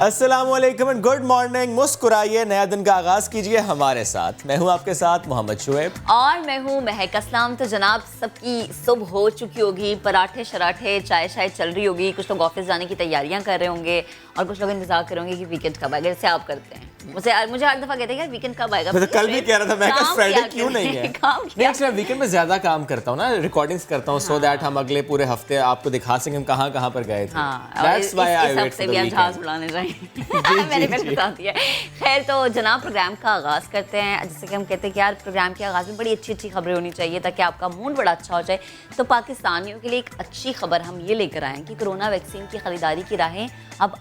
अस्सलामुअलैकुम and good morning. मुस्कुराइए, नया दिन का आगाज कीजिए हमारे साथ। मैं हूं आपके साथ मोहम्मद शुएब और मैं हूं महक असलम। तो जनाब सबकी सुबह हो चुकी होगी, पराठे शराठे चाय शाय चल रही होगी, कुछ लोग ऑफिस जाने की तैयारियां कर रहे होंगे और कुछ लोग इंतजार कर रहे होंगे कि वीकेंड कब आएगा। जैसे आप करते हैं, मुझे हर दफा कहते हैं यार वीकेंड कब आएगा। मैं तो कल भी कह रहा था, मैं कहा फ्राइडे क्यों नहीं है। नहीं, एक्चुअली मैं वीकेंड में ज्यादा काम करता हूं ना, रिकॉर्डिंग्स करता हूं सो दैट हम अगले पूरे हफ्ते आपको दिखा सकें हम कहां कहां पर गए थे। That's why I wait for the weekend. जहाज उड़ाने जाएं मैंने फिर बता दिया। खैर, तो जनाब प्रोग्राम का आगाज करते हैं। जैसे कि हम कहते हैं कि यार प्रोग्राम के आगाज में बड़ी अच्छी अच्छी खबरें होनी चाहिए ताकि आपका मूड बड़ा अच्छा हो जाए। तो पाकिस्तानियों के लिए एक अच्छी खबर हम ये लेकर आए कि कोरोना वैक्सीन की खरीदारी की राहें अब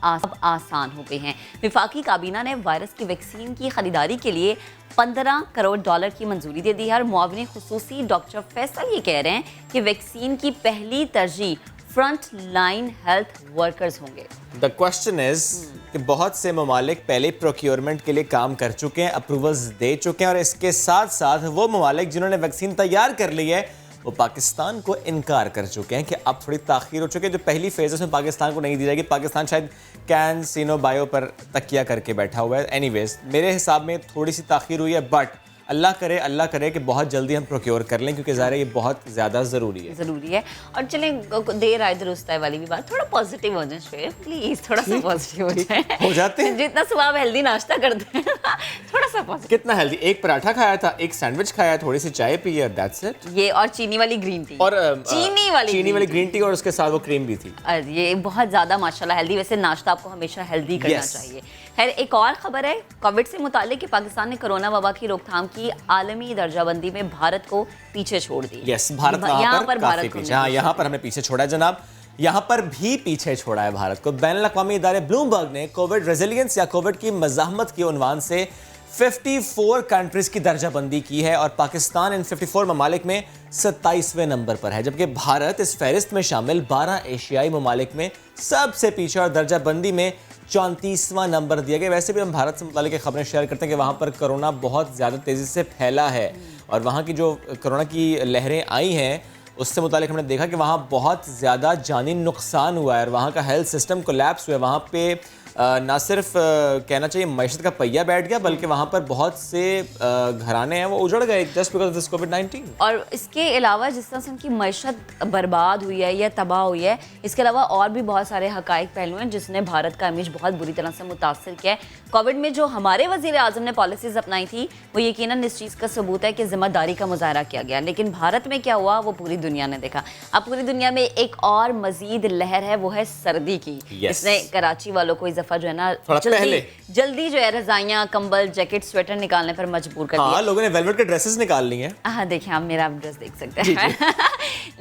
आसान हो गई हैं। वफाकी काबीना ने वायरस की वैक्सीन की खरीदारी के लिए 15 करोड़ डॉलर की मंजूरी दे दी है और मुआविन खुसूसी डॉक्टर फैसल ये कह रहे हैं कि वैक्सीन की पहली तरजीह फ्रंट लाइन हेल्थ वर्कर्स होंगे। द क्वेश्चन इज कि बहुत से ममालिक पहले प्रोक्योरमेंट के लिए काम कर चुके हैं, अप्रूवल्स दे चुके हैं और इसके साथ साथ वो ममालिक जिन्होंने वैक्सीन तैयार कर ली है वो पाकिस्तान को इनकार कर चुके हैं कि अब थोड़ी ताखीर हो चुकी है। जो पहली फेज उसमें पाकिस्तान को नहीं दी जाएगी। पाकिस्तान शायद कैन सीनो बायो पर तकिया करके बैठा हुआ है। एनीवेज मेरे हिसाब में थोड़ी सी ताखीर हुई है, बट अल्लाह करे कि बहुत जल्दी हम प्रोक्योर कर लें क्योंकि ज़ाहिर है ये बहुत ज़्यादा ज़रूरी है। और चलें, देर आए दुरुस्त आए वाली भी बात, थोड़ा पॉजिटिव हो जाए शुएब प्लीज़, थोड़ा सा पॉजिटिव हो जाए। हो जाते हैं जितना सुबह आप हेल्दी नाश्ता करते हैं थोड़ा सा पॉजिटिव। कितना हेल्दी, एक पराठा खाया था, एक सैंडविच खाया, थोड़ी सी चाय पी है, दैट्स इट। ये और चीनी वाली ग्रीन टी और चीनी वाली ग्रीन टी और उसके साथ वो क्रीम भी थी। ये बहुत ज़्यादा माशाल्लाह हेल्दी। वैसे नाश्ता आपको हमेशा हेल्दी करना चाहिए। खैर, एक और खबर है कोविड से मुतालिक कि पाकिस्तान ने कोरोना वबा की रोकथाम की आलमी दर्जाबंदी में भारत को पीछे छोड़ दी। यस, भारत यहाँ पर काफी पीछे। हाँ, यहाँ पर हमें पीछे छोड़ा है जनाब, यहाँ पर भी पीछे छोड़ा है भारत को। बैनुल-अक़वामी इदारे ब्लूमबर्ग ने कोविड रेजिलियंस या कोविड की मज़ाहमत के उन्वान से 54 कंट्रीज की दर्जाबंदी की है और पाकिस्तान इन 54 ममालिक में 27वें नंबर पर है, जबकि भारत इस फहरिस्त में शामिल 12 एशियाई ममालिक में सबसे पीछे और दर्जाबंदी में 34वां नंबर दिया गया। वैसे भी हम भारत से मुतालिक खबरें शेयर करते हैं कि वहाँ पर कोरोना बहुत ज़्यादा तेज़ी से फैला है और वहाँ की जो कोरोना की लहरें आई हैं उससे मुतालिक हमने देखा कि वहाँ बहुत ज़्यादा जानी नुकसान हुआ है और वहाँ का हेल्थ सिस्टम कोलैप्स हुआ है। वहाँ पे ना सिर्फ कहना चाहिए मईशत का पहिया बैठ गया, बल्कि वहाँ पर बहुत से घराने हैं वो उजड़ गए जस्ट बिकॉज ऑफ दिस कोविड-19। और इसके अलावा जिस तरह से उनकी मईशत बर्बाद हुई है या तबाह हुई है, इसके अलावा और भी बहुत सारे हकाइक पहलू हैं जिसने भारत का इमेज बहुत बुरी तरह से मुतासर किया है। कोविड में जो हमारे वज़ीर आज़म ने पॉलिसीज़ अपनाई थी वो यकीनन इस चीज़ का सबूत है कि जिम्मेदारी का मुजाहरा किया गया, लेकिन भारत में क्या हुआ वो पूरी दुनिया ने देखा। अब पूरी दुनिया में एक और मज़ीद लहर है, वो है सर्दी की। इसने कराची वालों को जो है ना जल्दी जो है रजाइयाँ, कंबल, जैकेट, स्वेटर निकालने पर मजबूर कर दिया। लोगों ने वेलवेट के ड्रेसेस निकाल ली हैं। हाँ, देखिए आप मेरा ड्रेस देख सकते हैं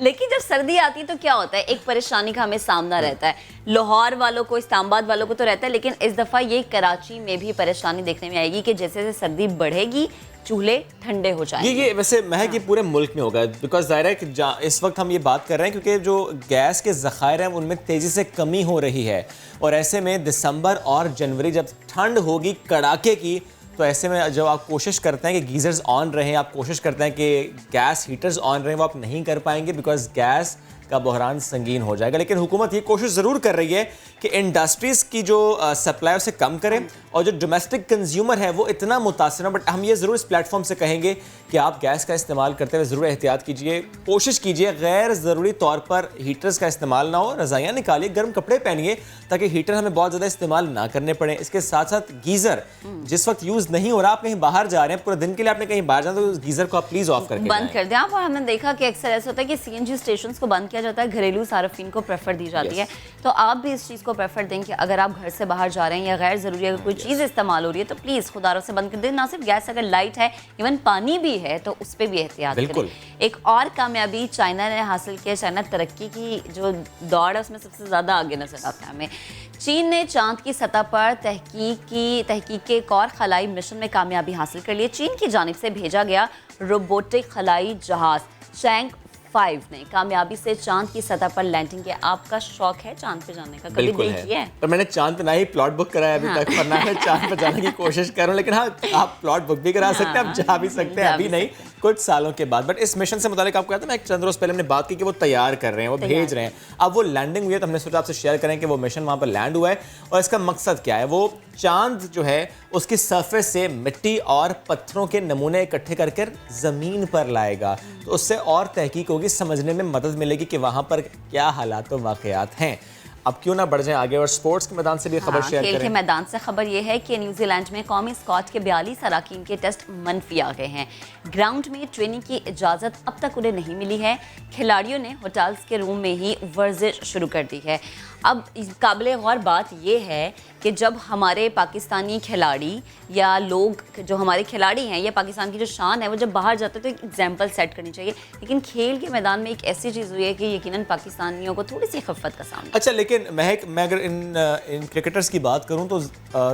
लेकिन जब सर्दी आती है तो क्या होता है, एक परेशानी का हमें सामना रहता है। लाहौर वालों को, इस्लामाबाद वालों को तो रहता है, लेकिन इस दफ़ा ये कराची में भी परेशानी देखने में आएगी कि जैसे जैसे सर्दी बढ़ेगी चूल्हे ठंडे हो जाएंगे। ये वैसे महक ये पूरे मुल्क में होगा बिकॉज ज़ाहिर है कि इस वक्त हम ये बात कर रहे हैं क्योंकि जो गैस के ज़खायर हैं उनमें तेज़ी से कमी हो रही है और ऐसे में दिसंबर और जनवरी जब ठंड होगी कड़ाके की, तो ऐसे में जब आप कोशिश करते हैं कि गीज़र्स ऑन रहें, आप कोशिश करते हैं कि गैस हीटर्स ऑन रहें, वो आप नहीं कर पाएंगे बिकॉज गैस का बहरान संगीन हो जाएगा। लेकिन हुकूमत ये कोशिश ज़रूर कर रही है कि इंडस्ट्रीज़ की जो सप्लाई उसे कम करें और जो डोमेस्टिक कंज्यूमर है वो इतना मुतासर है। बट हम ये ज़रूर इस प्लेटफॉर्म से कहेंगे कि आप गैस का इस्तेमाल करते हुए ज़रूर एहतियात कीजिए, कोशिश कीजिए गैर ज़रूरी तौर पर हीटर्स का इस्तेमाल ना हो। रज़ाइयाँ निकालिए, गर्म कपड़े पहनिए ताकि हीटर हमें बहुत ज़्यादा इस्तेमाल ना करने पड़े। इसके साथ साथ गीज़र जिस वक्त यूज़ नहीं हो रहा, आप कहीं बाहर जा रहे हैं, पूरे दिन के लिए आपने कहीं बाहर जाना, तो गीज़र को आप प्लीज़ ऑफ करके बंद कर दें आप। और हमने देखा कि अक्सर ऐसा होता है कि सीएनजी स्टेशंस को बंद किया जाता है, घरेलू सार्फिन को प्रेफर दी जाती है। तो आप भी इस चीज़ को प्रेफर दें कि अगर आप घर से बाहर जा रहे हैं या गैर ज़रूरी अगर कोई चीज़ इस्तेमाल हो रही है तो प्लीज़ खुदारों से बंद कर दें। ना सिर्फ गैस, अगर लाइट है, इवन पानी भी है तो उस पर भी एहतियात करें। एक और कामयाबी चाइना ने हासिल किया। चाइना तरक्की की जो दौड़ है उसमें सबसे ज़्यादा आगे नजर आता है हमें। चीन ने चांद की सतह पर तहकीक के एक और खलाई मिशन में कामयाबी हासिल कर ली है। चीन की जानिब से भेजा गया रोबोटिक खलाई जहाज चैंग 5 ने कामयाबी से चांद की सतह पर लैंडिंग किया। आपका शौक है चांद पे जाने का? कभी बिल्कुल दिल है। किया है? पर मैंने चांद पे ना ही प्लॉट बुक कराया अभी तक, पर ना मैं चांद पे जाने की कोशिश कर रहा हूँ। लेकिन हाँ, आप प्लॉट बुक भी करा सकते हैं, आप जा भी सकते हैं, अभी नहीं, कुछ सालों के बाद। बट इस मिशन से मुतालिक आपको कहता है, मैं एक चंद रोज पहले हमने बात की कि वो तैयार कर रहे हैं, वो भेज रहे हैं, अब वो लैंडिंग हुई है, तो हमने सोचा आपसे शेयर करें कि वो मिशन वहाँ पर लैंड हुआ है और इसका मकसद क्या है। वो चांद जो है उसकी सरफेस से मिट्टी और पत्थरों के नमूने इकट्ठे करके ज़मीन पर लाएगा, तो उससे और तहकीक होगी, समझने में मदद मिलेगी कि वहाँ पर क्या हालात व वाक़यात हैं। अब क्यों ना बढ़ जाएं आगे और स्पोर्ट्स के मैदान से भी खबर शेयर खेल करें। के मैदान से खबर यह है कि न्यूजीलैंड में कौमी स्क्वाड के 42 अरकान के टेस्ट मनफी आ गए हैं। ग्राउंड में ट्रेनिंग की इजाज़त अब तक उन्हें नहीं मिली है। खिलाड़ियों ने होटल्स के रूम में ही वर्जिश शुरू कर दी है। अब काबिल गौर बात यह है कि जब हमारे पाकिस्तानी खिलाड़ी या लोग जो हमारे खिलाड़ी हैं या पाकिस्तान की जो शान है वो जब बाहर जाते हैं तो एक एग्जाम्पल सेट करनी चाहिए, लेकिन खेल के मैदान में एक ऐसी चीज़ हुई है कि यकीनन पाकिस्तानियों को थोड़ी सी खिफ़त का सामना। अच्छा, लेकिन महक, मैं अगर इन क्रिकेटर्स की बात करूं तो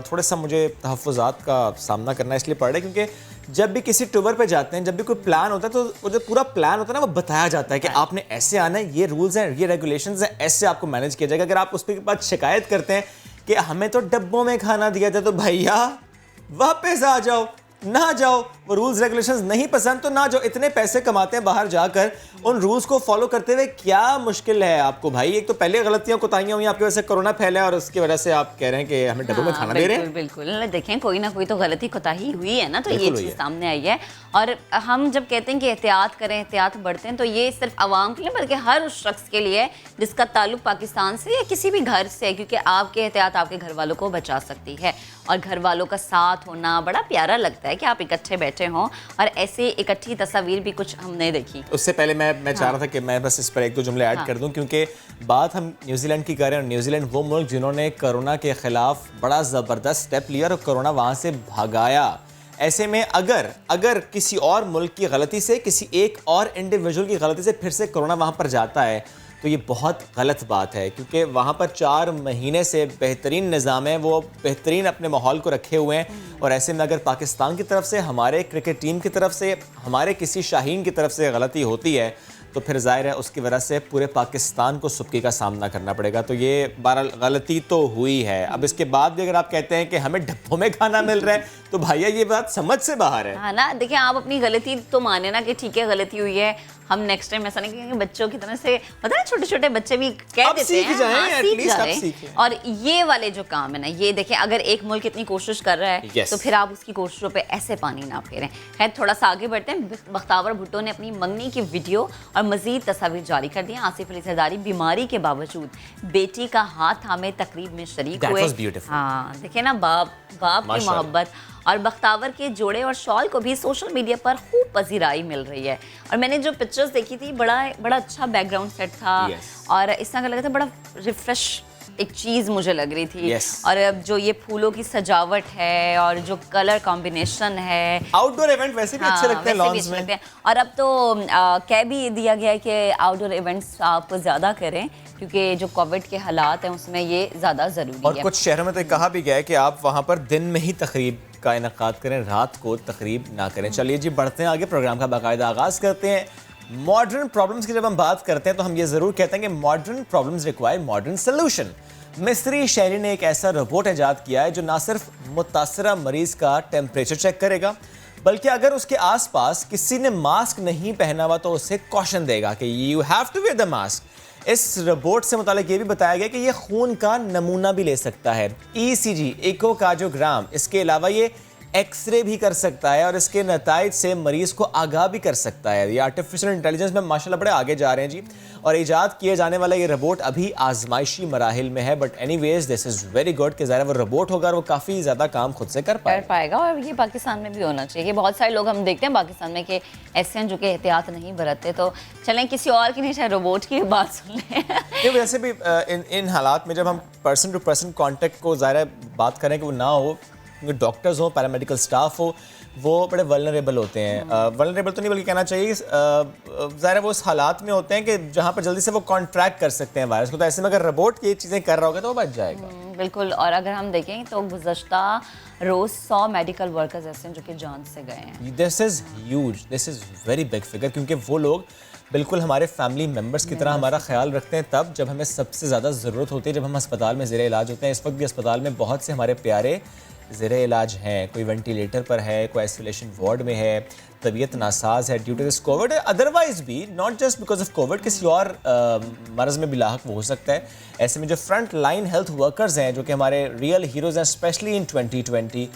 थोड़ा सा मुझे तहफ़्फ़ुज़ात का सामना करना इसलिए पड़ रहा है क्योंकि जब भी किसी टूर पे जाते हैं, जब भी कोई प्लान होता है तो वो जो पूरा प्लान होता है ना वो बताया जाता है कि आपने ऐसे आना है, ये रूल्स हैं, ये रेगुलेशंस हैं, ऐसे आपको मैनेज किया जाएगा। अगर आप उसके बाद शिकायत करते हैं कि हमें तो डब्बों में खाना दिया था, तो भैया वापस आ जाओ, ना जाओ। वो रूल्स रेगुलेशंस नहीं पसंद तो ना जाओ। इतने पैसे कमाते हैं बाहर जाकर, उन रूल्स को फॉलो करते हुए क्या मुश्किल है आपको भाई? एक तो पहले गलतियां कोताहियां हुई, आपकी वजह से कोरोना फैला और उसकी वजह से आप कह रहे हैं कि हमें डब्बों में खाना दे रहे हैं। बिल्कुल, देखें कोई ना कोई तो गलती कोताही हुई है ना, तो ये चीज़ सामने आई है। और हम जब कहते हैं कि एहतियात करें, एहतियात बढ़ते हैं, तो ये सिर्फ आवाम के लिए बल्कि हर उस शख्स के लिए जिसका ताल्लुक पाकिस्तान से या किसी भी घर से है, क्योंकि आपके एहतियात आपके घर वालों को बचा सकती है। और घर वालों का साथ होना बड़ा प्यारा लगता है कि आप इकट्ठे बैठे हों, और ऐसे इकट्ठी तस्वीर भी कुछ हमने देखी। उससे पहले मैं चाह रहा था कि मैं बस इस पर एक दो जुमले ऐड कर दूं, क्योंकि बात हम न्यूजीलैंड की कर रहे हैं और न्यूजीलैंड वो मुल्क जिन्होंने कोरोना के खिलाफ बड़ा ज़बरदस्त स्टेप लिया और कोरोना वहाँ से भगाया। ऐसे में अगर किसी और मुल्क की गलती से, किसी एक और इंडिविजुअल की गलती से फिर से कोरोना वहाँ पर जाता है तो ये बहुत गलत बात है, क्योंकि वहाँ पर 4 महीने से बेहतरीन निज़ाम है, वो बेहतरीन अपने माहौल को रखे हुए हैं। और ऐसे में अगर पाकिस्तान की तरफ से, हमारे क्रिकेट टीम की तरफ से, हमारे किसी शाहीन की तरफ से गलती होती है तो फिर ज़ाहिर है उसकी वजह से पूरे पाकिस्तान को सुबकी का सामना करना पड़ेगा। तो ये बहरहाल गलती तो हुई है। अब इसके बाद भी अगर आप कहते हैं कि हमें डब्बों में खाना मिल रहा है तो भैया ये बात समझ से बाहर है। हाँ ना, देखिए आप अपनी गलती तो माने ना कि ठीक है गलती हुई है, हम नेक्स्ट टाइम ऐसा नहीं करेंगे। बच्चों की तरह से पता है, छोटे छोटे बच्चे भी कह देते हैं सीख जाएं। और ये वाले जो काम है ना, ये देखिए अगर एक मुल्क इतनी कोशिश कर रहा है तो फिर आप उसकी कोशिशों पे ऐसे पानी ना फेरें। खैर थोड़ा सा आगे बढ़ते हैं। बख्तावर भुट्टो ने अपनी मंगनी की वीडियो और मजीद तस्वीर जारी कर दी। आसिफ अली सरदारी बीमारी के बावजूद बेटी का हाथ थामे तकरीब में शरीक हुए। हाँ देखिए ना, बाप की मोहब्बत। और बख्तावर के जोड़े और शॉल को भी सोशल मीडिया पर खूब पजीराई मिल रही है। और मैंने जो पिक्चर्स देखी थी, बड़ा अच्छा बैकग्राउंड सेट था और इस तरह का लगा था, बड़ा रिफ्रेश एक चीज़ मुझे लग रही थी। और अब जो ये फूलों की सजावट है और जो कलर कॉम्बिनेशन है, आउटडोर इवेंट वैसे भी अच्छे लगते हैं लॉन्स में। और अब तो कह भी दिया गया है कि आउटडोर इवेंट्स आप ज़्यादा करें, क्योंकि जो कोविड के हालात हैं उसमें ये ज़्यादा ज़रूरी है। और कुछ शहरों में तो कहा भी गया है कि आप वहाँ पर दिन में ही तकरीब का इनेकाद करें, रात को तकरीब ना करें। चलिए जी, बढ़ते हैं आगे, प्रोग्राम का बाकायदा आगाज़ करते हैं। मॉडर्न प्रॉब्लम्स की जब हम बात करते हैं तो हम ये ज़रूर कहते हैं कि modern problems require modern solution. मिस्री शहरी ने एक ऐसा रोबोट ईजाद किया है जो ना सिर्फ मुतासरा मरीज का टेम्परेचर चेक करेगा, बल्कि अगर उसके आसपास किसी ने मास्क नहीं पहना हुआ तो उसे कॉशन देगा कि you have to wear the mask. इस रोबोट से मुतालिक ये भी बताया गया कि ये खून का नमूना भी ले सकता है, ECG इकोकार्डियोग्राम। इसके अलावा ये एक्सरे भी कर सकता है और इसके नताइज से मरीज को आगाह भी कर सकता है। ये आर्टिफिशियल इंटेलिजेंस में माशाल्लाह बड़े आगे जा रहे हैं जी। और ईजाद किए जाने वाला ये रोबोट अभी आजमाइशी मराहिल में है, but anyways this is very good कि ज़ाहिर वो रोबोट होगा और वो काफ़ी ज़्यादा काम खुद से कर पाएगा। और ये पाकिस्तान में भी होना चाहिए। बहुत सारे लोग हम देखते हैं पाकिस्तान में कि ऐसे हैं जो कि एहतियात नहीं बरतते। तो चलें किसी और की नहीं, चाहे रोबोट की बात सुन लें। वैसे भी इन हालात में जब हम पर्सन टू पर्सन कॉन्टेक्ट को ज़ाहिर बात करें कि वो ना हो, क्योंकि डॉक्टर्स हो, पैरामेडिकल स्टाफ हो, वो बड़े वल्नरेबल होते हैं। वल्नरेबल तो नहीं बल्कि कहना चाहिए ज़ाहिर वो उस हालात में होते हैं कि जहाँ पर जल्दी से वो कॉन्ट्रैक्ट कर सकते हैं वायरस को। तो ऐसे में अगर रोबोट ये चीज़ें कर रहा होगा तो वो बच जाएगा। बिल्कुल। और अगर हम देखें तो गुज़श्ता रोज़ 100 मेडिकल वर्कर्स ऐसे हैं जो कि जान से गए हैं। This is huge, this is very big figure, क्योंकि वो लोग बिल्कुल हमारे फैमिली मेम्बर्स की तरह हमारा ख्याल रखते हैं तब जब हमें सबसे ज़्यादा ज़रूरत होती है, जब हम अस्पताल में ज़ेरे इलाज होते हैं। इस वक्त भी अस्पताल में बहुत से हमारे प्यारे ज़ेरे इलाज हैं, कोई वेंटिलेटर पर है, कोई आइसोलेशन वार्ड में है, तबीयत नासाज है due to this covid, otherwise भी not just because of covid, किसी और मर्ज़ में भी लाहक वो हो सकता है। ऐसे में जो फ्रंट लाइन हेल्थ वर्कर्स हैं, जो कि हमारे रियल हीरोज़ हैं, स्पेशली इन 2020,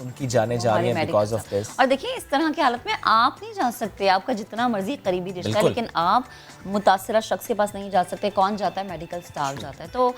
उनकी जाने जा रही हैं बिकॉज ऑफ दिस। और देखिए इस तरह की हालत में आप नहीं जा सकते, आपका जितना मर्जी करीबी रिश्ता है, बिल्कुल। लेकिन आप मुतासरा शख्स के पास नहीं जा सकते। कौन जाता है? मेडिकल स्टाफ जाता है। तो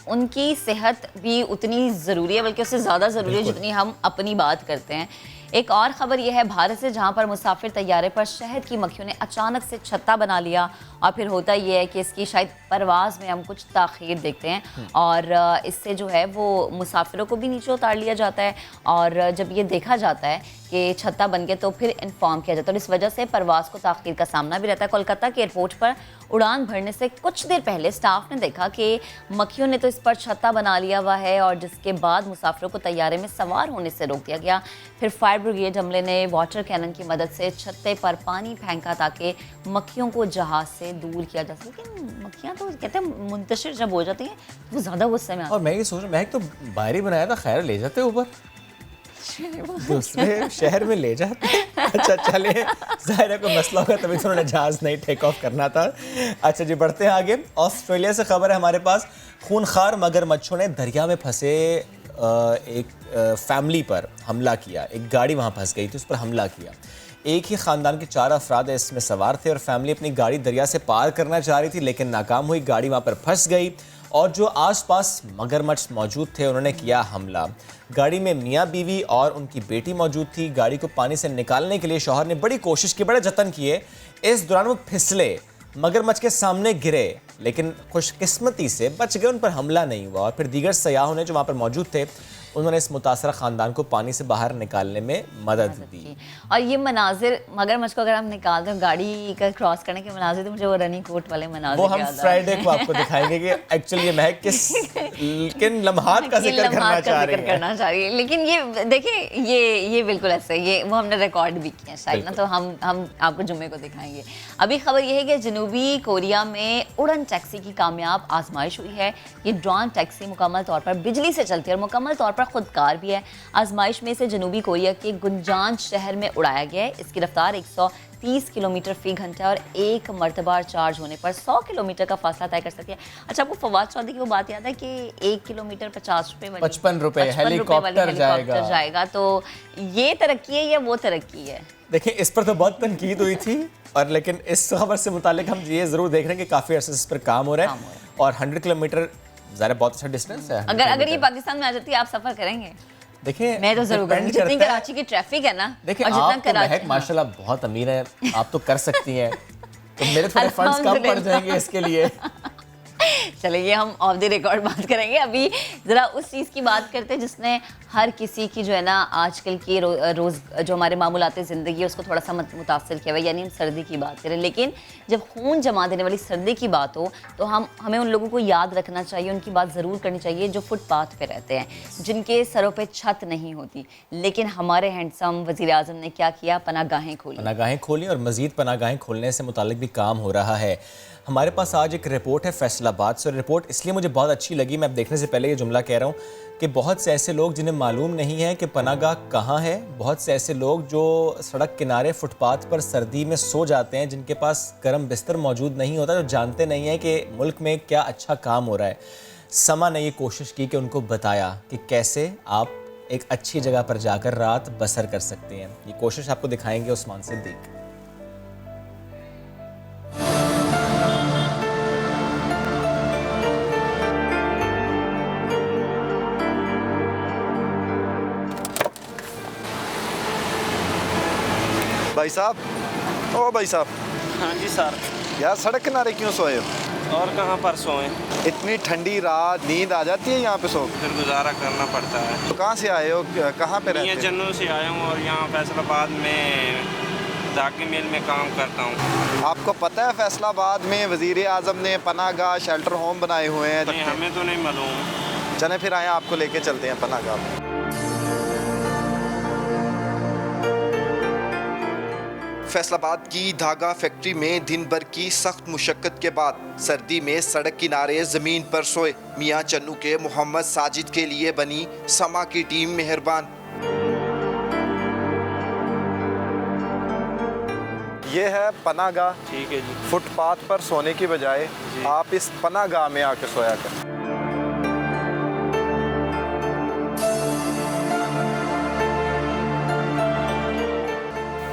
उनकी सेहत भी उतनी ज़रूरी है, बल्कि उससे ज़्यादा ज़रूरी है जितनी हम अपनी बात करते हैं। एक और ख़बर यह है भारत से, जहाँ पर मुसाफिर तैयारे पर शहद की मक्खियों ने अचानक से छत्ता बना लिया। और फिर होता यह है कि इसकी शायद परवाज़ में हम कुछ ताख़ीर देखते हैं और इससे जो है वो मुसाफिरों को भी नीचे उतार लिया जाता है। और जब ये देखा जाता है कि छत्ता बन गया तो फिर इन्फॉर्म किया जाता है, और इस वजह से परवाज़ को ताख़ीर का सामना भी रहता है। कोलकाता के एयरपोर्ट पर उड़ान भरने से कुछ देर पहले स्टाफ ने देखा कि मक्खियों ने तो इस पर छत्ता बना लिया हुआ है, और जिसके बाद मुसाफिरों को तैयारे में सवार होने से रोक दिया गया। फिर फायर ब्रिगेड अमले ने वाटर कैनन की मदद से छत्ते पर पानी फेंका ताकि मक्खियों को जहाज़ से दूर किया जा सके। लेकिन मक्खियाँ तो कहते हैं मुंतशिर जब हो जाती हैं तो वो ज़्यादा गुस्से में आती और मैं ये सोच रहा हूँ, महक तो बाहर ही बनाया था, खैर ले जाते ऊपर दूसरे शहर में ले जाते। अच्छा चले, जाहिर है कोई मसला होगा तभी तो उन्होंने जहाज नहीं टेक ऑफ करना था। अच्छा जी, बढ़ते हैं आगे। ऑस्ट्रेलिया से खबर है हमारे पास। खूनखार मगरमच्छों ने दरिया में फंसे एक फैमिली पर हमला किया। एक गाड़ी वहाँ फंस गई थी, उस पर हमला किया। एक ही ख़ानदान के 4 अफराद इसमें सवार थे और फैमिली अपनी गाड़ी दरिया से पार करना चाह रही थी, लेकिन नाकाम हुई। गाड़ी वहाँ पर फंस गई और जो आसपास मगरमच्छ मौजूद थे उन्होंने किया हमला। गाड़ी में मियाँ बीवी और उनकी बेटी मौजूद थी। गाड़ी को पानी से निकालने के लिए शौहर ने बड़ी कोशिश की, बड़े जतन किए। इस दौरान वो फिसले, मगरमच्छ के सामने गिरे, लेकिन खुशकिस्मती से बच गए, उन पर हमला नहीं हुआ। और फिर दीगर सयाहों ने जो वहाँ पर मौजूद थे उन्होंने इस मुतासरा ख़ानदान को पानी से बाहर निकालने में मदद दी। और ये मनाजिर मगरमच्छ को अगर हम निकालते हैं गाड़ी का क्रॉस करने के मनाजिर, तो मुझे वो रनिंग कोट वाले मनाजिर वो हम फ्राइडे को आपको दिखाएंगे कि एक्चुअली ये महक किन लम्हात का जिक्र करना चाह रही है। लेकिन ये देखिए ये बिल्कुल ऐसा है, ये वो हमने रिकॉर्ड भी किया शायद ना, तो हम आपको जुम्मे को दिखाएंगे। अभी खबर ये है कि जनूबी कोरिया में उड़न टैक्सी की कामयाब आजमाइश हुई है। ये ड्रोन टैक्सी मुकम्मल तौर पर बिजली से चलती है और मुकम्मल तौर पर खुदकार भी है। आजमाइश में इसे जनूबी कोरिया के गुंजान शहर में उड़ाया गया है। इसकी रफ्तार 130 किलोमीटर फी घंटा और एक मरतबा चार्ज होने पर 100 किलोमीटर का फासला तय कर सकती है। अच्छा, आपको फवाद चौधरी की वो बात याद है कि 1 किलोमीटर 50 रुपए वाली 55 रुपए हेलीकॉप्टर जाएगा। तो ये तरक्की है या वो तरक्की है? देखिए, इस पर तो बहुत तनकीद हुई थी, और लेकिन इस खबर से मुतालिक हम ये ज़रूर देख रहे हैं कि काफ़ी अरसे इस पर काम हो रहा है। और 100 किलोमीटर ज़रा बहुत अच्छा डिस्टेंस है। अगर ये पाकिस्तान में आ जाती है, आप सफ़र करेंगे? देखिए, मैं तो जरूर करूंगी, जितनी कराची की ट्रैफिक है ना। देखिए, आप तो महक माशाल्लाह बहुत अमीर हैं, आप तो कर सकती हैं, तो मेरे थोड़े फंड्स कम पड़ जाएंगे इसके लिए। चलिए हम ऑफ द रिकॉर्ड बात करेंगे। अभी ज़रा उस चीज़ की बात करते हैं जिसने हर किसी की जो है ना आजकल की रोज़ जो हमारे मामूलाती ज़िंदगी है उसको थोड़ा सा मुतासर किया हुआ है, यानी हम सर्दी की बात करें। लेकिन जब खून जमा देने वाली सर्दी की बात हो तो हमें उन लोगों को याद रखना चाहिए, उनकी बात ज़रूर करनी चाहिए जो फुटपाथ पे रहते हैं, जिनके सरों पे छत नहीं होती। लेकिन हमारे हैंडसम वज़ीर-ए-आज़म ने क्या किया? पनागाहें खोली और मज़ीद पनागाहें खोलने से मुतालिक भी काम हो रहा है। हमारे पास आज एक रिपोर्ट है फैसलाबाद से। रिपोर्ट इसलिए मुझे बहुत अच्छी लगी, मैं अब देखने से पहले ये जुमला कह रहा हूँ कि बहुत से ऐसे लोग जिन्हें मालूम नहीं है कि पनागाह कहाँ है, बहुत से ऐसे लोग जो सड़क किनारे फुटपाथ पर सर्दी में सो जाते हैं, जिनके पास गर्म बिस्तर मौजूद नहीं होता, जो जानते नहीं हैं कि मुल्क में क्या अच्छा काम हो रहा है। समा ने ये कोशिश की कि उनको बताया कि कैसे आप एक अच्छी जगह पर जाकर रात बसर कर सकते हैं। ये कोशिश आपको दिखाएंगे उस्मान सिद्दीक। भाई साहब, ओ भाई साहब। हाँ जी सर। यार सड़क किनारे क्यों सोए हो? और कहाँ पर सोएं? इतनी ठंडी रात, नींद आ जाती है यहाँ पे सो? फिर गुजारा करना पड़ता है। तो कहाँ से आए हो, कहाँ पे रहते हैं? हो? जन्नू से आया हूँ और यहाँ फैसलाबाद में धागे मिल में काम करता हूँ। आपको पता है फैसलाबाद में वज़ीर आज़म ने पनाहगाह शेल्टर होम बनाए हुए हैं? नहीं, हमें तो नहीं मालूम। चलें फिर आए आपको लेके चलते हैं पनाहगाह में। फैसलाबाद की धागा फैक्ट्री में दिन भर की सख्त मुशक्कत के बाद सर्दी में सड़क किनारे जमीन पर सोए मियां चन्नू के मोहम्मद साजिद के लिए बनी समा की टीम मेहरबान। ये है पनाहगाह। ठीक है जी। फुटपाथ पर सोने की बजाय आप इस पनाहगाह में आके सोया करें।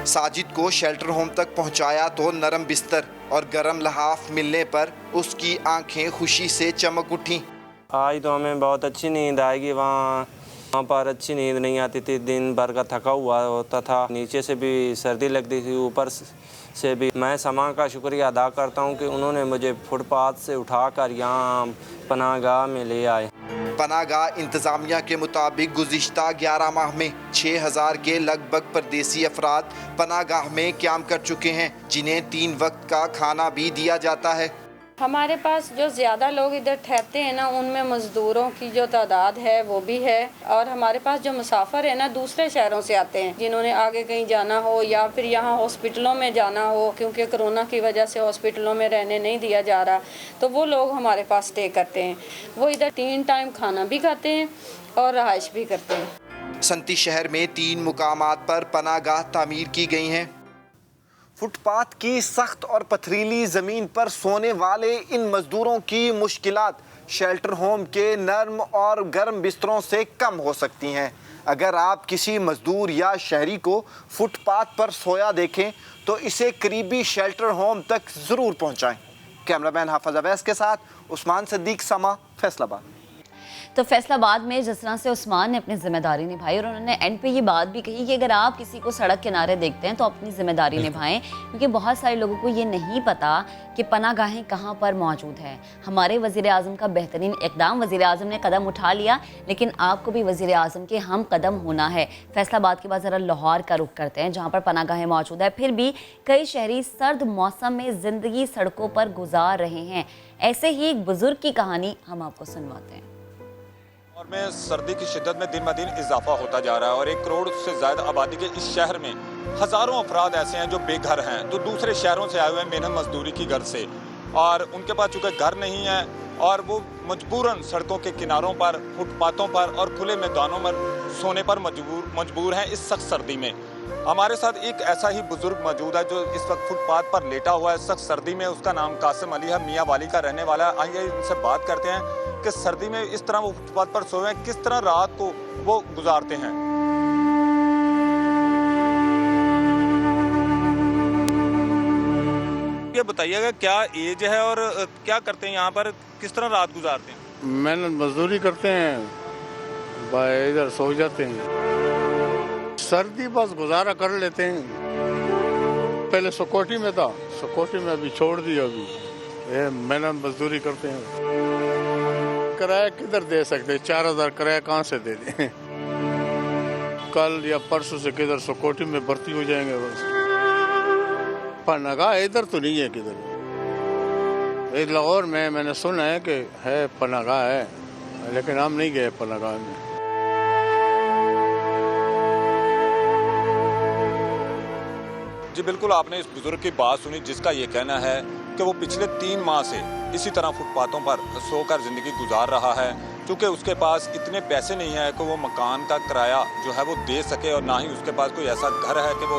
साजिद को शेल्टर होम तक पहुंचाया तो नरम बिस्तर और गर्म लहाफ मिलने पर उसकी आंखें खुशी से चमक उठी। आज तो हमें बहुत अच्छी नींद आएगी। वहाँ पर अच्छी नींद नहीं आती थी, दिन भर का थका हुआ होता था, नीचे से भी सर्दी लगती थी, ऊपर से भी। मैं समा का शुक्रिया अदा करता हूँ कि उन्होंने मुझे फुटपाथ से उठाकर यहाँ पनाहगाह में ले आए। पनाहगाह इंतजामिया के मुताबिक गुज़िश्ता 11 माह में 6000 के लगभग परदेसी अफराद पनाहगाह में क़याम कर चुके हैं, जिन्हें 3 वक्त का खाना भी दिया जाता है। हमारे पास जो ज़्यादा लोग इधर ठहरते हैं ना, उनमें मज़दूरों की जो तादाद है वो भी है, और हमारे पास जो मुसाफिर है ना दूसरे शहरों से आते हैं, जिन्होंने आगे कहीं जाना हो या फिर यहाँ हॉस्पिटलों में जाना हो, क्योंकि कोरोना की वजह से हॉस्पिटलों में रहने नहीं दिया जा रहा, तो वो लोग हमारे पास स्टे करते हैं। वो इधर 3 टाइम खाना भी खाते हैं और रहाइश भी करते हैं। संती शहर में 3 मुकामात पर पनाहगाह तामीर की गई हैं। फुटपाथ की सख्त और पथरीली ज़मीन पर सोने वाले इन मज़दूरों की मुश्किलात शेल्टर होम के नर्म और गर्म बिस्तरों से कम हो सकती हैं। अगर आप किसी मज़दूर या शहरी को फुटपाथ पर सोया देखें तो इसे करीबी शेल्टर होम तक ज़रूर पहुँचाएँ। कैमरामैन हाफिज़ अवैस के साथ उस्मान सिद्दीक, समा, फैसलाबाद। तो फैसलाबाद में जिस तरह से उस्मान ने अपनी जिम्मेदारी निभाई, और उन्होंने एंड पे ये बात भी कही कि अगर आप किसी को सड़क किनारे देखते हैं तो अपनी जिम्मेदारी निभाएं, क्योंकि बहुत सारे लोगों को ये नहीं पता कि पनाहगाहें कहाँ पर मौजूद हैं। हमारे वज़ीर आज़म का बेहतरीन इक़दाम, वज़ीर आज़म ने कदम उठा लिया, लेकिन आपको भी वज़ीर आज़म के हम कदम होना है। फैसलाबाद के बाद ज़रा लाहौर का रुख करते हैं, जहाँ पर पनाहगाहें मौजूद है। फिर भी कई शहरी सर्द मौसम में ज़िंदगी सड़कों पर गुजार रहे हैं। ऐसे ही एक बुज़ुर्ग की कहानी हम आपको सुनवाते हैं। और में सर्दी की शिद्दत में दिन ब दिन इजाफा होता जा रहा है और 1 करोड़ से ज़्यादा आबादी के इस शहर में हज़ारों अफराद ऐसे हैं जो बेघर हैं, जो दूसरे शहरों से आए हुए हैं मेहनत मजदूरी की गर्ज से, और उनके पास चूँकि घर नहीं है और वो मजबूरन सड़कों के किनारों पर, फुटपाथों पर और खुले मैदानों में सोने पर मजबूर हैं इस सख्त सर्दी में। हमारे साथ एक ऐसा ही बुजुर्ग मौजूद है जो इस वक्त फुटपाथ पर लेटा हुआ है सख्त सर्दी में। उसका नाम कासिम अली है, मियाँ वाली का रहने वाला है। आइए इनसे बात करते हैं कि सर्दी में इस तरह वो फुटपाथ पर सोए हैं, किस तरह रात को वो गुजारते हैं। ये बताइएगा क्या एज है और क्या करते हैं यहाँ पर, किस तरह रात गुजारते हैं? मेहनत मजदूरी करते हैं, इधर सो जाते हैं। सर्दी बस गुजारा कर लेते हैं। पहले सुकोटी में था, सुकोटी में अभी छोड़ दिया। अभी मेहनत मजदूरी करते हैं। किराया किधर दे सकते, 4000 किराया कहाँ से दे दें? कल या परसों से किधर सुकोटी में भर्ती हो जाएंगे। बस पनाहगाह इधर तो नहीं है किधर। लाहौर में मैंने सुना है कि है पनाहगाह है, लेकिन हम नहीं गए पनाहगाह में। जी बिल्कुल, आपने इस बुजुर्ग की बात सुनी जिसका ये कहना है कि वो पिछले 3 माह से इसी तरह फुटपाथों पर सोकर ज़िंदगी गुजार रहा है, क्योंकि उसके पास इतने पैसे नहीं है कि वो मकान का किराया जो है वो दे सके, और ना ही उसके पास कोई ऐसा घर है कि वो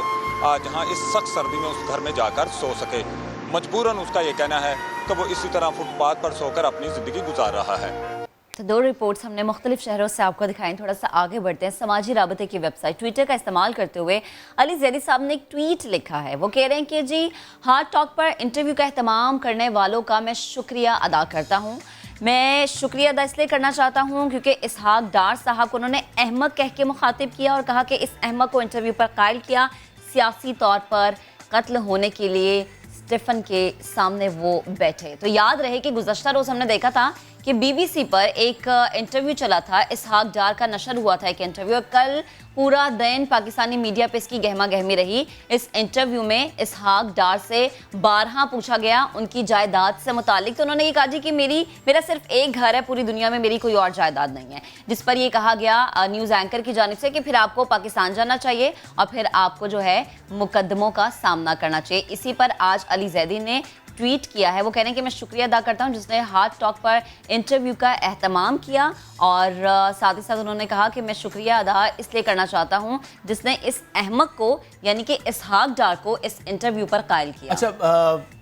जहाँ इस सख्त सर्दी में उस घर में जाकर सो सके। मजबूरन उसका ये कहना है कि वो इसी तरह फुटपाथ पर सोकर अपनी ज़िंदगी गुजार रहा है। तो 2 रिपोर्ट्स हमने मुख्तलिफ शहरों से आपको दिखाएं। थोड़ा सा आगे बढ़ते हैं। समाजी राबते की वेबसाइट ट्विटर का इस्तेमाल करते हुए अली जैदी साहब ने एक ट्वीट लिखा है। वो कह रहे हैं कि जी हार्ट टॉक पर इंटरव्यू का एहतमाम करने वालों का मैं शुक्रिया अदा करता हूँ। मैं शुक्रिया अदा इसलिए करना चाहता हूँ क्योंकि इसहाक डार साहब को उन्होंने अहमक कह के मुखातिब किया और कहा कि इस अहमक को इंटरव्यू पर कायल किया। सियासी तौर पर कत्ल होने के लिए स्टीफन के सामने वो बैठे। तो याद रहे कि गुज़श्ता रोज़ हमने देखा था कि बीबीसी पर एक इंटरव्यू चला था, इसहाक डार का नशर हुआ था एक इंटरव्यू, और कल पूरा दिन पाकिस्तानी मीडिया पे इसकी गहमा गहमी रही। इस इंटरव्यू में इसहाक डार से 12 पूछा गया उनकी जायदाद से मुतालिक, तो उन्होंने ये कहा जी कि मेरा सिर्फ एक घर है, पूरी दुनिया में मेरी कोई और जायदाद नहीं है। जिस पर ये कहा गया न्यूज़ एंकर की जानिब से कि फिर आपको पाकिस्तान जाना चाहिए और फिर आपको जो है मुकदमों का सामना करना चाहिए। इसी पर आज अली जैदी ने ट्वीट किया है। वो कह रहे हैं कि मैं शुक्रिया अदा करता हूं जिसने हार्ट टॉक पर इंटरव्यू का एहतमाम किया, और साथ ही साथ उन्होंने कहा कि मैं शुक्रिया अदा इसलिए करना चाहता हूं जिसने इस अहमक को यानी कि इसहाक डार को इस इंटरव्यू पर कायल किया। अच्छा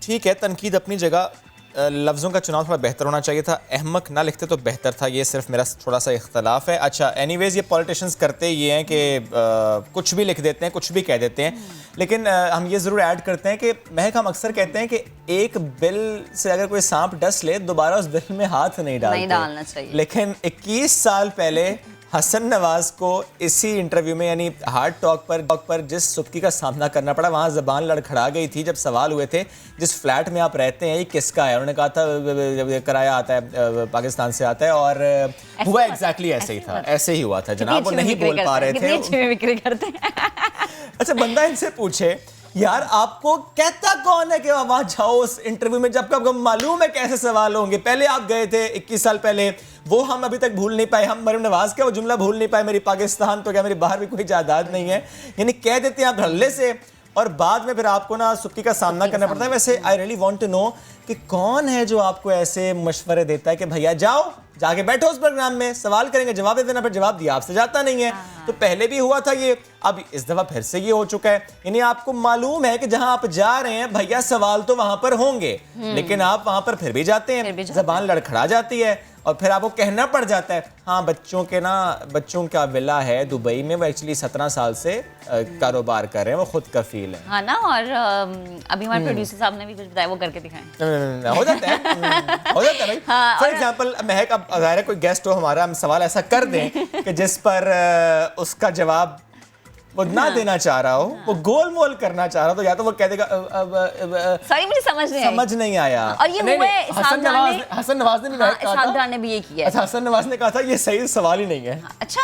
ठीक है, तनकीद अपनी जगह, लफ्ज़ों का चुनाव थोड़ा बेहतर होना चाहिए था, अहमक ना लिखते तो बेहतर था, ये सिर्फ मेरा थोड़ा सा इख्तलाफ है। अच्छा एनीवेज ये पॉलिटिशियंस करते ये हैं कि कुछ भी लिख देते हैं, कुछ भी कह देते हैं, लेकिन हम ये ज़रूर ऐड करते हैं कि महक हम अक्सर कहते हैं कि एक बिल से अगर कोई सांप डस ले दोबारा उस बिल में हाथ नहीं डालना चाहिए। लेकिन 21 साल पहले हसन नवाज को इसी इंटरव्यू में यानी हार्ट टॉक पर जिस सुबकी का सामना करना पड़ा, वहाँ ज़बान लड़खड़ा गई थी जब सवाल हुए थे जिस फ्लैट में आप रहते हैं ये किसका है, उन्होंने कहा था किराया आता है पाकिस्तान से आता है, और हुआ एग्जैक्टली ऐसे ही था, ऐसे ही हुआ था जनाब, वो नहीं बोल पा रहे थे। अच्छा बंदा इनसे पूछे यार आपको कहता कौन है कि वहां जाओ उस इंटरव्यू में जब आपको मालूम है कैसे सवाल होंगे, पहले आप गए थे 21 साल पहले, वो हम अभी तक भूल नहीं पाए, हम मरीम नवाज का वो जुमला भूल नहीं पाए, मेरी पाकिस्तान तो क्या मेरी बाहर भी कोई जायदाद नहीं है, यानी कह देते हैं आप धड़ल्ले से, और बाद में फिर आपको ना सुक्की का सामना करना पड़ता है। वैसे I really want to know कि कौन है जो आपको ऐसे मशवरे देता है कि भैया जाओ जाके बैठो उस प्रोग्राम में, सवाल करेंगे जवाब दे देना, फिर जवाब दिया आपसे जाता नहीं है। तो पहले भी हुआ था ये, अब इस दफा फिर से ये हो चुका है, यानी आपको मालूम है कि जहां आप जा रहे हैं भैया सवाल तो वहां पर होंगे, लेकिन आप वहां पर फिर भी जाते हैं, जबान लड़खड़ा जाती है और फिर आपको कहना पड़ जाता है हाँ बच्चों का विला है दुबई में, वो एक्चुअली 17 साल से कारोबार कर रहे हैं, वो खुद कफील है। हाँ ना, और अभी हमारे प्रोड्यूसर साहब ने भी कुछ बताया, वो करके दिखाएं। हो जाता है भाई। फॉर एग्जांपल महक, अब अगर कोई गेस्ट हो हमारा, हम सवाल ऐसा कर दें कि जिस पर उसका जवाब वो ना देना चाह रहा हो, वो गोल मोल करना चाह रहा हो, तो या तो वो कह देगा सॉरी मुझे समझ नहीं आया। और ये हुआ है हसन नवाज ने भी इसहाक डार ने भी ये किया। अच्छा हसन नवाज ने कहा था ये सही सवाल ही नहीं है। अच्छा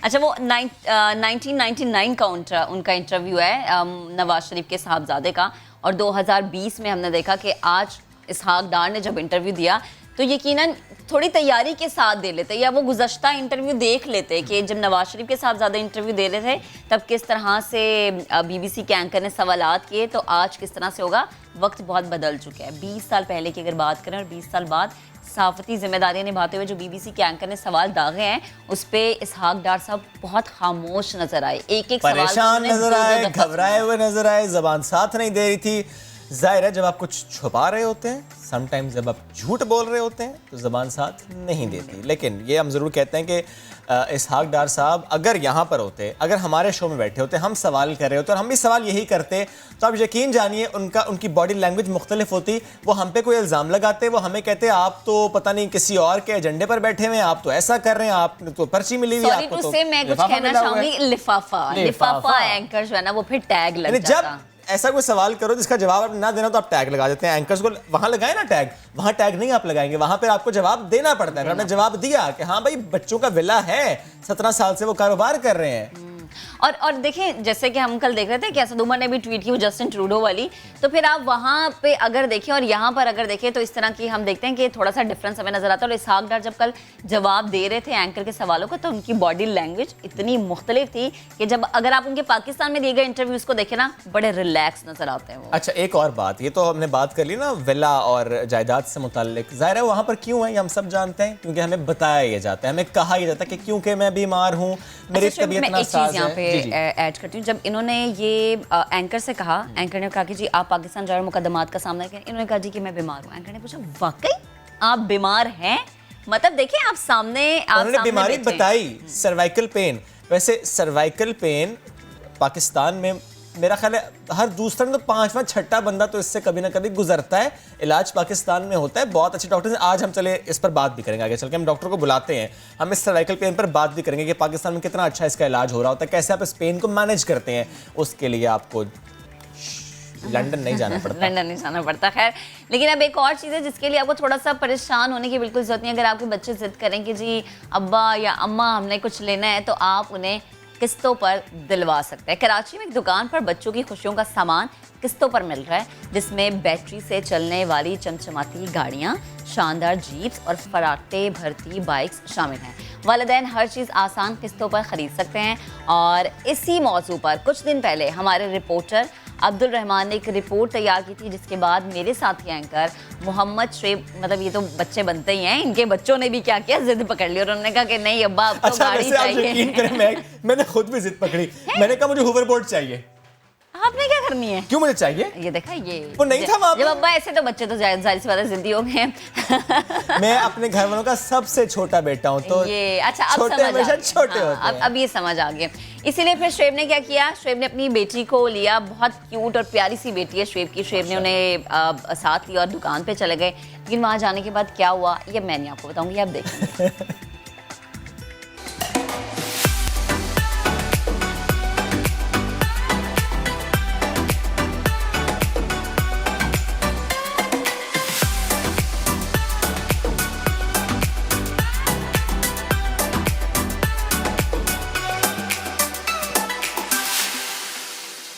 अच्छा, वो 1999 का उनका इंटरव्यू है नवाज शरीफ के साहबजादे का, और 2020 में हमने देखा कि आज इसहाक डार ने जब इंटरव्यू दिया तो यकीनन थोड़ी तैयारी के साथ दे लेते, या वो गुज़श्ता इंटरव्यू देख लेते कि जब नवाज शरीफ के साथ ज़्यादा इंटरव्यू दे रहे थे तब किस तरह से बीबीसी के एंकर ने सवालात किए, तो आज किस तरह से होगा। वक्त बहुत बदल चुका है, 20 साल पहले की अगर बात करें और 20 साल बाद सहाफ़ती जिम्मेदारियां निभाते हुए जो बीबीसी के एंकर ने सवाल दागे हैं उस पे इसहाक डार साहब बहुत खामोश नजर आए, एक परेशान नजर आए, घबराए हुए नजर आए, जबान साथ नहीं दे रही थी। जाहिर है जब आप कुछ छुपा रहे होते हैं, समटाइम्स जब आप झूठ बोल रहे होते हैं तो ज़बान साथ नहीं देती, लेकिन ये हम ज़रूर कहते हैं कि इसहाक डार साहब अगर यहाँ पर होते, अगर हमारे शो में बैठे होते, हम सवाल कर रहे होते और हम भी सवाल यही करते, तो आप यकीन जानिए उनकी बॉडी लैंग्वेज मुख्तलिफ होती। वो हम पे कोई इल्ज़ाम लगाते, वो हमें कहते आप तो पता नहीं किसी और के एजेंडे पर बैठे हुए हैं, आप तो ऐसा कर रहे हैं, आप तो पर्ची मिली हुई है, आपको तो मैं कुछ कहना चाहूंगी, लिफाफा एंकर जो है ना वो फिर टैग लग जाता है। ऐसा कोई सवाल करो जिसका जवाब आप ना देना तो आप टैग लगा देते हैं, एंकर्स को वहां लगाए ना टैग, वहां टैग नहीं आप लगाएंगे, वहां पर आपको जवाब देना पड़ता है। आपने जवाब दिया कि हाँ भाई बच्चों का विला है, 17 साल से वो कारोबार कर रहे हैं। और देखें जैसे कि हम कल देख रहे थे कि असद उमर ने भी ट्वीट की वो जस्टिन ट्रूडो वाली, तो फिर आप वहाँ पे अगर देखें और यहाँ पर अगर देखें तो इस तरह की हम देखते हैं कि थोड़ा सा डिफरेंस हमें नजर आता है। और इसहाक डार जब कल जवाब दे रहे थे एंकर के सवालों को तो उनकी बॉडी लैंग्वेज इतनी मुख्तलिफ थी कि जब अगर आप उनके पाकिस्तान में दिए गए इंटरव्यूज को देखें ना बड़े रिलैक्स नजर आते हैं वो। अच्छा एक और बात, ये तो हमने बात कर ली ना विला और जायदाद से मुताल्लिक, जाहिर है वहाँ पर क्यों है ये हम सब जानते हैं, क्योंकि हमें बताया ये जाता है, हमें कहा यह जाता है कि क्योंकि मैं बीमार हूँ, मेरी तबीयत नासाज है। ऐड करती हूँ, जब इन्होंने ये एंकर से कहा, एंकर ने कहा कि जी आप पाकिस्तान जा रहे हो मुकदमात का सामना करें, इन्होंने कहा जी कि मैं बीमार हूँ। एंकर ने पूछा वाकई आप बीमार हैं? मतलब देखिए आप सामने उन्होंने बीमारी बताई, सर्वाइकल पेन। वैसे सर्वाइकल पेन पाकिस्तान में मेरा ख्याल है हर दूसरा तो 5वां 6ठा बंदा तो इससे कभी ना कभी गुजरता है। इलाज पाकिस्तान में होता है, बहुत अच्छे डॉक्टर हैं। आज हम चले इस पर बात भी करेंगे, आगे चल के हम डॉक्टर को बुलाते हैं, हम इस सर्वाइकल पेन पर बात भी करेंगे कि पाकिस्तान में कितना अच्छा इसका इलाज हो रहा होता है, कैसे आप इस पेन को मैनेज करते हैं। उसके लिए आपको लंदन नहीं जाना पड़ता। लंदन नहीं जाना पड़ता। खैर, लेकिन अब एक और चीज़ है जिसके लिए आपको थोड़ा सा परेशान होने की बिल्कुल जरूरत नहीं। अगर आपके बच्चे जिद करें कि जी अब्बा या अम्मा हमने कुछ लेना है, तो आप उन्हें किस्तों पर दिलवा सकते हैं। कराची में एक दुकान पर बच्चों की खुशियों का सामान किस्तों पर मिल रहा है, जिसमें बैटरी से चलने वाली चमचमाती गाड़ियाँ, शानदार जीप्स और फराटे भरती बाइक्स शामिल हैं। वालिदैन हर चीज़ आसान किस्तों पर ख़रीद सकते हैं। और इसी मौजू पर कुछ दिन पहले हमारे रिपोर्टर अब्दुल रहमान ने एक रिपोर्ट तैयार की थी, जिसके बाद मेरे साथी एंकर मोहम्मद शुएब, मतलब ये तो बच्चे बनते ही हैं, इनके बच्चों ने भी क्या किया, जिद पकड़ ली और उन्होंने कहा कि नहीं अब्बा अब तो गाड़ी चाहिए। यकीन करें, मैंने खुद भी जिद पकड़ी। मैंने कहा मुझे होवरबोर्ड चाहिए। आपने क्या करनी है? क्यों मुझे चाहिए? ये देखा, ये वो नहीं था वहाँ पे। जब अब्बा ऐसे तो बच्चे तो जाहिर सी बात है जिद्दी हो गए हैं। मैं अपने घर वालों का सबसे छोटा बेटा हूँ, तो ये अच्छा अब छोटे समझ आ हमेशा गया। छोटे हाँ, होते हैं। अब ये समझ आ गया। इसीलिए फिर शुएब ने क्या किया, शुएब ने अपनी बेटी को लिया, बहुत क्यूट और प्यारी सी बेटी है शुएब की। शुएब ने उन्हें साथ लिया और दुकान पे चले गए। लेकिन वहाँ जाने के बाद क्या हुआ ये मैं नहीं आपको बताऊंगी, आप देखेंगे।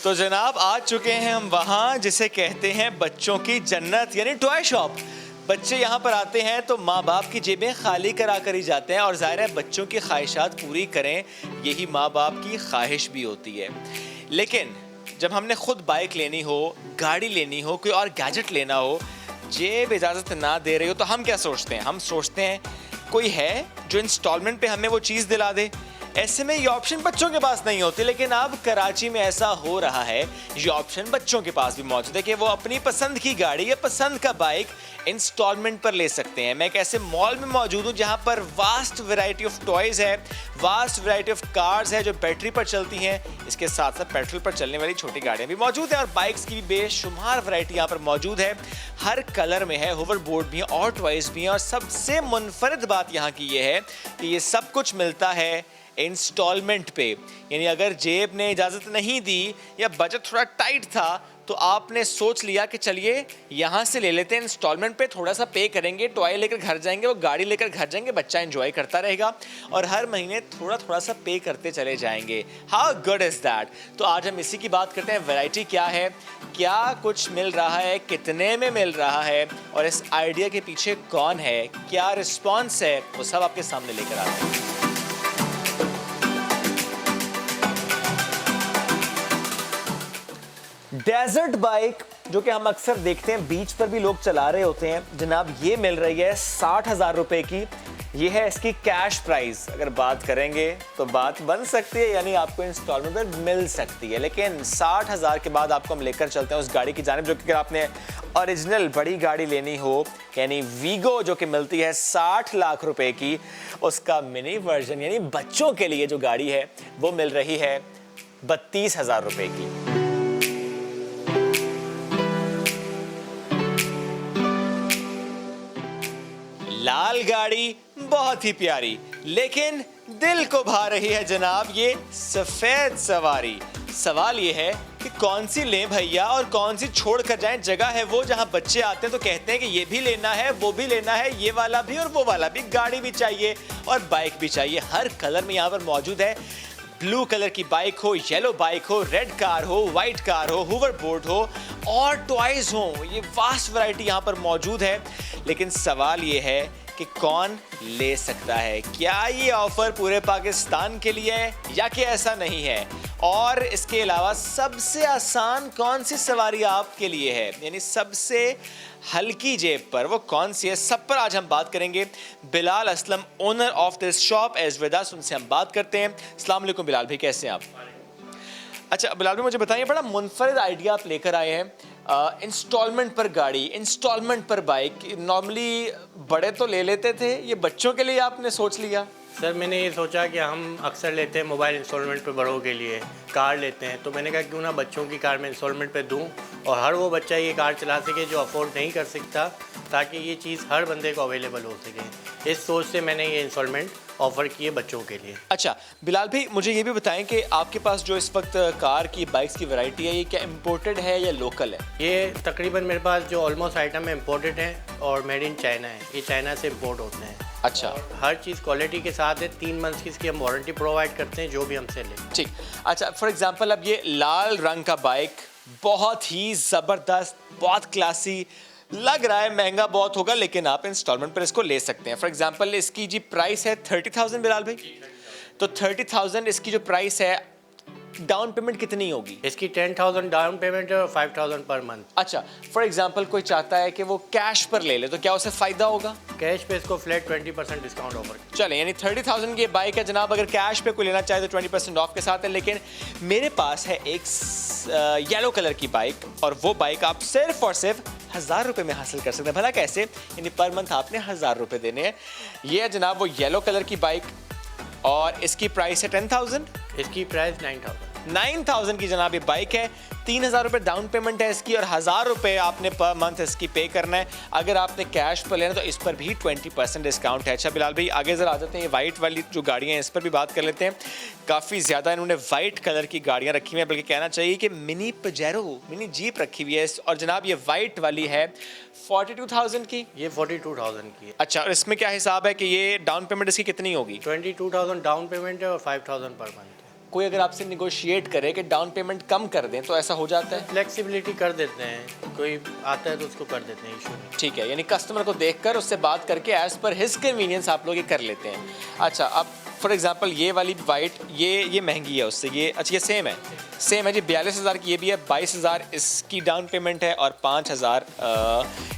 तो जनाब आ चुके हैं हम वहाँ जिसे कहते हैं बच्चों की जन्नत, यानी टॉय शॉप। बच्चे यहाँ पर आते हैं तो माँ बाप की जेबें खाली करा कर ही जाते हैं, और ज़ाहिर है बच्चों की ख्वाहिशात पूरी करें, यही माँ बाप की ख्वाहिश भी होती है। लेकिन जब हमने खुद बाइक लेनी हो, गाड़ी लेनी हो, कोई और गैजेट लेना हो, जेब इजाज़त ना दे रही हो, तो हम क्या सोचते हैं? हम सोचते हैं कोई है जो इंस्टॉलमेंट पे हमें वो चीज़ दिला दे। ऐसे में ये ऑप्शन बच्चों के पास नहीं होती, लेकिन अब कराची में ऐसा हो रहा है, ये ऑप्शन बच्चों के पास भी मौजूद है कि वो अपनी पसंद की गाड़ी या पसंद का बाइक इंस्टॉलमेंट पर ले सकते हैं। मैं एक ऐसे मॉल में मौजूद हूँ जहाँ पर वास्ट वैरायटी ऑफ टॉयज़ है, वास्ट वैरायटी ऑफ कार्स है जो बैटरी पर चलती हैं। इसके साथ साथ पेट्रोल पर चलने वाली छोटी गाड़ियाँ भी मौजूद हैं, और बाइक्स की भी बेशुमार वैरायटी यहाँ पर मौजूद है। हर कलर में है, होवर बोर्ड भी है और टॉयज़ भी हैं, और सबसे मुनफरद बात यहाँ की ये है कि ये सब कुछ मिलता है इंस्टॉलमेंट पे। यानी अगर जेब ने इजाज़त नहीं दी या बजट थोड़ा टाइट था, तो आपने सोच लिया कि चलिए यहाँ से ले लेते हैं इंस्टॉलमेंट पे, थोड़ा सा पे करेंगे, टॉय लेकर घर जाएंगे, वो गाड़ी लेकर घर जाएंगे, बच्चा एंजॉय करता रहेगा और हर महीने थोड़ा थोड़ा सा पे करते चले जाएंगे। How good is that? तो आज हम इसी की बात करते हैं, वैरायटी क्या है, क्या कुछ मिल रहा है, कितने में मिल रहा है, और इस आइडिया के पीछे कौन है, क्या रिस्पॉन्स है, वो सब आपके सामने लेकर आते हैं। डेजर्ट बाइक जो कि हम अक्सर देखते हैं बीच पर भी लोग चला रहे होते हैं, जनाब ये मिल रही है 60,000 रुपए की। ये है इसकी कैश प्राइस। अगर बात करेंगे तो बात बन सकती है, यानी आपको इंस्टॉलमेंट पर मिल सकती है, लेकिन 60,000 के बाद आपको हम लेकर चलते हैं उस गाड़ी की जानिब, जो कि अगर आपने ओरिजिनल बड़ी गाड़ी लेनी हो, यानी वीगो जो कि मिलती है 60 लाख रुपए की, उसका मिनी वर्जन यानी बच्चों के लिए जो गाड़ी है वो मिल रही है 32,000 रुपए की। लाल गाड़ी बहुत ही प्यारी, लेकिन दिल को भा रही है जनाब ये सफेद सवारी। सवाल ये है कि कौन सी लें भैया और कौन सी छोड़ कर जाएं। जगह है वो जहां बच्चे आते हैं तो कहते हैं कि ये भी लेना है, वो भी लेना है, ये वाला भी और वो वाला भी, गाड़ी भी चाहिए और बाइक भी चाहिए। हर कलर में यहाँ पर मौजूद है। ब्लू कलर की बाइक हो, येलो बाइक हो, रेड कार हो, वाइट कार हो, होवर बोर्ड हो और टॉयज हो, ये वास्ट वैरायटी यहाँ पर मौजूद है। लेकिन सवाल ये है कि कौन ले सकता है? क्या ये ऑफर पूरे पाकिस्तान के लिए है या कि ऐसा नहीं है? और इसके अलावा सबसे आसान कौन सी सवारी आपके लिए है, यानी सबसे हल्की जेब पर वो कौन सी है, सब पर आज हम बात करेंगे। Bilal Aslam, owner of this shop, is with us, उनसे हम बात करते हैं। अस्सलाम वालेकुम बिलाल भाई, कैसे हैं आप? अच्छा बिलाल भाई, मुझे बताइए, बड़ा मुनफरिद आइडिया आप लेकर आए हैं, इंस्टॉलमेंट पर गाड़ी, इंस्टॉलमेंट पर बाइक। नॉर्मली बड़े तो ले लेते थे, ये बच्चों के लिए आपने सोच लिया? सर मैंने ये सोचा कि हम अक्सर लेते हैं मोबाइल इंस्टॉलमेंट पे, बड़ों के लिए कार लेते हैं, तो मैंने कहा क्यों ना बच्चों की कार में इंस्टॉलमेंट पे दूं और हर वो बच्चा ये कार चला सके जो अफोर्ड नहीं कर सकता, ताकि ये चीज़ हर बंदे को अवेलेबल हो सके। इस सोच से मैंने ये इंस्टॉलमेंट ऑफ़र किए बच्चों के लिए। अच्छा बिलाल भाई, मुझे ये भी बताएं कि आपके पास जो इस वक्त कार की बाइक्स की वैरायटी है, ये क्या इम्पोर्टेड है या लोकल है? ये तकरीबन मेरे पास जो ऑलमोस्ट आइटम है इम्पोर्टेड है और मेड इन चाइना है। ये चाइना से इम्पोर्ट होते हैं। अच्छा, हर चीज़ क्वालिटी के साथ है। 3 मंथ्स की इसकी हम वारंटी प्रोवाइड करते हैं जो भी हमसे लें। ठीक। अच्छा, फॉर एग्जांपल अब ये लाल रंग का बाइक बहुत ही ज़बरदस्त, बहुत क्लासी लग रहा है, महंगा बहुत होगा, लेकिन आप इंस्टॉलमेंट पर इसको ले सकते हैं। फॉर एग्जांपल इसकी जी प्राइस है 30,000 बिलाल भाई, तो 30,000 इसकी जो प्राइस है, डाउन पेमेंट कितनी होगी? इसकी 10,000 डाउन पेमेंट है और 5,000 पर मंथ। अच्छा, फॉर एग्जांपल कोई चाहता है कि वो कैश पर ले ले, तो क्या उसे फ़ायदा होगा? कैश पे इसको फ्लैट 20% डिस्काउंट ऑफर। चलें, यानी 30,000 की बाइक है जनाब, अगर कैश पे कोई लेना चाहे तो 20% ऑफ के साथ है। लेकिन मेरे पास है एक येलो कलर की बाइक, और वो बाइक आप सिर्फ और सिर्फ 1,000 रुपये में हासिल कर सकते हैं। भला कैसे? यानी पर मंथ आपने 1,000 रुपये देने हैं। ये है जनाब वो येलो कलर की बाइक, और इसकी प्राइस है 10,000। इसकी प्राइस 9,000 की जनाब ये बाइक है। 3,000 रुपये डाउन पेमेंट है इसकी, और 1,000 रुपये आपने पर मंथ इसकी पे करना है। अगर आपने कैश पर लेना तो इस पर भी 20% डिस्काउंट है। अच्छा बिलाल भाई, आगे ज़रा आ जाते हैं। ये वाइट वाली जो गाड़ियाँ हैं इस पर भी बात कर लेते हैं। काफ़ी ज़्यादा इन्होंने वाइट कलर की गाड़ियाँ रखी हुई हैं, बल्कि कहना चाहिए कि मिनी पजेरो, मिनी जीप रखी हुई है। और जनाब ये वाइट वाली है 42,000 की। ये 42,000 की है। अच्छा, और इसमें क्या हिसाब है कि ये डाउन पेमेंट इसकी कितनी होगी? 22,000 डाउन पेमेंट है और 5,000 पर मंथ। कोई अगर आपसे निगोशिएट करे कि डाउन पेमेंट कम कर दें तो ऐसा हो जाता है? फ्लेक्सिबिलिटी कर देते हैं, कोई आता है तो उसको कर देते हैं, इशू नहीं। ठीक है, यानी कस्टमर को देखकर उससे बात करके एज पर हिज कन्वीनियंस आप लोग ये कर लेते हैं। अच्छा, अब फॉर एग्जांपल ये वाली वाइट, ये महंगी है उससे, ये अच्छा ये सेम है जी, 42,000 की ये भी है, 22,000 इसकी डाउन पेमेंट है और 5,000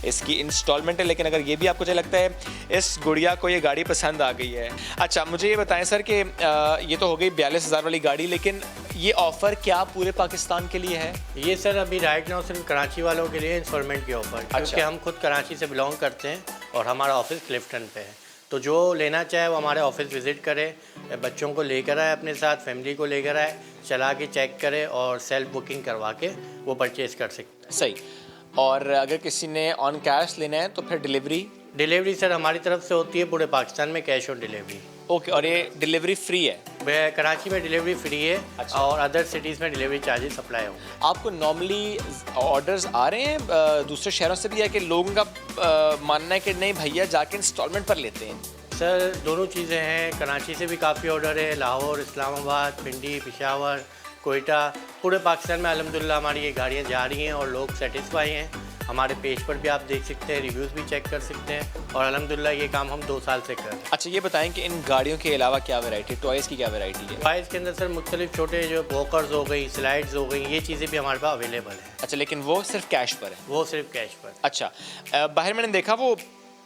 इसकी इंस्टॉलमेंट है। लेकिन अगर ये भी आपको जो लगता है इस गुड़िया को ये गाड़ी पसंद आ गई है। अच्छा, मुझे ये बताएं सर कि ये तो हो गई 42,000 वाली गाड़ी, लेकिन ये ऑफ़र क्या पूरे पाकिस्तान के लिए है? ये सर अभी राइट नाउ सिर्फ कराची वालों के लिए इंस्टॉलमेंट की ऑफर, क्योंकि हम खुद कराची से बिलोंग करते हैं और हमारा ऑफिस क्लिफ्टन पे है। तो जो लेना चाहे वो हमारे ऑफिस विज़िट करे, बच्चों को लेकर आए अपने साथ, फैमिली को लेकर आए, चला के चेक करे और सेल्फ बुकिंग करवा के वो परचेज़ कर सकते। सही। और अगर किसी ने ऑन कैश लेना है तो फिर डिलीवरी सर हमारी तरफ से होती है पूरे पाकिस्तान में, कैश ऑन डिलीवरी। ओके, और ये डिलीवरी फ्री है? कराची में डिलीवरी फ्री है। अच्छा। और अदर सिटीज़ में डिलीवरी चार्जेस अप्लाई होंगे। आपको नॉर्मली ऑर्डर्स आ रहे हैं दूसरे शहरों से भी, है कि लोगों का मानना है कि नहीं भैया जाके इंस्टॉलमेंट पर लेते हैं? सर दोनों चीज़ें हैं। कराची से भी काफ़ी ऑर्डर है, लाहौर, इस्लामाबाद, पिंडी, पेशावर, कोयटा, पूरे पाकिस्तान में अल्हम्दुलिल्लाह हमारी ये गाड़ियाँ जा रही हैं और लोग सेटिस्फाई हैं। हमारे पेज पर भी आप देख सकते हैं, रिव्यूज़ भी चेक कर सकते हैं, और अल्हम्दुलिल्लाह ये काम हम 2 साल से कर रहे हैं। अच्छा, ये बताएं कि इन गाड़ियों के अलावा क्या वैरायटी, टॉयज़ की क्या वैरायटी है? टॉयज़ के अंदर सर मुख्तलिफ छोटे जो वॉकर्स हो गई, स्लाइड्स हो गई, ये चीज़ें भी हमारे पास अवेलेबल है। अच्छा, लेकिन वो सिर्फ कैश पर है? वो सिर्फ कैश पर। अच्छा, बाहर मैंने देखा वो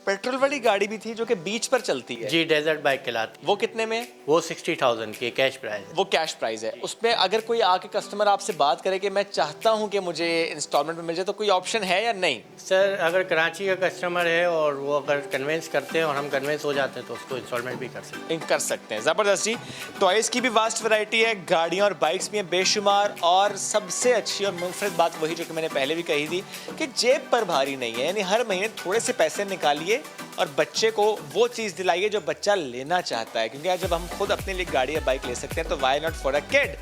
पेट्रोल वाली गाड़ी भी थी जो कि बीच पर चलती है। जी, डेजर्ट बाइक कहलाती है। वो कितने में? वो 60,000 की कैश प्राइस। वो कैश प्राइस है। उसमें अगर कोई आके कस्टमर आपसे बात करे कि मैं चाहता हूं कि मुझे इंस्टॉलमेंट में मिल जाए, तो कोई ऑप्शन है या नहीं? सर अगर कराची का कस्टमर है और वो अगर कन्वेंस करते हैं और हम कन्वेंस हो जाते हैं तो उसको इंस्टॉलमेंट भी कर सकते हैं। ज़बरदस्त जी। टॉयज़ की भी वास्ट वैरायटी है, गाड़ियाँ और बाइक्स भी हैं बेशुमार, और सबसे अच्छी और मुनफरद बात वही जो कि मैंने पहले भी कही थी कि जेब पर भारी नहीं है। यानी हर महीने थोड़े से पैसे निकालिए और बच्चे को वो चीज़ दिलाइए जो बच्चा लेना चाहता है, क्योंकि जब हम खुद अपने लिए गाड़ी या बाइक ले सकते हैं तो why not for a kid.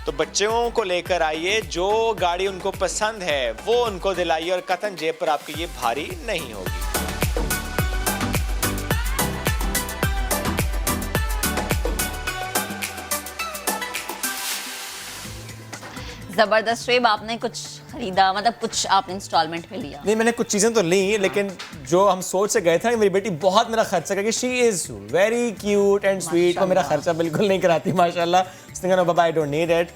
तो बच्चों को लेकर आइए, जो गाड़ी उनको पसंद है वो उनको दिलाइए, और कतन जेब पर आपकी ये भारी नहीं होगी। जबरदस्त। शेब, आपने कुछ खरीदा, मतलब कुछ आपने इंस्टॉलमेंट में लिया? नहीं, मैंने कुछ चीज़ें तो ली, लेकिन जो हम सोच से गए थे, मेरी बेटी बहुत मेरा खर्चा करके, she is very cute and sweet, वो मेरा खर्चा बिल्कुल नहीं कराती माशाल्लाह। उसने कहा बाबा आई डोंट नीड इट,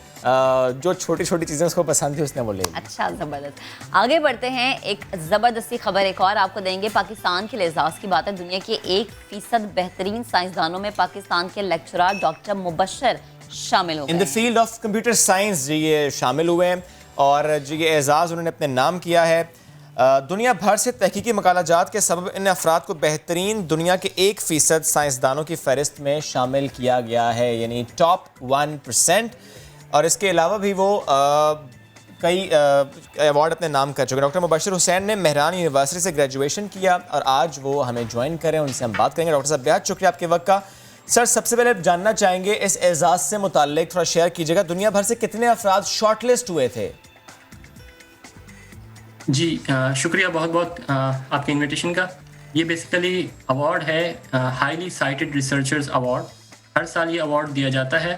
जो छोटी छोटी चीज़ें उसको पसंद थी उसने वो ले। अच्छा, ज़बरदस्त। आगे बढ़ते हैं, एक ज़बरदस्ती खबर एक और आपको देंगे। पाकिस्तान के एजाज़ की बात है। दुनिया के 1% बेहतरीन साइंसदानों में पाकिस्तान के लेक्चरर डॉक्टर मुबशर शामिल हो गए। In the field of computer science जी ये शामिल हुए हैं, और जी ये एजाज़ उन्होंने अपने नाम किया है। दुनिया भर से तहकीकी मकालाजात के सबब इन अफराद को बेहतरीन दुनिया के 1% साइंसदानों की फहरिस्त में शामिल किया गया है, यानी टॉप 1%। और इसके अलावा भी वो कई अवार्ड अपने नाम कर चुके हैं। डॉक्टर मुबशर हुसैन ने मेहरान यूनिवर्सिटी से ग्रेजुएशन किया और आज वो हमें ज्वाइन करें, उनसे हम बात करेंगे। डॉक्टर साहब बेहद शुक्रिया आपके वक्त का। सर, सबसे पहले जानना चाहेंगे इस एजाज़ से मुताल्लिक थोड़ा शेयर कीजिएगा, दुनिया भर से कितने अफराद शॉर्टलिस्ट हुए थे? जी शुक्रिया बहुत बहुत आपके इनविटेशन का। ये बेसिकली अवार्ड है हाईली साइटेड रिसर्चर्स अवार्ड। हर साल ये अवार्ड दिया जाता है।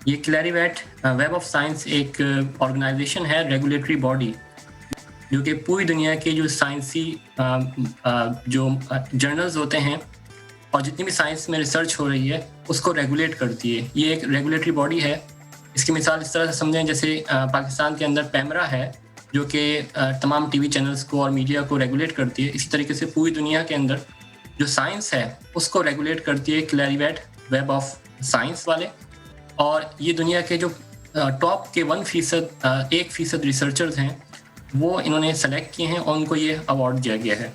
ये क्लैरिवेट वेब ऑफ साइंस एक ऑर्गेनाइजेशन है, रेगुलेटरी बॉडी, जो कि पूरी दुनिया के जो साइंसी जो जर्नल्स होते हैं और जितनी भी साइंस में रिसर्च हो रही है उसको रेगुलेट करती है। ये एक रेगुलेटरी बॉडी है। इसकी मिसाल इस तरह से समझें जैसे पाकिस्तान के अंदर पैमरा है जो कि तमाम टीवी चैनल्स को और मीडिया को रेगुलेट करती है। इसी तरीके से पूरी दुनिया के अंदर जो साइंस है उसको रेगुलेट करती है क्लैरिवेट वेब ऑफ साइंस वाले। और ये दुनिया के जो टॉप के 1% रिसर्चर्स हैं वो इन्होंने सेलेक्ट किए हैं और उनको ये अवार्ड दिया गया है।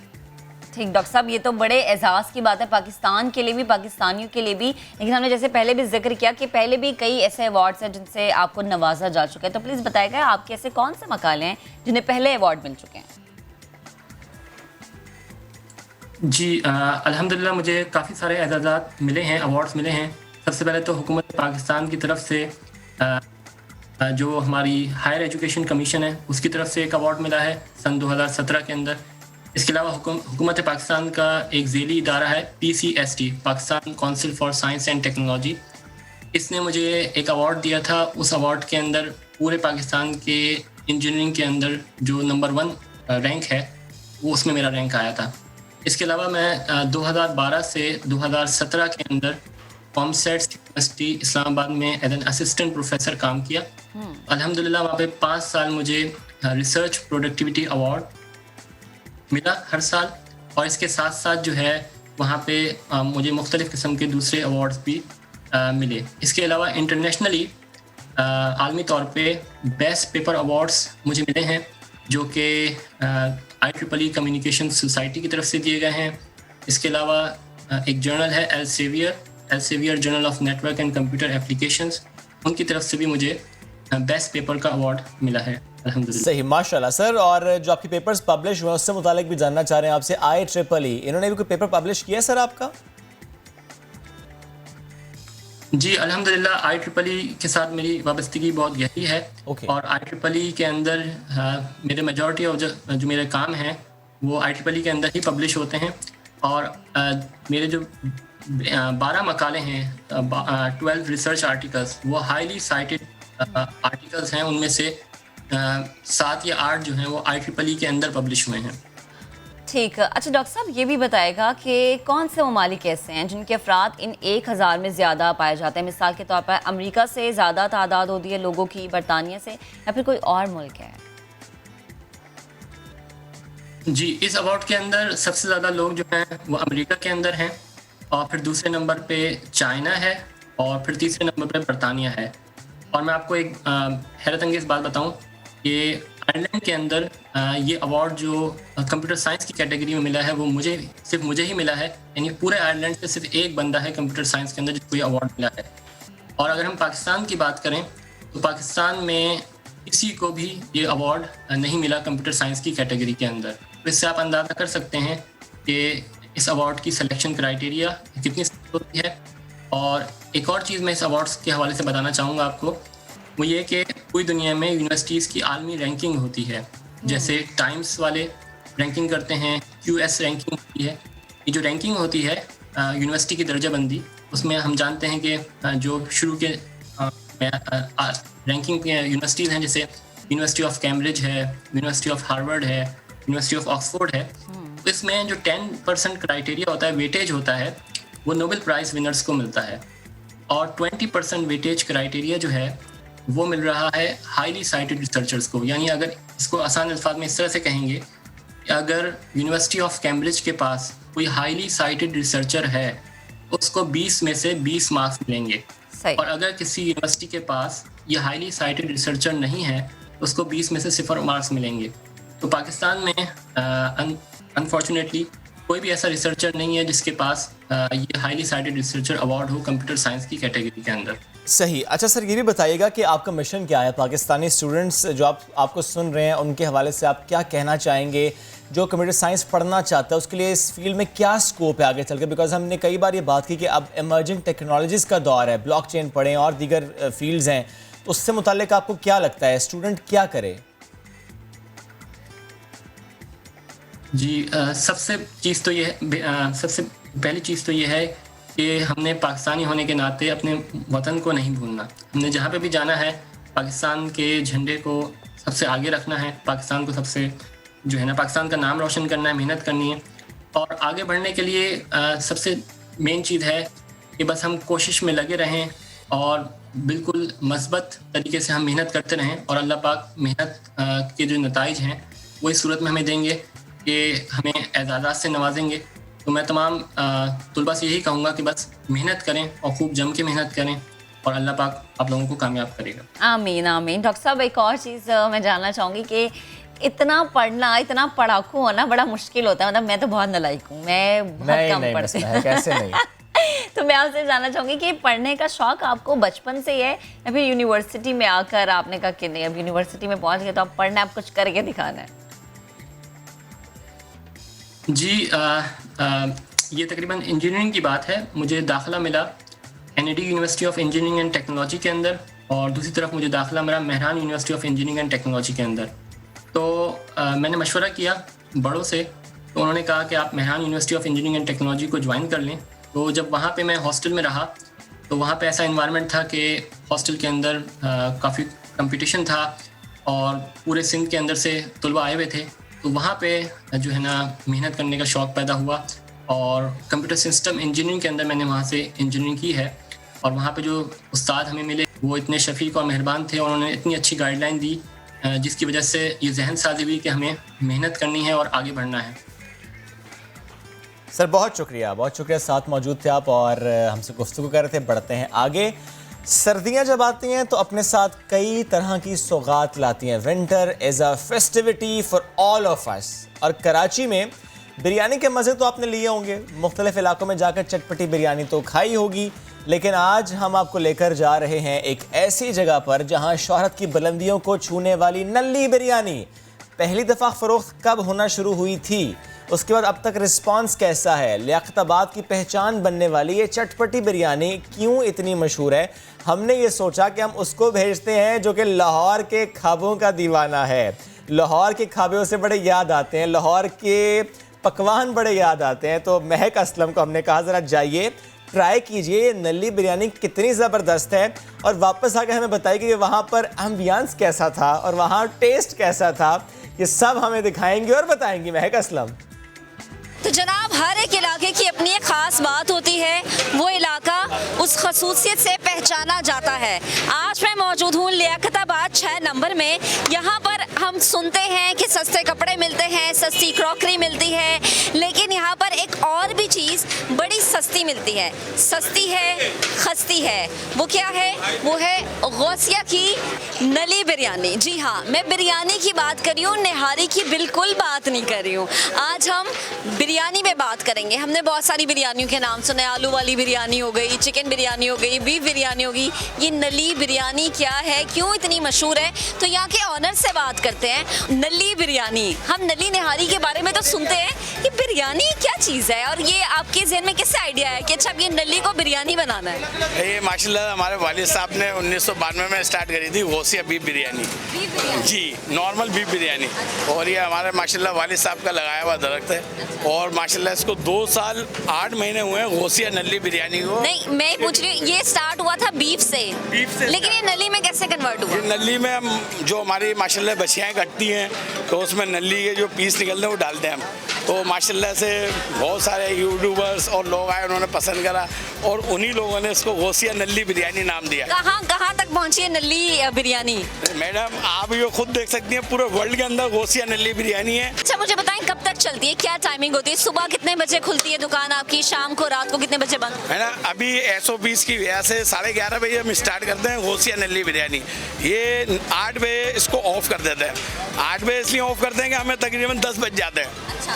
ठीक डॉक्टर साहब, ये तो बड़े एजाज़ की बात है पाकिस्तान के लिए भी, पाकिस्तानियों के लिए भी। लेकिन हमने जैसे पहले भी जिक्र किया कि पहले भी कई ऐसे अवार्ड्स हैं जिनसे आपको नवाजा जा चुका है, तो प्लीज़ बताइएगा आपके ऐसे कौन से मकाले हैं जिन्हें पहले अवार्ड मिल चुके हैं? जी अल्हम्दुलिल्लाह मुझे काफ़ी सारे एजाज़ात मिले हैं, अवार्ड्स मिले हैं। सबसे पहले तो हुकूमत पाकिस्तान की तरफ से जो हमारी हायर एजुकेशन कमीशन है उसकी तरफ से एक अवार्ड मिला है सन 2017 के अंदर। इसके अलावा हुकूमत पाकिस्तान का एक ज़ेली इदारा है PCST, Pakistan council for science and technology. इसने मुझे एक अवार्ड दिया था। उस अवार्ड के अंदर पूरे पाकिस्तान के इंजीनियरिंग के अंदर जो नंबर 1 रैंक है वो उसमें मेरा रैंक आया था। इसके अलावा मैं 2012 से 2017 के अंदर कॉमसेट्स यूनिवर्सिटी इस्लामाबाद में एज एन असिस्टेंट प्रोफेसर काम किया। अल्हम्दुलिल्लाह वहाँ पे 5 साल मुझे रिसर्च प्रोडक्टिविटी अवार्ड मिला हर साल। और इसके साथ साथ जो है वहाँ पे मुझे मुख्तलिफ़ किस्म के दूसरे अवार्ड्स भी मिले। इसके अलावा इंटरनेशनली आलमी तौर पे बेस्ट पेपर अवार्ड्स मुझे मिले हैं जो कि IEEE कम्युनिकेशन सोसाइटी की तरफ से दिए गए हैं। इसके अलावा एक जर्नल है Elsevier journal of network and computer applications, उनकी तरफ से भी मुझे बेस्ट पेपर का अवार्ड मिला है अल्हम्दुलिल्लाह। सही, माशाल्लाह सर। और जो आपके पेपर्स पब्लिश हुए उससे मुतालिक भी जानना चाह रहे हैं आपसे, IEEE इन्होंने भी कोई पेपर पब्लिश किया सर आपका? जी अल्हम्दुलिल्लाह IEEE के साथ मेरी वाबस्तगी बहुत गहरी है। और IEEE के अंदर मेरे मेजॉरिटी ऑफ जो मेरे काम हैं वो IEEE के अंदर ही पब्लिश होते हैं। और मेरे जो 12 मकाले हैं, 12 रिसर्च आर्टिकल्स, वो हाईली साइटेड आर्टिकल्स हैं। उनमें से 7 या 8 जो हैं वो IEEE के अंदर पब्लिश हुए हैं। ठीक। अच्छा डॉक्टर साहब, ये भी बताएगा कि कौन से ममालिक ऐसे हैं जिनके अफराद इन 1000 में ज़्यादा पाए जाते हैं? मिसाल के तौर पर अमेरिका से ज़्यादा तादाद होती है लोगों की, बरतानिया से, या फिर कोई और मुल्क है? जी, इस अवार्ड के अंदर सबसे ज़्यादा लोग जो हैं वो अमेरिका के अंदर हैं, और फिर दूसरे नंबर पे चाइना है, और फिर तीसरे नंबर पे बरतानिया है। और मैं आपको एक हैरत अंगेज़ बात बताऊं कि आयरलैंड के अंदर ये अवार्ड जो कंप्यूटर साइंस की कैटेगरी में मिला है वो सिर्फ मुझे ही मिला है। यानी पूरे आयरलैंड से सिर्फ एक बंदा है कंप्यूटर साइंस के अंदर जिसको ये अवार्ड मिला है। और अगर हम पाकिस्तान की बात करें तो पाकिस्तान में किसी को भी ये अवार्ड नहीं मिला कंप्यूटर साइंस की कैटेगरी के अंदर। तो इससे आप अंदाज़ा कर सकते हैं कि इस अवार्ड की सिलेक्शन क्राइटेरिया कितनी सख्त होती है। और एक और चीज़ मैं इस अवार्ड्स के हवाले से बताना चाहूँगा आपको, वो ये कि पूरी दुनिया में यूनिवर्सिटीज़ की आलमी रैंकिंग होती है। जैसे टाइम्स वाले रैंकिंग करते हैं, QS रैंकिंग होती है। ये जो रैंकिंग होती है यूनिवर्सिटी की दर्जाबंदी, उसमें हम जानते हैं कि जो शुरू के रैंकिंग यूनिवर्सिटीज़ हैं, जैसे यूनिवर्सिटी ऑफ कैम्ब्रिज है, यूनिवर्सिटी ऑफ हार्वर्ड है, यूनिवर्सिटी ऑफ ऑक्सफोर्ड है। तो इसमें जो 10% क्राइटेरिया होता है, वेटेज होता है, वो नोबेल प्राइज़ विनर्स को मिलता है। और 20% वेटेज क्राइटेरिया जो है वो मिल रहा है हाईली साइटेड रिसर्चर्स को। यानी अगर इसको आसान अल्फाज में इस तरह से कहेंगे कि अगर यूनिवर्सिटी ऑफ कैम्ब्रिज के पास कोई हाईली साइटेड रिसर्चर है उसको 20 में से 20 मार्क्स मिलेंगे। और अगर किसी यूनिवर्सिटी के पास ये हाईली साइटेड रिसर्चर नहीं है उसको 20 में से 0 मार्क्स मिलेंगे। तो पाकिस्तान में अनफॉर्चुनेटली कोई भी ऐसा रिसर्चर नहीं है जिसके पास ये हाईली साइटेड रिसर्चर अवार्ड हो कंप्यूटर साइंस की कैटेगरी के अंदर। सही। अच्छा सर, ये भी बताइएगा कि आपका मिशन क्या है? पाकिस्तानी स्टूडेंट्स जो आपको सुन रहे हैं उनके हवाले से आप क्या कहना चाहेंगे? जो कंप्यूटर साइंस पढ़ना चाहता है उसके लिए इस फील्ड में क्या स्कोप है आगे चल के? बिकॉज हमने कई बार ये बात की कि अब इमर्जिंग टेक्नोलॉजीज़ का दौर है, ब्लॉकचेन पढ़ें और दीगर फील्ड्स हैं, उससे मुताल्लिक आपको क्या लगता है स्टूडेंट क्या करे? जी, सबसे पहली चीज़ तो ये है कि हमने पाकिस्तानी होने के नाते अपने वतन को नहीं भूलना। हमने जहाँ पे भी जाना है पाकिस्तान के झंडे को सबसे आगे रखना है, पाकिस्तान को सबसे जो है ना पाकिस्तान का नाम रोशन करना है, मेहनत करनी है। और आगे बढ़ने के लिए सबसे मेन चीज़ है कि बस हम कोशिश में लगे रहें और बिल्कुल मस्बत तरीके से हम मेहनत करते रहें और अल्लाह पाक मेहनत के जो नताइज हैं वो इस सूरत में हमें देंगे कि हमें एजाज़ात से नवाजेंगे। तो मैं तमाम तुलबा से यही कहूँगा कि बस मेहनत करें और खूब जम के मेहनत करें और अल्लाह पाक आप लोगों को कामयाब करेगा। आमीन आमीन। डॉक्टर साहब, एक और चीज़ मैं जानना चाहूँगी कि इतना पढ़ना, इतना पढ़ाकू होना बड़ा मुश्किल होता है। मतलब मैं तो बहुत नालायक हूँ, मैं बहुत कम पढ़ती हूँ। कैसे नहीं? तो मैं आपसे जानना चाहूँगी कि पढ़ने का शौक आपको बचपन से ही है या फिर यूनिवर्सिटी में आकर आपने कहा कि नहीं, अब यूनिवर्सिटी में पहुँच गए तो अब पढ़ना, आप कुछ करके दिखाना है? जी, ये तकरीबन इंजीनियरिंग की बात है। मुझे दाखिला मिला NAD university of engineering and technology के अंदर और दूसरी तरफ मुझे दाखिला मिला Mehran university of engineering and technology के अंदर। तो मैंने मशवरा किया बड़ों से, तो उन्होंने कहा कि आप Mehran university of engineering and technology को ज्वाइन कर लें। तो जब वहाँ पे मैं हॉस्टल में रहा तो वहाँ पे ऐसा इन्वायरमेंट था कि हॉस्टल के अंदर काफ़ी कंपटीशन था और पूरे सिंध के अंदर से तलबा आए हुए थे। तो वहाँ पे जो है ना मेहनत करने का शौक़ पैदा हुआ और कंप्यूटर सिस्टम इंजीनियरिंग के अंदर मैंने वहाँ से इंजीनियरिंग की है। और वहाँ पे जो उस्ताद हमें मिले वो इतने शफीक और मेहरबान थे और उन्होंने इतनी अच्छी गाइडलाइन दी जिसकी वजह से ये जहन साजी हुई कि हमें मेहनत करनी है और आगे बढ़ना है। सर बहुत शुक्रिया साथ मौजूद थे आप और हमसे गुफ्तगू कर रहे थे। बढ़ते हैं आगे। सर्दियां जब आती हैं तो अपने साथ कई तरह की सौगात लाती हैं। Winter is a festivity for all of us. और कराची में बिरयानी के मज़े तो आपने लिए होंगे, मुख्तलिफ इलाकों में जाकर चटपटी बिरयानी तो खाई होगी, लेकिन आज हम आपको लेकर जा रहे हैं एक ऐसी जगह पर जहां शोहरत की बुलंदियों को छूने वाली नल्ली बिरयानी पहली दफ़ा फ़रोख्त कब होना शुरू हुई थी, उसके बाद अब तक रिस्पांस कैसा है, लियाकताबाद की पहचान बनने वाली ये चटपटी बिरयानी क्यों इतनी मशहूर है। हमने ये सोचा कि हम उसको भेजते हैं जो कि लाहौर के खाबों का दीवाना है। लाहौर के खाबों से बड़े याद आते हैं, लाहौर के पकवान बड़े याद आते हैं। तो महक असलम को हमने कहा ज़रा जाइए ट्राई कीजिए ये नल्ली बिरयानी कितनी ज़बरदस्त है और वापस आकर हमें बताइए कि वहाँ पर एम्बियंस कैसा था और वहाँ टेस्ट कैसा था। ये सब हमें दिखाएंगे और बताएंगी महक असलम। तो जनाब, हर एक इलाके की अपनी एक ख़ास बात होती है, वो इलाका उस खसूसियत से पहचाना जाता है। आज मैं मौजूद हूँ लियाकताबाद 6 नंबर में। यहाँ पर हम सुनते हैं कि सस्ते कपड़े मिलते हैं, सस्ती क्रॉकरी मिलती है, लेकिन यहाँ पर एक और भी चीज़ बड़ी सस्ती मिलती है। सस्ती है, खस्ती है। वो क्या है? वो है गौसिया की नली बिरयानी। जी हाँ, मैं बिरयानी की बात कर रही हूँ, निहारी की बिल्कुल बात नहीं कर रही हूँ। आज हम बिरयानी में बात करेंगे। हमने बहुत सारी बिरयानियों के नाम सुने, आलू वाली बिरयानी हो गई, चिकन बिरयानी हो गई, बीफ बिरयानी हो गई। ये नली बिरयानी क्या है, क्यों इतनी मशहूर है? तो यहाँ के ऑनर से बात करते हैं। नली बिरयानी, हम नली निहारी के बारे में तो सुनते हैं, ये बिरयानी क्या चीज़ है और ये आपके जहन में कैसे आइडिया है कि अच्छा ये नली को बिरयानी बनाना है? ये माशाल्लाह हमारे वालिद साहब ने 1992 में स्टार्ट करी थी गौसिया बीफ बिरयानी। जी, नॉर्मल बीफ बिरयानी। और ये हमारे माशाल्लाह वालिद साहब का लगाया हुआ दरख्त है और माशाल्लाह इसको 2 साल 8 महीने हुए हैं गौसिया नली बिरयानी को। नहीं, मैं पूछ रही हूँ, ये स्टार्ट हुआ था बीफ से, लेकिन ये नली में कैसे कन्वर्ट हुआ? ये नली में हम जो हमारी माशाल्लाह बछियाएँ कटती हैं तो उसमें नली के जो पीस निकलते हैं वो डालते हैं हम। तो माशाल्लाह से बहुत सारे यूट्यूबर्स और लोग आए, उन्होंने पसंद करा और उन्हीं लोगों ने इसको गौसिया नली बिरयानी नाम दिया। कहाँ तक पहुँची है नली बिरयानी? मैडम आप ये खुद देख सकती हैं, पूरे वर्ल्ड के अंदर गौसिया नली बिरयानी है। अच्छा, मुझे बताएं कब तक चलती है, क्या टाइमिंग होती है? सुबह कितने बजे खुलती है दुकान आपकी, शाम को, रात को कितने बजे बंद? है ना, अभी SOPs की वजह से 11:30 बजे हम स्टार्ट करते हैं गौसिया नली बिरयानी। ये 8 बजे इसको ऑफ कर देते हैं। 8 बजे इसलिए ऑफ करते हैं कि हमें तकरीबन 10 बज जाते हैं। अच्छा,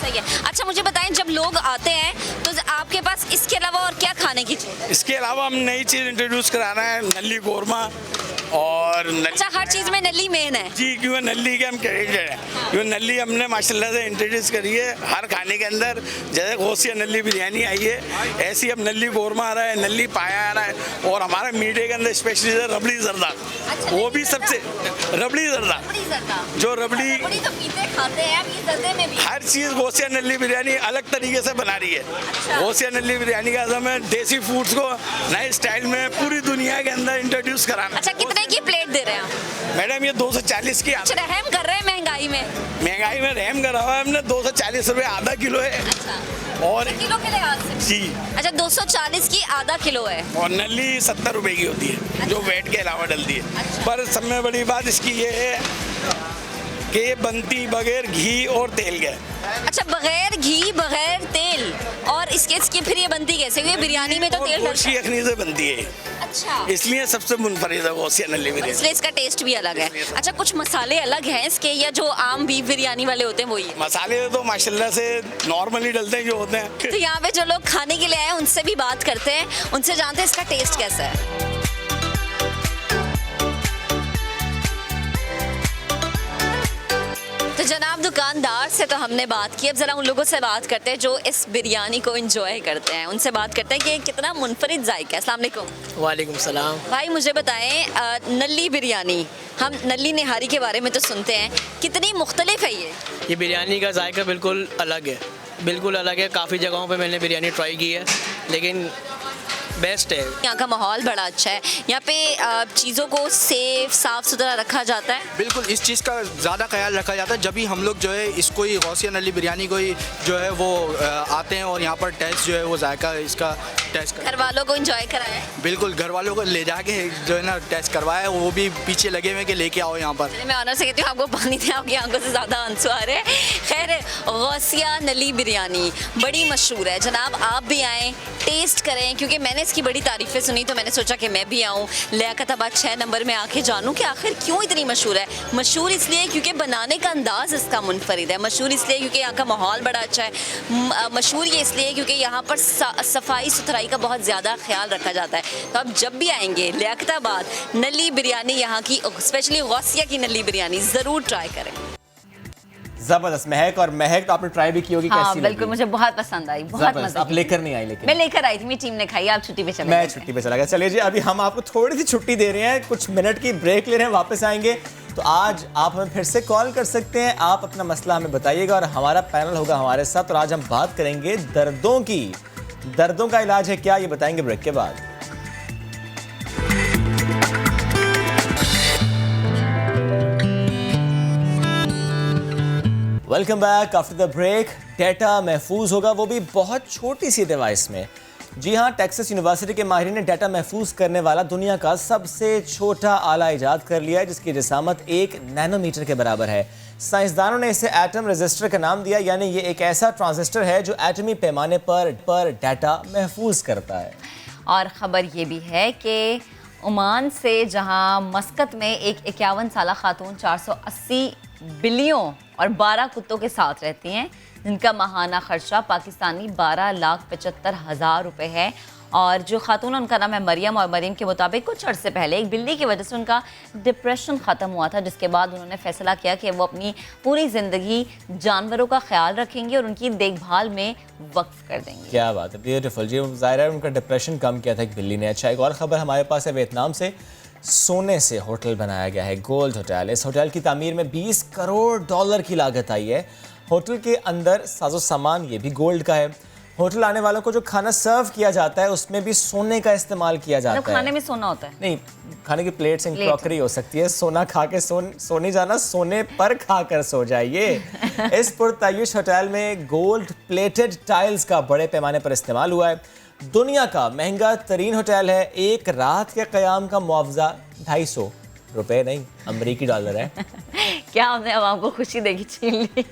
सही है। अच्छा मुझे बताएं, जब लोग आते हैं तो आपके पास इसके अलावा और क्या खाने की चीज़ है? इसके अलावा हम नई चीज़ इंट्रोड्यूस कराना है, नल्ली कोरमा और अच्छा, हर चीज़ में नल्ली मेन है जी, क्योंकि नल्ली के हम क्रेडिटेड हैं, क्योंकि नल्ली हमने माशाल्लाह से इंट्रोड्यूस करी है हर खाने के अंदर। जैसे गौसिया नल्ली बिरयानी आई है, ऐसी अब नल्ली कोरमा आ रहा है, नल्ली पाया आ रहा है, और हमारे मीठे के अंदर स्पेशली रबड़ी जर्दा। अच्छा, वो भी सबसे रबड़ी जर्दा, जो रबड़ी तो पीते खाते हैं, अब ये जर्दे में भी हर चीज़ गौसिया नल्ली बिरयानी अलग तरीके से बना रही है। अच्छा। गौसिया नल्ली बिरयानी का आज़म है देसी फूड्स को नए स्टाइल में पूरी दुनिया के अंदर इंट्रोड्यूस कराना। अच्छा, कितने की प्लेट दे रहे हैं आप? मैडम ये 240 की अच्छा, रहम कर रहे हैं महंगाई में रहम करा हुआ है हमने। 240 रुपये आधा किलो है। अच्छा, और किलो के लिहाज से जी, अच्छा 240 की आधा किलो है। और नल्ली 70 रुपए की होती है, जो वेट के अलावा डलती है। अच्छा। पर सब में बड़ी बात इसकी ये है कि ये बनती बगैर घी और तेल के। अच्छा, बगैर घी बगैर तेल, और इसकी फिर ये बनती कैसे? ये बिरयानी में तो और तेल गोश्त की अखनी से बनती है, अच्छा, इसलिए सबसे मुनफरिद है गौसिया नल्ली बिरयानी। इसलिए इसका टेस्ट भी अलग है। अच्छा, कुछ मसाले अलग हैं इसके, या जो आम बीफ बिरयानी वाले होते हैं वही है? मसाले तो माशाल्लाह से नॉर्मली डलते हैं जो होते हैं। तो यहाँ पे जो लोग खाने के लिए आए हैं उनसे भी बात करते हैं, उनसे जानते हैं इसका टेस्ट कैसा है। तो जनाब दुकानदार से तो हमने बात की, अब ज़रा उन लोगों से बात करते हैं जो इस बिरयानी को एंजॉय करते हैं। उनसे बात करते हैं कि कितना मुनफरिद जायका है। अस्सलाम वालेकुम। वालेकुम सलाम। भाई मुझे बताएं, नल्ली बिरयानी, हम नल्ली निहारी के बारे में तो सुनते हैं, कितनी मुख्तलिफ है ये बिरयानी का जायका बिल्कुल अलग है, बिल्कुल अलग है। काफ़ी जगहों पे मैंने बिरयानी ट्राई की है, लेकिन बेस्ट है। यहाँ का माहौल बड़ा अच्छा है, यहाँ पे चीज़ों को सेफ साफ़ सुथरा रखा जाता है। बिल्कुल, इस चीज़ का ज़्यादा ख्याल रखा जाता है। जब भी हम लोग जो है इसको ही गौसिया नल्ली बिरयानी को ही जो है वो आते हैं और यहाँ पर टेस्ट जो है वो जायका इसका टेस्ट घर वालों को एंजॉय कराएं। बिल्कुल, घर वालों को ले जाके जो है ना टेस्ट करवाया, वो भी पीछे लगे हुए कि लेके आओ यहाँ पर। मैं ऑनर से कहती हूँ आपको पानी थे, आपकी आंखों से ज़्यादा आंसू आ रहे हैं। खैर, गौसिया नल्ली बिरयानी बड़ी मशहूर है जनाब, आप भी आएँ टेस्ट करें, क्योंकि मैंने इसकी बड़ी तारीफ़ें सुनी तो मैंने सोचा कि मैं भी आऊँ लियाकताबाद 6 नंबर में आके जानूँ कि आखिर क्यों इतनी मशहूर है। मशहूर इसलिए क्योंकि बनाने का अंदाज इसका मुनफरिद है, मशहूर इसलिए क्योंकि यहाँ का माहौल बड़ा अच्छा है, मशहूर ये इसलिए क्योंकि यहाँ पर सफाई सुथराई का बहुत ज़्यादा ख्याल रखा जाता है। तो आप जब भी आएंगे लियाकताबाद, नल्ली बिरयानी, यहाँ की स्पेशली गौसिया की नल्ली बिरयानी ज़रूर ट्राई करें। जबरदस्त। महक, और महक तो आपने ट्राई भी की होगी, हाँ, कैसी बिल्कुल, लगी? मुझे बहुत पसंद आई, बहुत मजा। आप लेकर नहीं आई? लेकिन मैं लेकर आई थी, मेरी टीम ने खाई, आप छुट्टी पे चले मैं गए थे। छुट्टी पे चला गया। चलिए जी, अभी हम आपको थोड़ी सी छुट्टी दे रहे हैं, कुछ मिनट की ब्रेक ले रहे हैं, वापस आएंगे। तो आज आप हमें फिर से कॉल कर सकते हैं, आप अपना मसला हमें बताइएगा और हमारा पैनल होगा हमारे साथ। और आज हम बात करेंगे दर्दों की। दर्दों का इलाज है क्या, ये बताएंगे ब्रेक के बाद। Welcome back after the break. Data महफूज होगा, वो भी बहुत छोटी सी डिवाइस में। जी हाँ, टेक्सास यूनिवर्सिटी के माहिरीन ने डेटा महफूज करने वाला दुनिया का सबसे छोटा आला इजाद कर लिया है, जिसकी जिसामत 1 नैनोमीटर के बराबर है। साइंसदानों ने इसे एटम रजिस्टर का नाम दिया, यानी ये एक ऐसा ट्रांजिस्टर है जो एटमी पैमाने पर डेटा महफूज करता है। और ख़बर ये भी है कि ओमान से, जहां मस्कत में एक 51 साला खातून 480 बिल्लियों और 12 कुत्तों के साथ रहती हैं, जिनका माहाना खर्चा पाकिस्तानी 12,75,000 रुपये है। और जो खातून, उनका नाम है मरियम, और मरियम के मुताबिक कुछ अर्से पहले एक बिल्ली की वजह से उनका डिप्रेशन ख़त्म हुआ था, जिसके बाद उन्होंने फैसला किया कि वो अपनी पूरी ज़िंदगी जानवरों का ख्याल रखेंगे और उनकी देखभाल में वक्फ कर देंगे। क्या बात है, ब्यूटीफुल जी। ज़ाहिर है उनका डिप्रेशन कम किया था एक बिल्ली ने। अच्छा, एक और ख़बर हमारे पास है, वियतनाम से सोने से होटल बनाया गया है, गोल्ड होटल। इस होटल की तामीर में $20 करोड़ की लागत आई है। होटल के अंदर साजो सामान ये भी गोल्ड का है। होटल आने वालों को जो खाना सर्व किया जाता है उसमें भी सोने का इस्तेमाल किया जाता है। खाने में सोना होता है? नहीं, खाने की प्लेट्स एंड क्रॉकरी हो सकती है। सोना खा के सोने जाना, सोने पर खाकर सो जाइए। इस पुरतायुश होटल में गोल्ड प्लेटेड टाइल्स का बड़े पैमाने पर इस्तेमाल हुआ है। दुनिया का महंगा तरीन होटल है। एक रात के क़याम का मुआवजा 250 रुपये नहीं, अमरीकी डॉलर है। क्या हमने अब आपको खुशी देगी छीन ली?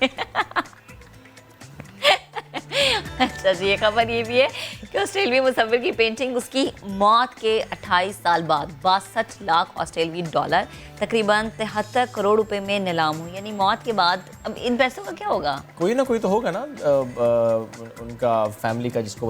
अच्छा जी, ये खबर ये भी है कि ऑस्ट्रेलियाई मुसव्विर की पेंटिंग उसकी मौत के 28 साल बाद 62 लाख ऑस्ट्रेलियाई डॉलर तकरीबन 73 करोड़ रुपए में नीलाम हुई। यानी मौत के बाद अब इन पैसों का क्या होगा? कोई ना कोई तो होगा ना उनका फैमिली का जिसको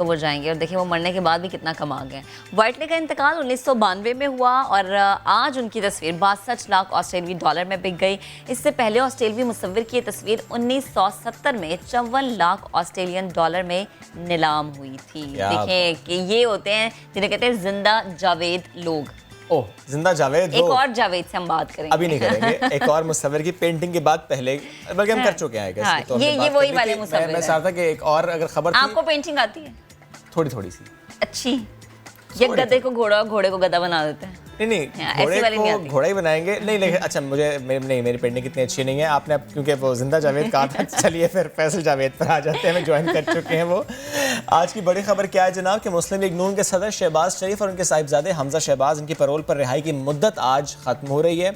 वो जाएंगे और देखिए वो मरने के बाद भी कितना कमा गए। व्हाइटले का इंतकाल 1992 में हुआ और आज उनकी तस्वीर 62 लाख ऑस्ट्रेलियाई डॉलर में बिक गई। इससे पहले ऑस्ट्रेलियाई मुसव्विर की तस्वीर 1970 में 54 लाख ऑस्ट्रेलियन डॉलर में नीलाम हुई थी। देखें कि ये होते हैं जिन्हें कहते हैं जिंदा जावेद लोग। ओह, जिंदा जावेद। एक और जावेद से हम बात करेंगे, अभी नहीं करेंगे। एक और मुसव्विर की पेंटिंग के बाद पहले, बल्कि हम कर चुके हैं। हाँ, ये वही वाले मुसव्विर हैं। मैं चाहता था कि एक और अगर खबर थी। आपको पेंटिंग आती है? थोड़ी सी अच्छी। ये गधे को घोड़ा और घोड़े को गधा बना देते हैं। नहीं, घोड़े को घोड़ा ही बनाएंगे। नहीं लेकिन अच्छा, मेरी पेंटिंग इतनी अच्छी नहीं है। आपने क्योंकि वो जिंदा जावेद कहा था, चलिए फिर फैसल जावेद पर आ जाते हैं। ज्वाइन कर चुके हैं वो। आज की बड़ी खबर क्या है जनाब कि मुस्लिम लीग नून के सदर शहबाज शरीफ और उनके साहिबजादे हमजा शहबाज, इनकी पैरोल पर रिहाई की मुद्दत आज ख़त्म हो रही है।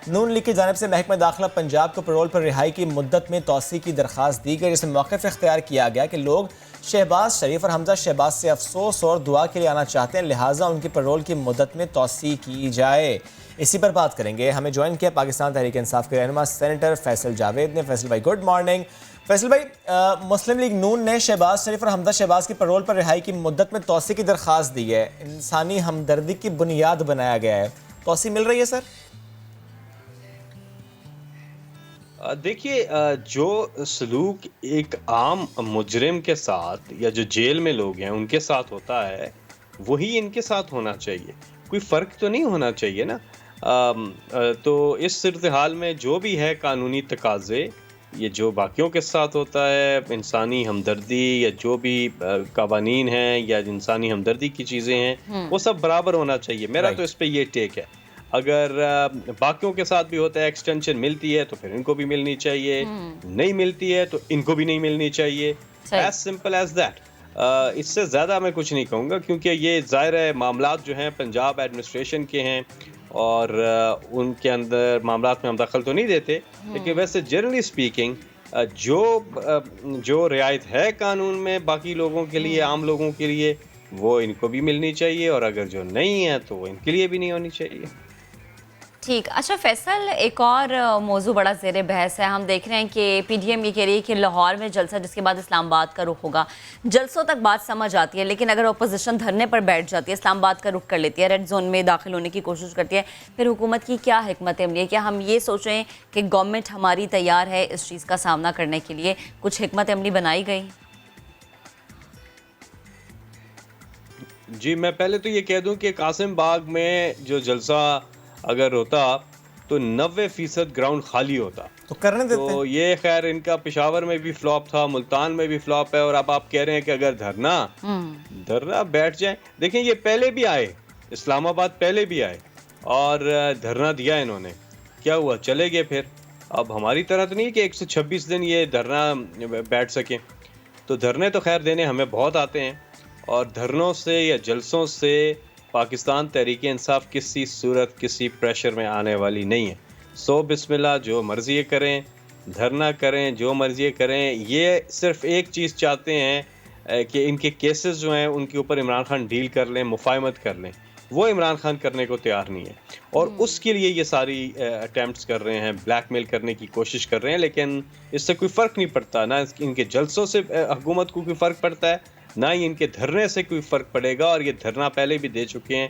नून लीग की जानिब से महकमा दाखिला पंजाब को पैरोल पर रिहाई की मुद्दत में तौसी की दरख्वास्त दी गई, जिसमें मौक़िफ़ इख्तियार किया गया कि लोग शहबाज शरीफ और हमजा शहबाज से अफसोस और दुआ के लिए आना चाहते हैं, लिहाजा उनकी पैरोल की मुद्दत में तौसी की जाए। इसी पर बात करेंगे। हमें ज्वाइन किया पाकिस्तान तहरीक इंसाफ के रहनुमा सेनेटर फैसल जावेद ने। फैसल भाई, गुड मॉर्निंग। फैसल भाई, मुस्लिम लीग नून ने शहबाज शरीफ और हमजा शहबाज की पैरोल पर रिहाई की मुद्दत में तौसी की दरख्वास्त दी है। इंसानी हमदर्दी की बुनियाद बनाया गया है, तौसी मिल रही है सर? देखिए, जो सलूक एक आम मुजरिम के साथ या जो जेल में लोग हैं उनके साथ होता है, वही इनके साथ होना चाहिए। कोई फ़र्क तो नहीं होना चाहिए ना। तो इस सूरत-ए-हाल में जो भी है कानूनी तकाज़े, ये जो बाकियों के साथ होता है, इंसानी हमदर्दी या जो भी कवानीन हैं या इंसानी हमदर्दी की चीज़ें हैं, वो सब बराबर होना चाहिए। मेरा तो इस पर ये टेक है। अगर बाकियों के साथ भी होता है, एक्सटेंशन मिलती है तो फिर इनको भी मिलनी चाहिए, नहीं मिलती है तो इनको भी नहीं मिलनी चाहिए। As simple as that. इससे ज़्यादा मैं कुछ नहीं कहूँगा, क्योंकि ये ज़ाहिर है मामलात जो हैं पंजाब एडमिनिस्ट्रेशन के हैं और उनके अंदर मामलात में हम दखल तो नहीं देते, लेकिन वैसे जनरली स्पीकिंग जो रियायत है कानून में बाकी लोगों के लिए, आम लोगों के लिए, वो इनको भी मिलनी चाहिए, और अगर जो नहीं है तो वो इनके लिए भी नहीं होनी चाहिए। ठीक। अच्छा फैसल, एक और मौजू बड़ा ज़ेर बहस है। हम देख रहे हैं कि PDM ये कह रही है कि लाहौर में जलसा, जिसके बाद इस्लामाबाद का रुख होगा। जलसों तक बात समझ आती है, लेकिन अगर अपोजिशन धरने पर बैठ जाती है, इस्लामाबाद का रुख कर लेती है, रेड जोन में दाखिल होने की कोशिश करती है, फिर हुकूमत की क्या हिकमत अमली है? क्या हम ये सोच रहे हैं कि गवर्नमेंट हमारी तैयार है इस चीज़ का सामना करने के लिए? कुछ हिकमत अमली बनाई गई? जी, मैं पहले तो ये कह दूं कि कासिम बाग में जो जलसा अगर होता तो 90% ग्राउंड खाली होता, तो करने देते। तो ये खैर इनका पेशावर में भी फ्लॉप था, मुल्तान में भी फ्लॉप है, और अब आप कह रहे हैं कि अगर धरना बैठ जाए। देखें, ये पहले भी आए, इस्लामाबाद पहले भी आए और धरना दिया इन्होंने, क्या हुआ? चले गए फिर। अब हमारी तरह तो नहीं कि 126 दिन ये धरना बैठ सकें। तो धरने तो खैर देने हमें बहुत आते हैं, और धरनों से या जलसों से पाकिस्तान तहरीक इंसाफ किसी सूरत किसी प्रेशर में आने वाली नहीं है। सो बिस्मिल्लाह, जो मर्जी करें, धरना करें, जो मर्जी करें। ये सिर्फ एक चीज़ चाहते हैं कि इनके केसेस जो हैं उनके ऊपर इमरान खान डील कर लें, मुफाहमत कर लें। वो इमरान खान करने को तैयार नहीं है, और उसके लिए ये सारी अटैम्प्ट्स कर रहे हैं, ब्लैकमेल करने की कोशिश कर रहे हैं। लेकिन इससे कोई फ़र्क नहीं पड़ता, ना इनके जलसों से हुकूमत को कोई फ़र्क पड़ता है, ना ही इनके धरने से कोई फ़र्क पड़ेगा, और ये धरना पहले भी दे चुके हैं।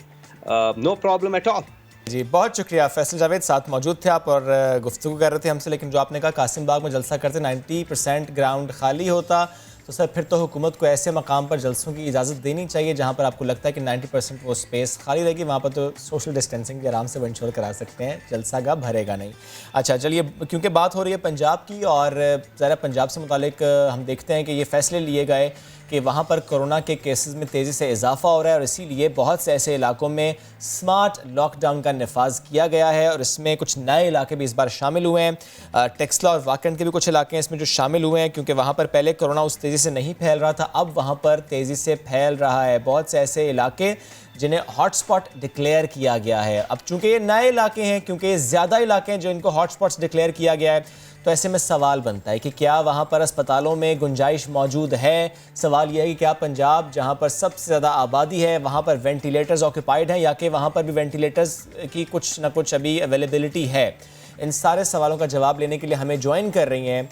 No problem at all. जी, बहुत शुक्रिया। फैसल जावेद साथ मौजूद थे आप और गुफ्तगू कर रहे थे हमसे। लेकिन जो आपने कहा कासिम बाग में जलसा करते 90% ग्राउंड खाली होता, तो सर फिर तो हुकूमत को ऐसे मकाम पर जलसों की इजाज़त देनी चाहिए जहाँ पर आपको लगता है कि 90% वो स्पेस खाली रहेगी, वहाँ पर तो सोशल डिस्टेंसिंग भी आराम से इंश्योर करा सकते हैं, जलसा का भरेगा नहीं। अच्छा चलिए, क्योंकि बात हो रही है पंजाब की, और ज़रा पंजाब से मुतालिक हम देखते हैं कि ये फ़ैसले लिए गए कि वहाँ पर कोरोना के केसेस में तेज़ी से इजाफा हो रहा है, और इसीलिए बहुत से ऐसे इलाकों में स्मार्ट लॉकडाउन का नफाज किया गया है, और इसमें कुछ नए इलाके भी इस बार शामिल हुए हैं। टेक्सला और वाकंड के भी कुछ इलाके हैं इसमें जो शामिल हुए हैं, क्योंकि वहाँ पर पहले कोरोना उस तेज़ी से नहीं फैल रहा था, अब वहाँ पर तेज़ी से फैल रहा है। बहुत से ऐसे इलाके जिन्हें हॉटस्पॉट डिक्लेयर किया गया है। अब चूँकि ये नए इलाके हैं, क्योंकि ये ज़्यादा इलाके हैं जो इनको हॉटस्पॉट्स डिक्लेयर किया गया है, तो ऐसे में सवाल बनता है कि क्या वहाँ पर अस्पतालों में गुंजाइश मौजूद है। सवाल यह है कि क्या पंजाब जहाँ पर सबसे ज़्यादा आबादी है वहाँ पर वेंटिलेटर्स ऑक्यूपाइड हैं या कि वहाँ पर भी वेंटिलेटर्स की कुछ ना कुछ अभी अवेलेबिलिटी है। इन सारे सवालों का जवाब लेने के लिए हमें ज्वाइन कर रही हैं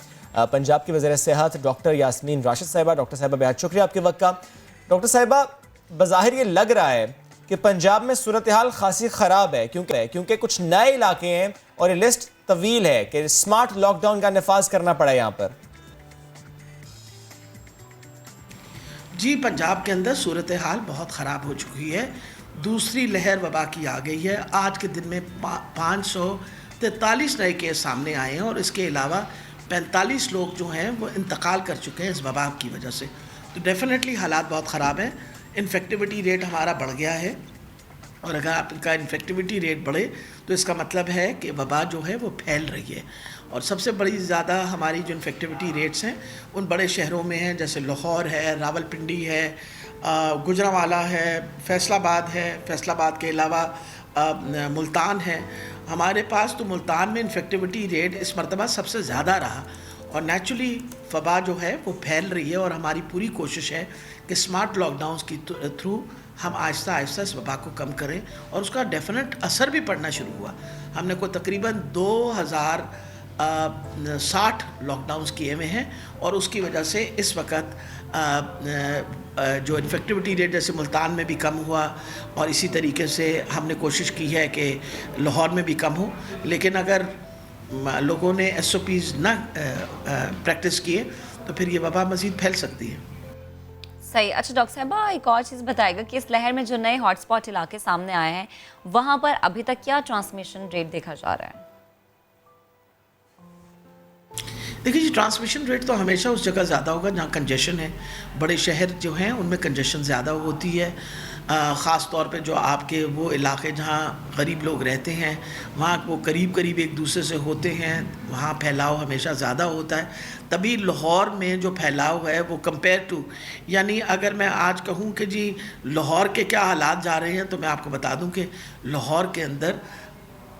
पंजाब की वज़ीर सेहत डॉक्टर यास्मीन राशिद साहिबा। डॉक्टर साहिबा बेहद शुक्रिया आपके वक्त का। डॉक्टर साहिबा, बज़ाहिर ये लग रहा है कि पंजाब में सूरत हाल खासी ख़राब है क्योंकि कुछ नए इलाके हैं और ये लिस्ट तवील है कि स्मार्ट लॉकडाउन का नफाज करना पड़ा यहाँ पर। जी, पंजाब के अंदर सूरत हाल बहुत ख़राब हो चुकी है। दूसरी लहर वबा की आ गई है। आज के दिन में 543 नए केस सामने आए हैं और इसके अलावा 45 लोग जो हैं वो इंतकाल कर चुके हैं इस वबा की वजह से। तो डेफिनेटली हालात बहुत ख़राब हैं। इन्फेक्टिविटी रेट हमारा बढ़ गया है और अगर आपका इन्फेक्टिविटी रेट बढ़े तो इसका मतलब है कि वबा जो है वो फैल रही है। और सबसे बड़ी ज़्यादा हमारी जो इन्फेक्टिविटी रेट्स हैं उन बड़े शहरों में हैं, जैसे लाहौर है, रावलपिंडी है, गुजरांवाला है, फैसलाबाद है। फैसलाबाद के अलावा मुल्तान है। हमारे पास तो मुल्तान में इन्फेक्टिविटी रेट इस मरतबा सबसे ज़्यादा रहा और नेचुरली वबा जो है वो फैल रही है और हमारी पूरी कोशिश है कि स्मार्ट लॉकडाउन्स की थ्रू हम आहिस्ता आहिस्ता इस वबा को कम करें और उसका डेफिनेट असर भी पड़ना शुरू हुआ। हमने को तकरीबन 2060 लॉकडाउन्स किए हुए हैं और उसकी वजह से इस वक्त जो इन्फेक्टिविटी रेट जैसे मुल्तान में भी कम हुआ और इसी तरीके से हमने कोशिश की है कि लाहौर में भी कम हो। लेकिन अगर लोगों ने SOPs ना प्रैक्टिस किए तो फिर ये वबा मज़ीद फैल सकती है। सही। अच्छा डॉक्टर साहबा, एक और चीज़ बताएगा कि इस लहर में जो नए हॉटस्पॉट इलाके सामने आए हैं वहाँ पर अभी तक क्या ट्रांसमिशन रेट देखा जा रहा है? देखिए जी, ट्रांसमिशन रेट तो हमेशा उस जगह ज़्यादा होगा जहाँ कंजेशन है। बड़े शहर जो हैं उनमें कंजेशन ज़्यादा होती है। ख़ास तौर पे जो आपके वो इलाके जहाँ गरीब लोग रहते हैं वहाँ वो करीब एक दूसरे से होते हैं, वहाँ फैलाव हमेशा ज़्यादा होता है। तभी लाहौर में जो फैलाव है वो कंपेयर टू, यानी अगर मैं आज कहूँ कि जी लाहौर के क्या हालात जा रहे हैं तो मैं आपको बता दूँ कि लाहौर के अंदर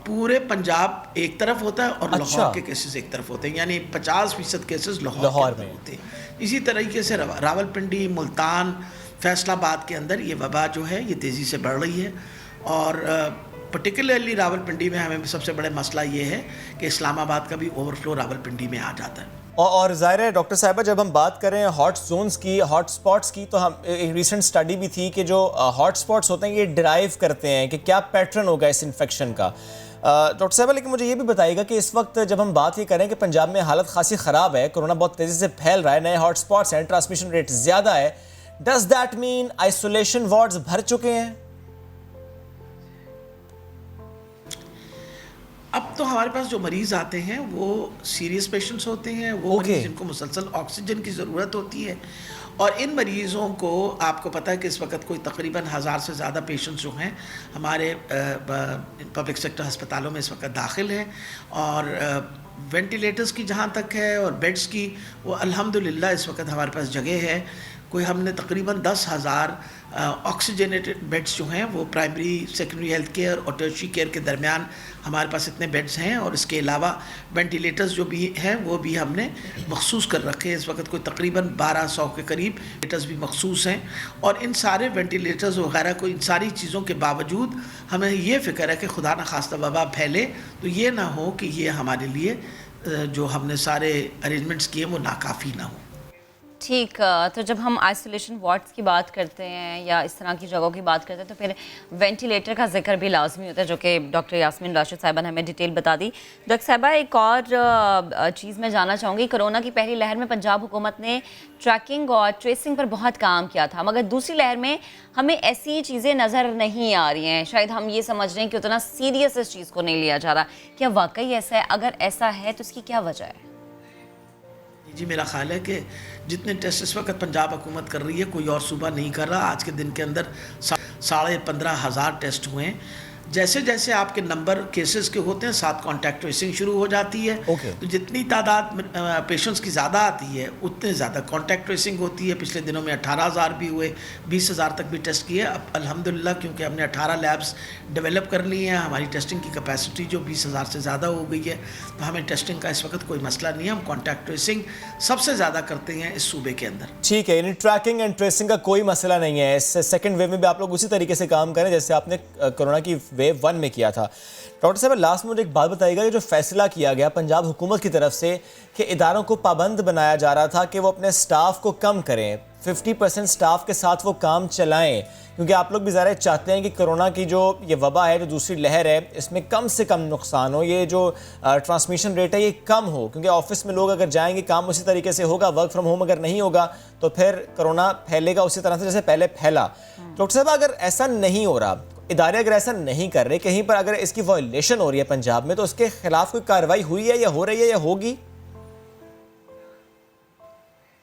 पूरे पंजाब एक तरफ होता है और लाहौर के केसेस एक तरफ होते हैं, यानी 50% केसेस लाहौर में होते हैं। इसी तरीके से रावलपिंडी, मुल्तान, फैसलाबाद के अंदर ये वबा जो है ये तेज़ी से बढ़ रही है और पर्टिकुलरली रावलपिंडी में हमें सबसे बड़ा मसला ये है कि इस्लामाबाद का भी ओवरफ्लो रावलपिंडी में आ जाता है। और ज़ाहिर है डॉक्टर साहिबा, जब हम बात करें हॉट जोन्स की, हॉट स्पॉट्स की, तो हम एक रिसेंट स्टडी भी थी कि जो हॉट स्पॉट्स होते हैं ये डिराइव करते हैं कि क्या पैटर्न होगा इस इन्फेक्शन का। डॉक्टर साहिबा, लेकिन मुझे ये भी बताइएगा कि इस वक्त जब हम बात ये करें कि पंजाब में हालत खासी ख़राब है, कोरोना बहुत तेज़ी से फैल रहा है, नए हॉट स्पॉट्स हैं, ट्रांसमिशन रेट ज़्यादा है, does that mean isolation wards भर चुके हैं? अब तो हमारे पास जो मरीज़ आते हैं वो सीरियस पेशेंट्स होते हैं, वो मरीज़ जिनको मुसलसल ऑक्सीजन की ज़रूरत होती है और इन मरीज़ों को आपको पता है कि इस वक्त कोई तकरीबन 1000 से ज़्यादा पेशेंट्स जो हैं हमारे पब्लिक सेक्टर अस्पतालों में इस वक्त दाखिल हैं और वेंटिलेटर्स की जहाँ तक है और बेड्स की वो अल्हम्दुलिल्लाह इस वक्त हमारे पास जगह है। कोई हमने तकरीबन 10,000 ऑक्सीजनेटेड बेड्स जो हैं वो प्राइमरी सेकेंडरी हेल्थ केयर और टर्शियरी केयर के दरमियान हमारे पास इतने बेड्स हैं और इसके अलावा वेंटिलेटर्स जो भी हैं वो भी हमने मखसूस कर रखे हैं। इस वक्त कोई तकरीबन 1200 के करीब वेंटिलेटर्स भी मखसूस हैं और इन सारे वेंटिलेटर्स वगैरह को, इन सारी चीज़ों के बावजूद हमें ये फ़िक्र है कि खुदा न खास्ता वबा फैले तो ये ना हो कि ये हमारे लिए जो हमने सारे अरेंजमेंट्स किए वो नाकाफ़ी ना हो। ठीक, तो जब हम आइसोलेशन वार्ड्स की बात करते हैं या इस तरह की जगहों की बात करते हैं तो फिर वेंटिलेटर का जिक्र भी लाजमी होता है, जो कि डॉक्टर यास्मीन राशिद साहिबा ने हमें डिटेल बता दी। डॉक्टर साहिबा, एक और चीज़ मैं जानना चाहूँगी, कोरोना की पहली लहर में पंजाब हुकूमत ने ट्रैकिंग और ट्रेसिंग पर बहुत काम किया था, मगर दूसरी लहर में हमें ऐसी चीज़ें नज़र नहीं आ रही हैं। शायद हम ये समझ रहे हैं कि उतना सीरियस इस चीज़ को नहीं लिया जा रहा। क्या वाकई ऐसा है? अगर ऐसा है तो इसकी क्या वजह है? जी, मेरा ख्याल है कि जितने टेस्ट इस वक्त पंजाब हुकूमत कर रही है कोई और सूबा नहीं कर रहा। आज के दिन के अंदर 15,500 टेस्ट हुए हैं जैसे जैसे आपके नंबर केसेस के होते हैं साथ कॉन्टैक्ट ट्रेसिंग शुरू हो जाती है। तो जितनी तादाद पेशेंट्स की ज़्यादा आती है उतने ज़्यादा कॉन्टैक्ट ट्रेसिंग होती है। पिछले दिनों में 18,000 भी हुए, 20,000 तक भी टेस्ट किए। अब अल्हम्दुलिल्लाह क्योंकि हमने 18 लैब्स डेवलप कर ली हैं, हमारी टेस्टिंग की कैपेसिटी जो 20,000 से ज़्यादा हो गई है, तो हमें टेस्टिंग का इस वक्त कोई मसला नहीं है। हम कॉन्टैक्ट ट्रेसिंग सबसे ज़्यादा करते हैं इस सूबे के अंदर। ठीक है, यानी ट्रैकिंग एंड ट्रेसिंग का कोई मसला नहीं है। इस सेकंड वेव में भी आप लोग उसी तरीके से काम करें जैसे आपने कोरोना की वेव 1 में किया था। डॉक्टर साहब, लास्ट में मुझे एक बात बताइएगा, ये जो फैसला किया गया पंजाब हुकूमत की तरफ से कि इदारों को पाबंद बनाया जा रहा था कि वो अपने स्टाफ को कम करें, 50% स्टाफ के साथ वो काम चलाएं, क्योंकि आप लोग भी ज़रा चाहते हैं कि कोरोना की जो ये वबा है, जो दूसरी लहर है, इसमें कम से कम नुकसान हो, ये जो ट्रांसमिशन रेट है ये कम हो, क्योंकि ऑफिस में लोग अगर जाएंगे काम उसी तरीके से होगा, वर्क फ्रॉम होम अगर नहीं होगा तो फिर कोरोना फैलेगा उसी तरह से जैसे पहले फैला। डॉक्टर साहब, अगर ऐसा नहीं हो रहा, इदारे अगर ऐसा नहीं कर रहे, कहीं पर अगर इसकी वायलेशन हो रही है पंजाब में, तो उसके खिलाफ कोई कार्रवाई हुई है या हो रही है या होगी?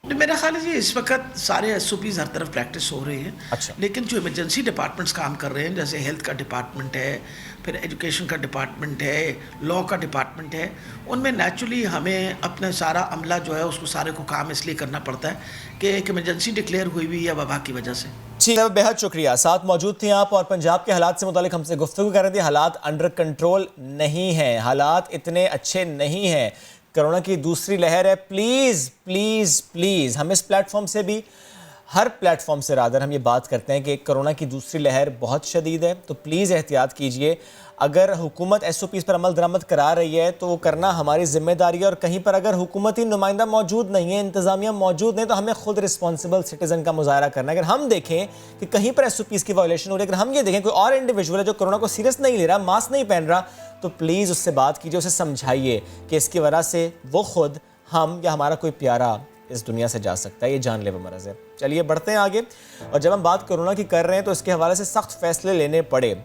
मेरा ख्याल है इस वक्त सारे SOPs हर तरफ प्रैक्टिस हो रहे हैं। अच्छा। लेकिन जो इमरजेंसी डिपार्टमेंट्स काम कर रहे हैं, जैसे हेल्थ का डिपार्टमेंट है, फिर एजुकेशन का डिपार्टमेंट है, लॉ का डिपार्टमेंट है, उनमें नेचुरली हमें अपना सारा अमला जो है उसको सारे को काम इसलिए करना पड़ता है कि एक इमरजेंसी डिक्लेयर हुई हुई है वबा की वजह से। ठीक है, बेहद शुक्रिया, साथ मौजूद थी आप और पंजाब के हालात से मुतालिक हमसे गुफ्तगू कर रहे थे। हालात अंडर कंट्रोल नहीं हैं, हालात इतने अच्छे नहीं हैं, कोरोना की दूसरी लहर है। प्लीज़ प्लीज़ प्लीज़, हम इस प्लेटफॉर्म से भी, हर प्लेटफॉर्म से रादर हम ये बात करते हैं कि कोरोना की दूसरी लहर बहुत शदीद है, तो प्लीज़ एहतियात कीजिए। अगर हुकूमत SOPs पर अमल दरामद करा रही है तो वो करना हमारी जिम्मेदारी है, और कहीं पर अगर हुकूमती नुमाइंदा मौजूद नहीं है, इंतज़ामिया मौजूद नहीं, तो हमें खुद रिस्पॉन्सिबल सिटीज़न का मुजाहरा करना है। अगर हम देखें कि कहीं पर SOPs की वायलेशन हो रही है, अगर हम ये देखें कोई और इंडिविजुअल है जो कोरोना को सीरियस नहीं ले रहा, मास्क नहीं पहन रहा, तो प्लीज़ उससे बात कीजिए, उसे समझाइए कि इसकी वजह से वो खुद, हम या हमारा कोई प्यारा इस दुनिया से जा सकता है। ये जानलेवा मरज़ है। चलिए बढ़ते हैं आगे। और जब हम बात कोरोना की कर रहे हैं तो इसके हवाले से सख्त फैसले लेने पड़े।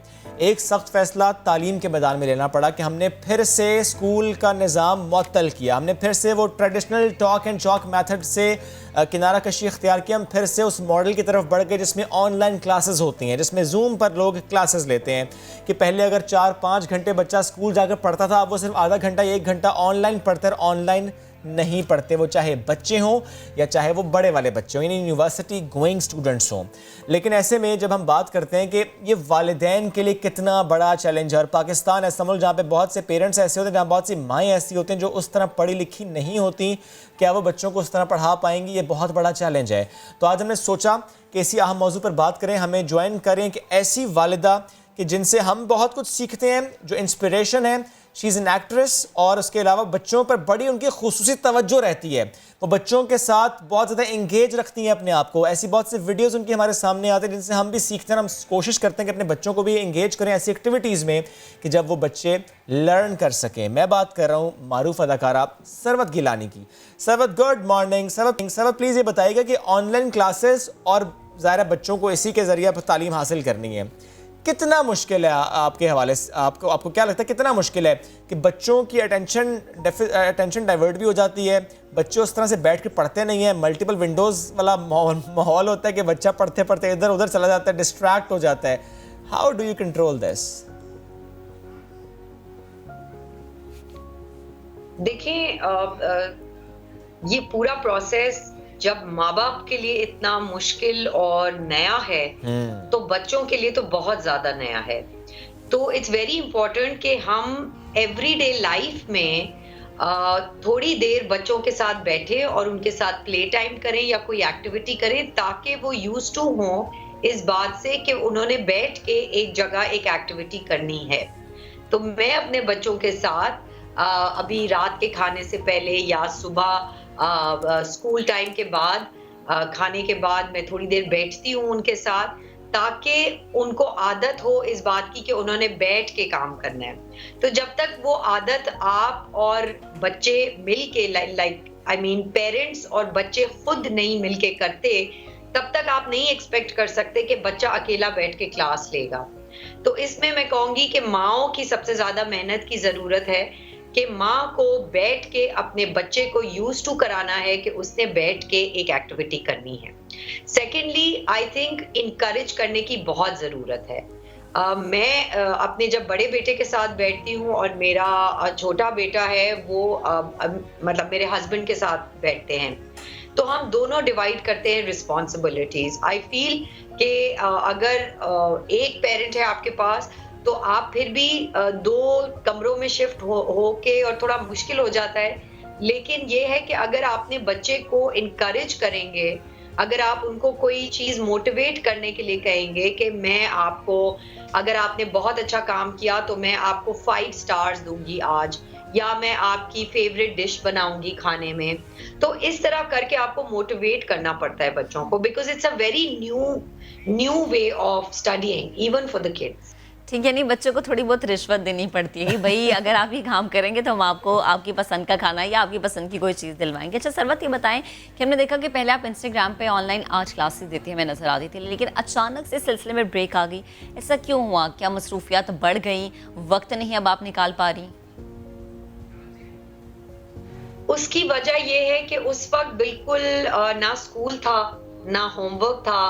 एक सख्त फैसला तालीम के मैदान में लेना पड़ा कि हमने फिर से स्कूल का निज़ाम मुअत्तल किया, हमने फिर से वो traditional talk and chalk method से किनारा कशी इख्तियार किया। हम फिर से उस मॉडल की तरफ बढ़ गए जिसमें ऑनलाइन क्लासेस होती हैं, जिसमें जूम पर लोग क्लासेस लेते हैं। कि पहले अगर 4-5 घंटे बच्चा स्कूल जाकर पढ़ता था, अब वो सिर्फ आधा घंटा 1 घंटा ऑनलाइन पढ़ते हैं। ऑनलाइन नहीं पढ़ते, वो चाहे बच्चे हों या चाहे वो बड़े वाले बच्चे हों, यानी यूनिवर्सिटी गोइंग स्टूडेंट्स हों। लेकिन ऐसे में जब हम बात करते हैं कि ये वालिदैन के लिए कितना बड़ा चैलेंज है, और पाकिस्तान ऐसा मुल्क जहाँ पे बहुत से पेरेंट्स ऐसे होते हैं, जहाँ बहुत सी माएँ ऐसी होती हैं जो उस तरह पढ़ी लिखी नहीं होती, क्या वो बच्चों को उस तरह पढ़ा पाएंगी, ये बहुत बड़ा चैलेंज है। तो आज हमने सोचा कि इसी अहम मौजू पर बात करें, हमें ज्वाइन करें कि ऐसी वालिदा कि जिनसे हम बहुत कुछ सीखते हैं, जो इंस्पिरेशन है। शी इज़ एन एक्ट्रेस, और उसके अलावा बच्चों पर बड़ी उनकी खुसूसी तवज्जो रहती है, वो बच्चों के साथ बहुत ज़्यादा इंगेज रखती हैं अपने आप को। ऐसी बहुत से वीडियोस उनकी हमारे सामने आते हैं जिनसे हम भी सीखते हैं। हम कोशिश करते हैं कि अपने बच्चों को भी इंगेज करें ऐसी एक्टिविटीज़ में कि जब वो बच्चे लर्न कर सकें। मैं बात कर रहा हूँ मारूफ अदाकारा सरवत गिलानी की। Sarwat, good morning. Sarwat please ये बताइएगा कि ऑनलाइन क्लासेस और ज़ाहिर बच्चों को इसी के ज़रिए तालीम हासिल करनी है, कितना मुश्किल है आपके हवाले से? आपको क्या लगता है कितना मुश्किल है कि बच्चों की अटेंशन डाइवर्ट भी हो जाती है, बच्चे उस तरह से बैठ के पढ़ते नहीं है, मल्टीपल विंडोज़ वाला माहौल होता है कि बच्चा पढ़ते पढ़ते इधर उधर चला जाता है, डिस्ट्रैक्ट हो जाता है। How do you control this? देखिए, ये पूरा प्रोसेस जब माँ बाप के लिए इतना मुश्किल और नया है तो बच्चों के लिए तो बहुत ज्यादा नया है। तो इट्स वेरी इंपॉर्टेंट कि हम एवरीडे लाइफ में थोड़ी देर बच्चों के साथ बैठे और उनके साथ प्ले टाइम करें या कोई एक्टिविटी करें, ताकि वो यूज्ड टू हो इस बात से कि उन्होंने बैठ के एक जगह एक एक्टिविटी करनी है। तो मैं अपने बच्चों के साथ अभी रात के खाने से पहले या सुबह स्कूल टाइम के बाद, खाने के बाद मैं थोड़ी देर बैठती हूँ उनके साथ, ताकि उनको आदत हो इस बात की कि उन्होंने बैठ के काम करना है। तो जब तक वो आदत आप और बच्चे मिलके पेरेंट्स और बच्चे खुद नहीं मिलके करते, तब तक आप नहीं एक्सपेक्ट कर सकते कि बच्चा अकेला बैठ के क्लास लेगा। तो इसमें मैं कहूँगी कि माँओं की सबसे ज्यादा मेहनत की जरूरत है कि माँ को बैठ के अपने बच्चे को यूज टू कराना है कि उसने बैठ के एक एक्टिविटी करनी है। सेकेंडली, आई थिंक इनकरेज करने की बहुत ज़रूरत है। मैं अपने जब बड़े बेटे के साथ बैठती हूँ और मेरा छोटा बेटा है वो मतलब मेरे हस्बैंड के साथ बैठते हैं, तो हम दोनों डिवाइड करते हैं रिस्पॉन्सिबिलिटीज। आई फील कि अगर एक पेरेंट है आपके पास तो आप फिर भी 2 कमरों में शिफ्ट होके और थोड़ा मुश्किल हो जाता है, लेकिन ये है कि अगर आपने बच्चे को इनकरेज करेंगे, अगर आप उनको कोई चीज मोटिवेट करने के लिए कहेंगे कि मैं आपको, अगर आपने बहुत अच्छा काम किया तो मैं आपको 5 स्टार्स दूंगी आज, या मैं आपकी फेवरेट डिश बनाऊंगी खाने में, तो इस तरह करके आपको मोटिवेट करना पड़ता है बच्चों को, because it's a very new way of studying even for the kids. ठीक है, नहीं बच्चों को थोड़ी बहुत रिश्वत देनी पड़ती है कि भाई अगर आप ये काम करेंगे तो हम आपको आपकी पसंद का खाना या आपकी पसंद की कोई चीज़ दिलवाएंगे। अच्छा सरवत, ये बताएं कि हमने देखा कि पहले आप इंस्टाग्राम पे ऑनलाइन आर्ट क्लासेस देती हमें नज़र आती थी, लेकिन अचानक से इस सिलसिले में ब्रेक आ गई, ऐसा क्यों हुआ? क्या मसरूफियात बढ़ गई, वक्त नहीं अब आप निकाल पा रही? उसकी वजह यह है कि उस वक्त बिल्कुल ना स्कूल था, ना होमवर्क था,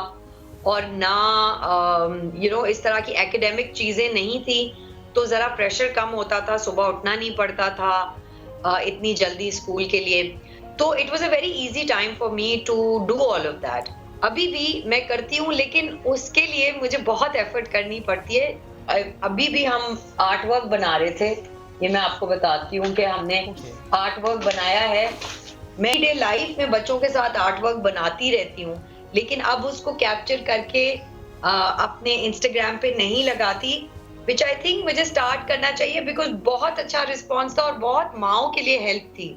और ना इस तरह की एकेडमिक चीजें नहीं थी, तो जरा प्रेशर कम होता था, सुबह उठना नहीं पड़ता था इतनी जल्दी स्कूल के लिए, तो it was a very easy time for me to do all of that. अभी भी मैं करती हूँ, लेकिन उसके लिए मुझे बहुत एफर्ट करनी पड़ती है। अभी भी हम आर्ट वर्क बना रहे थे, ये मैं आपको बताती हूँ कि हमने आर्ट वर्क बनाया है। मैं डे लाइफ में बच्चों के साथ आर्ट वर्क बनाती रहती हूँ, लेकिन अब उसको कैप्चर करके अपने इंस्टाग्राम पे नहीं लगाती, विच आई थिंक मुझे स्टार्ट करना चाहिए, बिकॉज बहुत अच्छा रिस्पॉन्स था और बहुत माओ के लिए हेल्प थी,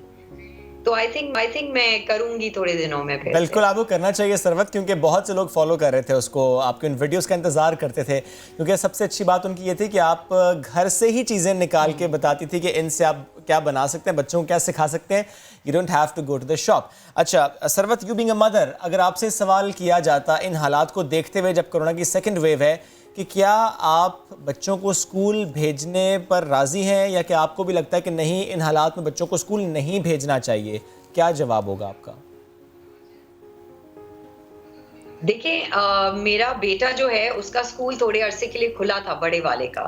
तो आई थिंक मैं करूंगी थोड़े दिनों में फिर। बिल्कुल आपको करना चाहिए सरवत, क्योंकि बहुत से लोग फॉलो कर रहे थे उसको, आपके उन वीडियोस का इंतजार करते थे, क्योंकि सबसे अच्छी बात उनकी ये थी कि आप घर से ही चीज़ें निकाल के बताती थी कि इनसे आप क्या बना सकते हैं, बच्चों को क्या सिखा सकते हैं, you don't have to go to the shop. अच्छा Sarwat, you being a mother, अगर आपसे सवाल किया जाता इन हालात को देखते हुए जब कोरोना की सेकेंड वेव है, कि क्या आप बच्चों को स्कूल भेजने पर राज़ी हैं, या कि आपको भी लगता है कि नहीं इन हालात में बच्चों को स्कूल नहीं भेजना चाहिए, क्या जवाब होगा आपका? देखिए मेरा बेटा जो है उसका स्कूल थोड़े अरसे के लिए खुला था, बड़े वाले का,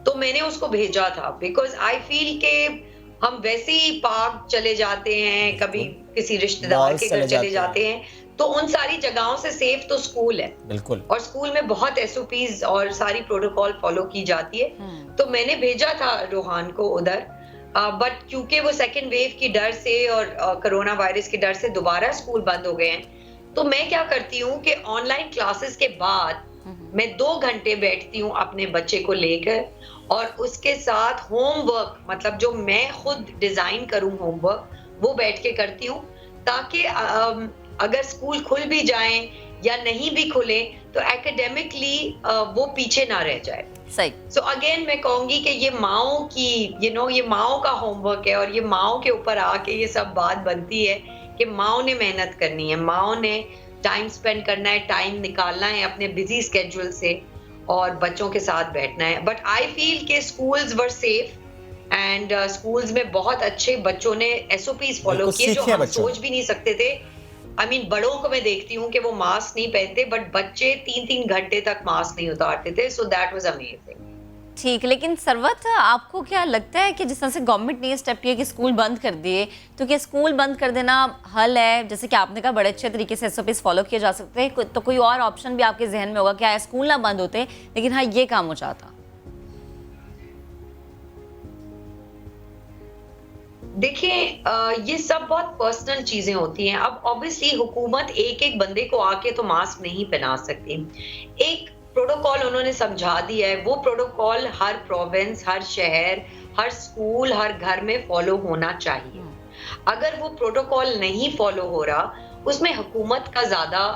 तो मैंने उसको भेजा था, बिकॉज आई फील के हम वैसे ही पार्क चले जाते हैं, कभी किसी रिश्तेदार के घर चले जाते हैं, तो उन सारी जगहों से सेफ तो स्कूल है। बिल्कुल। और स्कूल में बहुत SOPs और सारी प्रोटोकॉल फॉलो की जाती है, तो मैंने भेजा था रोहान को उधर, बट क्योंकि वो सेकेंड वेव की डर से और कोरोना वायरस के डर से दोबारा स्कूल बंद हो गए हैं, तो मैं क्या करती हूँ कि ऑनलाइन क्लासेस के बाद मैं 2 घंटे बैठती हूँ अपने बच्चे को लेकर, और उसके साथ होमवर्क, मतलब जो मैं खुद डिजाइन करूँ होमवर्क, वो बैठ के करती हूँ, ताकि अगर स्कूल खुल भी जाए या नहीं भी खुले तो एकेडमिकली वो पीछे ना रह जाए। सही। सो अगेन मैं कहूंगी कि ये माओ की ये माओ का होमवर्क है, और ये माओ के ऊपर आके ये सब बात बनती है कि माओ ने मेहनत करनी है, माओ ने टाइम स्पेंड करना है, टाइम निकालना है अपने बिजी स्केड्यूल से और बच्चों के साथ बैठना है। बट आई फील के schools were safe, and schools में बहुत अच्छे बच्चों ने SOPs फॉलो किए जो हम सोच भी नहीं सकते थे। I mean, बड़ों को मैं देखती हूँ कि वो मास्क नहीं पहनते, बट बच्चे 3-3 घंटे तक मास्क नहीं उतारते थे, सो दैट वाज अमेजिंग। ठीक, लेकिन सरवत आपको क्या लगता है कि जिस तरह से गवर्नमेंट ने ये स्टेप लिया कि स्कूल बंद कर दिए, तो क्या स्कूल बंद कर देना हल है? जैसे कि आपने कहा बड़े अच्छे तरीके से SOPs फॉलो किए जा सकते हैं, तो कोई और ऑप्शन भी आपके जहन में होगा क्या स्कूल ना बंद होते लेकिन हाँ ये काम हो जाता? देखिए ये सब बहुत पर्सनल चीजें होती हैं। अब ऑब्वियसली हुकूमत एक बंदे को आके तो मास्क नहीं पहना सकती, एक प्रोटोकॉल उन्होंने समझा दिया है, वो प्रोटोकॉल हर प्रोविंस, हर शहर, हर स्कूल, हर घर में फॉलो होना चाहिए। अगर वो प्रोटोकॉल नहीं फॉलो हो रहा, उसमें हुकूमत का ज्यादा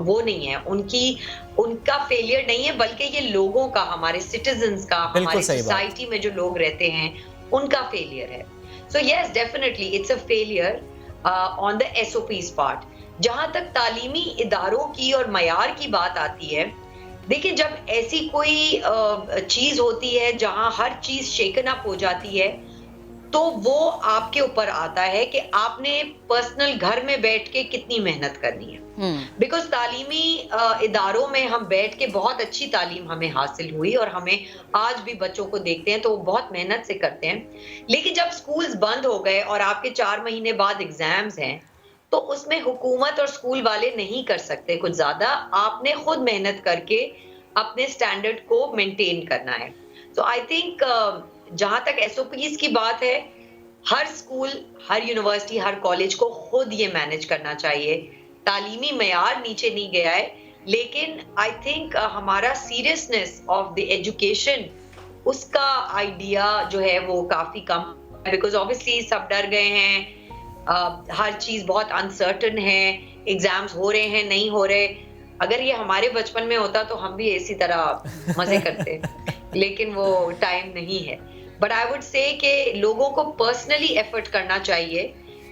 वो नहीं है, उनका फेलियर नहीं है, बल्कि ये लोगों का, हमारे सिटीजन्स का, हमारी सोसाइटी में जो लोग रहते हैं उनका फेलियर है। So yes, definitely it's a failure on the SOPs part. जहां तक तालीमी इदारों की और मयार की बात आती है, देखिए जब ऐसी कोई चीज होती है जहां हर चीज शेकन अप हो जाती है, तो वो आपके ऊपर आता है कि आपने पर्सनल घर में बैठ के कितनी मेहनत करनी है। बिकॉज तालीमी इदारों में हम बैठ के बहुत अच्छी तालीम हमें हासिल हुई और हमें आज भी बच्चों को देखते हैं तो वो बहुत मेहनत से करते हैं। लेकिन जब स्कूल्स बंद हो गए और आपके 4 महीने बाद एग्जाम्स हैं तो उसमें हुकूमत और स्कूल वाले नहीं कर सकते कुछ ज्यादा। आपने खुद मेहनत करके अपने स्टैंडर्ड को मेंटेन करना है। तो आई थिंक जहां तक SOPs की बात है, हर स्कूल, हर यूनिवर्सिटी, हर कॉलेज को खुद ये मैनेज करना चाहिए। तालीमी मयार नीचे नहीं गया है, लेकिन आई थिंक हमारा सीरियसनेस ऑफ द एजुकेशन, उसका आइडिया जो है वो काफी कम है। बिकॉज ऑब्वियसली सब डर गए हैं, हर चीज बहुत अनसर्टन है, एग्जाम्स हो रहे हैं नहीं हो रहे। अगर ये हमारे बचपन में होता तो हम भी इसी तरह मजे करते, लेकिन वो टाइम नहीं है। बट आई वुड से कि लोगों को पर्सनली एफर्ट करना चाहिए,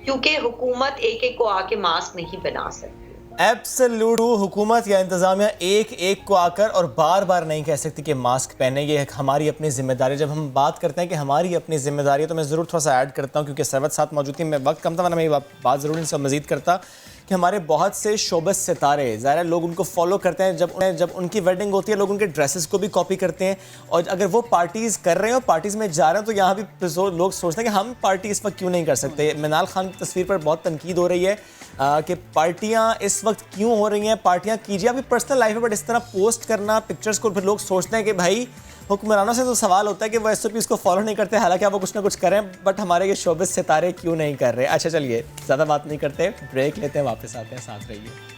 क्योंकि हुकूमत एक एक को आके मास्क नहीं बना सकती। एब्सोल्यूट, हुकूमत या इंतजामिया एक एक को आकर और बार बार नहीं कह सकती कि मास्क पहने, ये हमारी अपनी जिम्मेदारी। जब हम बात करते हैं कि हमारी अपनी जिम्मेदारी है तो मैं ज़रूर थोड़ा सा ऐड करता हूँ, क्योंकि सरवत साथ मौजूद थी, मैं वक्त कम था, वरना मैं ये बात ज़रूर इनसे मज़ीद करता कि हमारे बहुत से शोबस सितारे, ज़ाहिर है लोग उनको फॉलो करते हैं। जब उनकी वेडिंग होती है लोग उनके ड्रेसेस को भी कॉपी करते हैं, और अगर वो पार्टीज़ कर रहे हैं और पार्टीज़ में जा रहे हैं तो यहाँ भी लोग सोचते हैं कि हम पार्टी इस वक्त क्यों नहीं कर सकते। मिनाल खान की तस्वीर पर बहुत तनकीद हो रही है कि पार्टियाँ इस वक्त क्यों हो रही हैं। पार्टियाँ कीजिए, आपकी पर्सनल लाइफ है, बट इस तरह पोस्ट करना पिक्चर्स को, फिर लोग सोचते हैं कि भाई हुक्मरानों से तो सवाल होता है कि वो SOPs को फॉलो नहीं करते, हालांकि आप वो कुछ ना कुछ करें, बट हमारे ये शोबिस सितारे क्यों नहीं कर रहे। अच्छा चलिए ज़्यादा बात नहीं करते, ब्रेक लेते हैं, वापस आते हैं, साथ रहिए।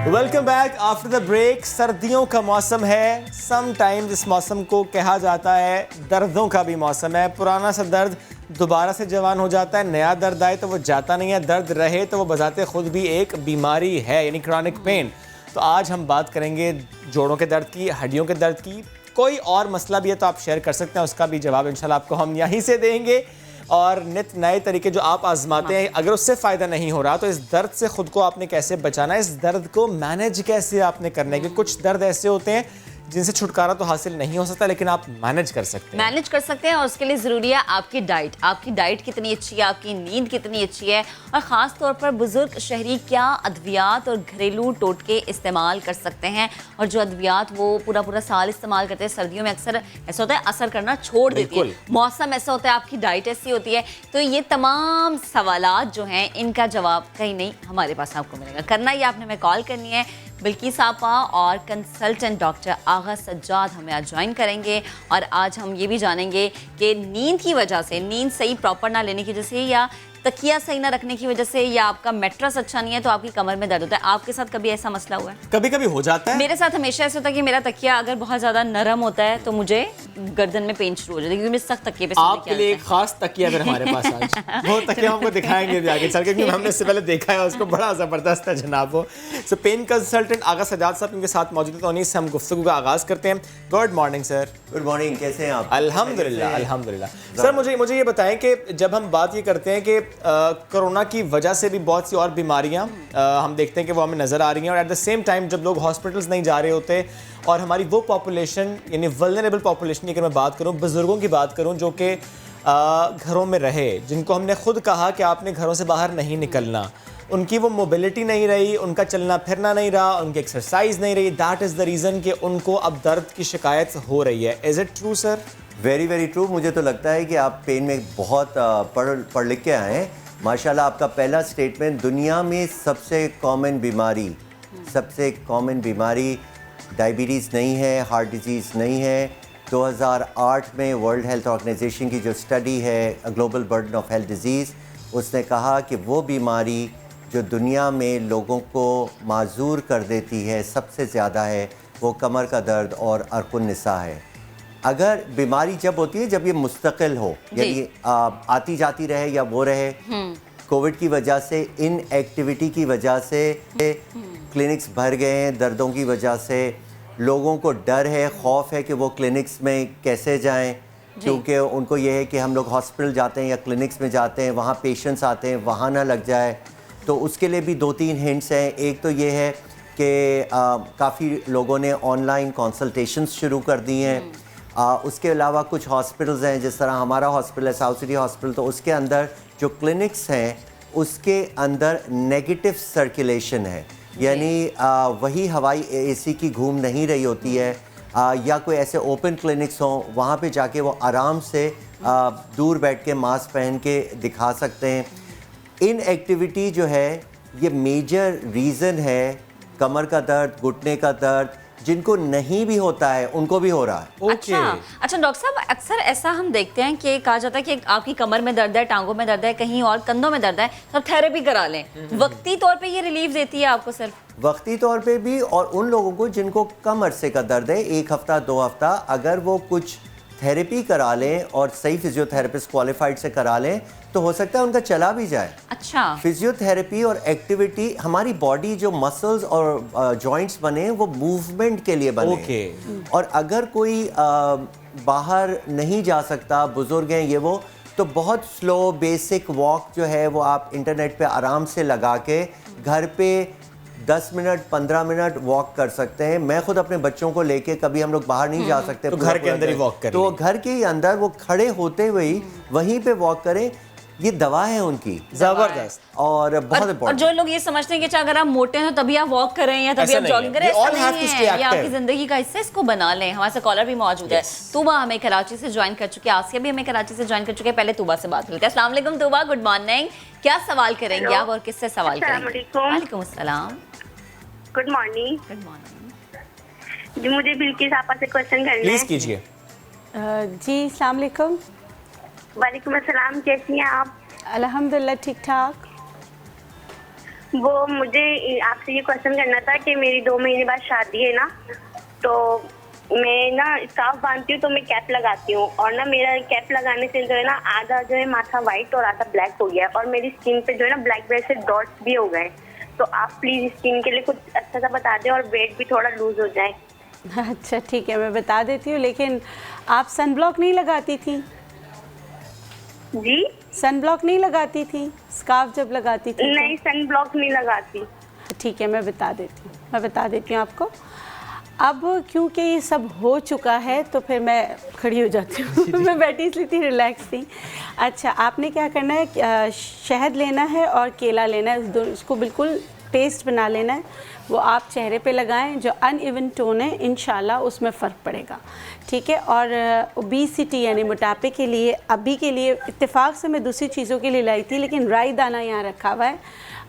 Welcome back after the break. सर्दियों का मौसम है, समटाइम्स इस मौसम को कहा जाता है दर्दों का भी मौसम है। पुराना सा दर्द दोबारा से जवान हो जाता है, नया दर्द आए तो वो जाता नहीं है, दर्द रहे तो वो बजाते खुद भी एक बीमारी है, यानी क्रॉनिक पेन। तो आज हम बात करेंगे जोड़ों के दर्द की, हड्डियों के दर्द की। कोई और मसला भी है तो आप शेयर कर सकते हैं, उसका भी जवाब इंशाल्लाह आपको हम यहीं से देंगे। और नित नए तरीके जो आप आजमाते हैं, अगर उससे फ़ायदा नहीं हो रहा तो इस दर्द से ख़ुद को आपने कैसे बचाना है, इस दर्द को मैनेज कैसे आपने करना है। क्योंकि कुछ दर्द ऐसे होते हैं जिनसे छुटकारा तो हासिल नहीं हो सकता, लेकिन आप मैनेज कर सकते हैं। मैनेज कर सकते हैं, और उसके लिए ज़रूरी है आपकी डाइट। आपकी डाइट कितनी अच्छी है, आपकी नींद कितनी अच्छी है, और ख़ास तौर पर बुज़ुर्ग शहरी क्या अद्वियात और घरेलू टोटके इस्तेमाल कर सकते हैं। और जो अद्वियात वो पूरा साल इस्तेमाल करते हैं, सर्दियों में अक्सर ऐसा होता है असर करना छोड़ देती है, मौसम ऐसा होता है, आपकी डाइट ऐसी होती है। तो ये तमाम सवालात जो हैं इनका जवाब कहीं नहीं हमारे पास आपको मिलेगा। करना ही आपने, हमें कॉल करनी है। बिल्किस आपा और कंसल्टेंट डॉक्टर आगा सज्जाद हमें आज ज्वाइन करेंगे, और आज हम ये भी जानेंगे कि नींद की वजह से, नींद सही प्रॉपर ना लेने की वजह से, या तकिया सही ना रखने की वजह से, या आपका मैट्रेस अच्छा नहीं है तो आपकी कमर में दर्द होता है। आपके साथ कभी ऐसा मसला हुआ है? कभी कभी हो जाता है। मेरे साथ हमेशा ऐसा होता है कि मेरा तकिया अगर बहुत ज्यादा नरम होता है तो मुझे गर्दन में पेन शुरू हो जाती है, क्योंकि मैं सख्त तकिए पे आपके लिए एक खास तकिया अगर हमारे पास आज वो तकिया हमको दिखाएंगे आगे चल के, क्योंकि हमने इससे पहले देखा है उसको, बड़ा जबरदस्त है जनाब वो। सो पेन कंसल्टेंट आगा सज्जाद साहब इनके साथ मौजूद है, तो उन्हीं से हम गुफ्तगू का आगाज करते हैं। Good morning sir. Good morning, कैसे हैं आप? अल्हम्दुलिल्लाह अल्हम्दुलिल्लाह। सर मुझे ये बताएं कि जब हम बात ये करते हैं कि कोरोना की वजह से भी बहुत सी और बीमारियां हम देखते हैं कि वो हमें नज़र आ रही हैं, और एट द सेम टाइम जब लोग हॉस्पिटल्स नहीं जा रहे होते, और हमारी वो पॉपुलेशन यानी वल्नरेबल पॉपुलेशन की अगर मैं बात करूं, बुजुर्गों की बात करूं जो कि घरों में रहे, जिनको हमने खुद कहा कि आपने घरों से बाहर नहीं निकलना, उनकी वो मोबिलिटी नहीं रही, उनका चलना फिरना नहीं रहा, उनकी एक्सरसाइज नहीं रही, दैट इज़ द रीज़न कि उनको अब दर्द की शिकायत हो रही है। Is it true sir? Very true. मुझे तो लगता है कि आप पेन में बहुत पढ़ लिख के आए हैं माशाल्लाह। आपका पहला स्टेटमेंट, दुनिया में सबसे कॉमन बीमारी डायबिटीज़ नहीं है, हार्ट डिजीज़ नहीं है। 2008 में वर्ल्ड हेल्थ ऑर्गेनाइजेशन की जो स्टडी है global burden of health disease, उसने कहा कि वो बीमारी जो दुनिया में लोगों को माजूर कर देती है सबसे ज़्यादा है, वो कमर का दर्द और अर्कुन निसा है। अगर बीमारी जब होती है जब ये मुस्तकिल हो, यानी आती जाती रहे या वो रहे, कोविड की वजह से, इन एक्टिविटी की वजह से क्लिनिक्स भर गए हैं, दर्दों की वजह से लोगों को डर है, खौफ है कि वो क्लिनिक्स में कैसे जाएं, क्योंकि उनको ये है कि हम लोग हॉस्पिटल जाते हैं या क्लिनिक्स में जाते हैं, वहाँ पेशेंट्स आते हैं, वहाँ ना लग जाए। तो उसके लिए भी 2-3 हिंट्स हैं। एक तो ये है कि काफ़ी लोगों ने ऑनलाइन कंसल्टेशंस शुरू कर दी हैं। उसके अलावा कुछ हॉस्पिटल्स हैं, जिस तरह हमारा हॉस्पिटल है साउथ सिटी हॉस्पिटल, तो उसके अंदर जो क्लिनिक्स हैं उसके अंदर नेगेटिव सर्कुलेशन है, यानी वही हवाई एसी की घूम नहीं रही होती है, या कोई ऐसे ओपन क्लिनिक्स हों वहाँ पे जाके वो आराम से दूर बैठ के मास्क पहन के दिखा सकते हैं। इनएक्टिविटी जो है ये मेजर रीज़न है कमर का दर्द, घुटने का दर्द, जिनको नहीं भी होता है उनको भी हो रहा है। अच्छा डॉक्टर साहब, अक्सर ऐसा हम देखते हैं कि कहा जाता है कि आपकी कमर में दर्द है, टांगों में दर्द है, कहीं और कंधों में दर्द है, तो थेरेपी करा लें। वक्ती तौर पे ये रिलीफ देती है आपको सिर्फ? वक्ती तौर पे भी, और उन लोगों को जिनको कम अरसे का दर्द है, 1 हफ्ता 2 हफ्ता, अगर वो कुछ थेरेपी करा लें और सही फिजियोथेरेपिस्ट क्वालिफाइड से करा लें तो हो सकता है उनका चला भी जाए। अच्छा, फिजियोथेरेपी और एक्टिविटी, हमारी बॉडी जो मसल्स और जॉइंट्स बने वो मूवमेंट के लिए बने। और अगर कोई बाहर नहीं जा सकता, बुजुर्ग हैं ये वो, तो बहुत स्लो बेसिक वॉक जो है वो आप इंटरनेट पे आराम से लगा के घर पे 10 मिनट 15 मिनट वॉक कर सकते हैं। मैं खुद अपने बच्चों को लेके, कभी हम लोग बाहर नहीं जा सकते तो घर के अंदर ही वॉक करें, तो घर के ही अंदर वो खड़े होते हुए ही वहीं पे वॉक करें। ये दवा है उनकी, जबरदस्त और बहुत और इम्पोर्टेंट। जो लोग ये समझते हैं कि अगर आप मोटे हैं तो तभी आप वॉक करें या तभी आप जॉगिंग करें, ऐसा नहीं है। ये आपकी जिंदगी का हिस्सा, इसको बना लें। हमारे साथ कॉलर भी मौजूद है, तूबा हमें कराची से ज्वाइन कर चुके हैं, आसिया भी हमें कराची से ज्वाइन कर चुके हैं। पहले तूबा से बात करते हैं। अस्सलाम वालेकुम तूबा, गुड मॉर्निंग। क्या सवाल करेंगे आप और किससे सवाल करेंगे? वालेकुम अस्सलाम, गुड मॉर्निंग। गुड मॉर्निंग जी, मुझे बिल्किस आपा से क्वेश्चन करना है। प्लीज कीजिए। जी अस्सलाम वालेकुम। वालेकुम अस्सलाम, कैसी हैं आप? अल्हम्दुलिल्लाह ठीक ठाक। वो मुझे आपसे ये क्वेश्चन करना था कि मेरी 2 महीने बाद शादी है ना, तो मैं ना स्कार्फ बांधती हूँ तो मैं कैप लगाती हूँ, और ना मेरा कैप लगाने से जो है ना आधा जो है माथा वाइट और आधा ब्लैक हो गया है, और मेरी स्किन पे जो है ना ब्लैक ब्लैक से डॉट्स भी हो गए। तो आप प्लीज स्किन के लिए कुछ अच्छा सा बता दें और वेट भी थोड़ा लूज हो जाए। अच्छा ठीक है, मैं बता देती हूँ, लेकिन आप सन ब्लॉक नहीं लगाती थी? जी, सन ब्लॉक नहीं लगाती थी स्कार्फ जब लगाती थी? नहीं, सन ब्लॉक नहीं लगाती। ठीक है, मैं बता देती हूँ आपको। अब क्योंकि ये सब हो चुका है तो फिर मैं खड़ी हो जाती हूँ। मैं बैठी इसलिए थी, रिलैक्स थी। अच्छा, आपने क्या करना है, शहद लेना है और केला लेना है, इसको बिल्कुल पेस्ट बना लेना है। वो आप चेहरे पे लगाएं, जो अनइवन टोन है इंशाल्लाह उसमें फ़र्क पड़ेगा। ठीक है। और ओबेसिटी यानी मोटापे के लिए अभी के लिए इत्तेफाक से मैं दूसरी चीज़ों के लिए लाई थी, लेकिन राई दाना यहाँ रखा हुआ है।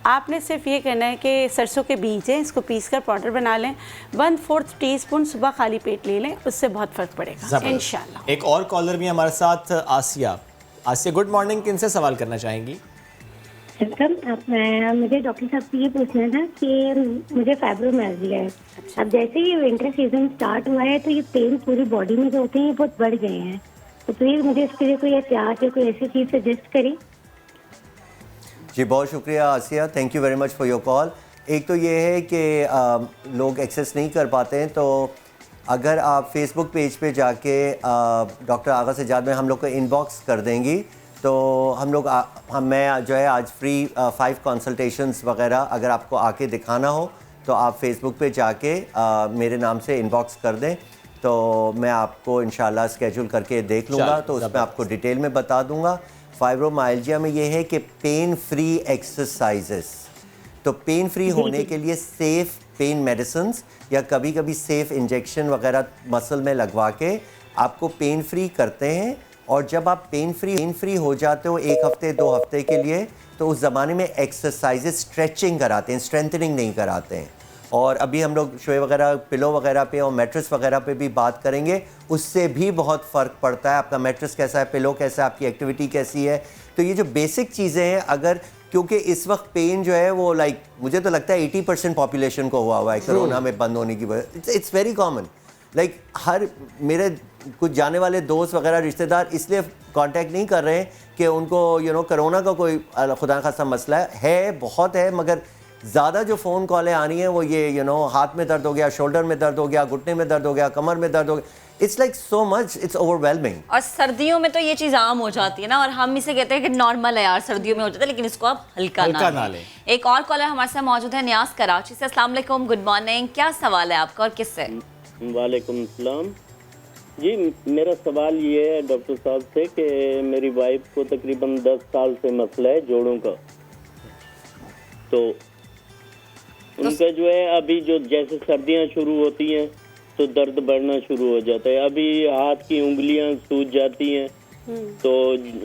आपने सिर्फ ये करना है कि सरसों के बीज हैं, इसको पीस कर पाउडर बना लें, 1/4 टीस्पून सुबह खाली पेट ले लें, उससे बहुत फ़र्क पड़ेगा इंशाल्लाह। एक और कॉलर भी हमारे साथ, आसिया। आसिया गुड मॉर्निंग, किनसे सवाल करना चाहेंगी? मुझे डॉक्टर साहब से ये पूछना था कि मुझे फाइब्रोमाइल्जिया है। अब जैसे ही विंटर सीजन स्टार्ट हुआ है तो ये पेन पूरी बॉडी में जो होते हैं ये बहुत बढ़ गए हैं, तो प्लीज़ मुझे इसके लिए कोई एहतियात या कोई ऐसी चीज़ सजेस्ट करें। जी बहुत शुक्रिया Asiya, thank you very much for your call. एक तो ये है कि लोग एक्सेस नहीं कर पाते हैं, तो अगर आप फेसबुक पेज पे जाके डॉक्टर आगा सज्जाद में हम लोग को इनबॉक्स कर देंगी, तो हम लोग मैं जो है आज फ्री 5 कंसल्टेशंस वगैरह अगर आपको आके दिखाना हो तो आप फेसबुक पे जाके मेरे नाम से इनबॉक्स कर दें, तो मैं आपको इंशाल्लाह स्केड्यूल करके देख लूँगा, तो उसमें आपको डिटेल में बता दूँगा। फाइब्रोमाइल्जिया में ये है कि पेन फ्री एक्सरसाइजेस, तो पेन फ्री होने के लिए सेफ़ पेन मेडिसिन्स या कभी कभी सेफ़ इंजेक्शन वगैरह मसल में लगवा के आपको पेन फ्री करते हैं। और जब आप पेन फ्री हो जाते हो 1 हफ्ते 2 हफ्ते के लिए, तो उस ज़माने में एक्सरसाइजेस स्ट्रेचिंग कराते हैं, स्ट्रेंथनिंग नहीं कराते हैं। और अभी हम लोग शोए वगैरह, पिलो वगैरह पे और मैट्रेस वगैरह पे भी बात करेंगे, उससे भी बहुत फ़र्क पड़ता है। आपका मैट्रेस कैसा है, पिलो कैसा है, आपकी एक्टिविटी कैसी है। तो ये जो बेसिक चीज़ें हैं, अगर क्योंकि इस वक्त पेन जो है वो मुझे तो लगता है 80% पॉपुलेशन को हुआ है कोरोना में बंद होने की वजह। It's very common. हर मेरे कुछ जाने वाले दोस्त वगैरह रिश्तेदार इसलिए कांटेक्ट नहीं कर रहे हैं कि उनको कोरोना का कोई खुदा न खासा मसला है, बहुत है, मगर ज़्यादा जो फ़ोन कॉलें आ रही हैं वो ये हाथ में दर्द हो गया, शोल्डर में दर्द हो गया, घुटने में दर्द हो गया, कमर में दर्द हो गया, it's like so much, it's overwhelming. और सर्दियों में तो ये चीज़ आम हो जाती है ना, और हम इसे कहते हैं कि नॉर्मल है यार, सर्दियों में हो जाता है, लेकिन इसको आप हल्का ना लें। एक और कॉलर हमारे साथ मौजूद है, नियाज कराची से। अस्सलाम वालेकुम, गुड मॉर्निंग, क्या सवाल है आपका और किससे? वालेकुम सलाम जी, मेरा सवाल ये है डॉक्टर साहब से कि मेरी वाइफ को तकरीबन 10 साल से मसला है जोड़ों का, तो उनका जो है अभी जो जैसे सर्दियां शुरू होती हैं तो दर्द बढ़ना शुरू हो जाता है। अभी हाथ की उंगलियां सूज जाती हैं, तो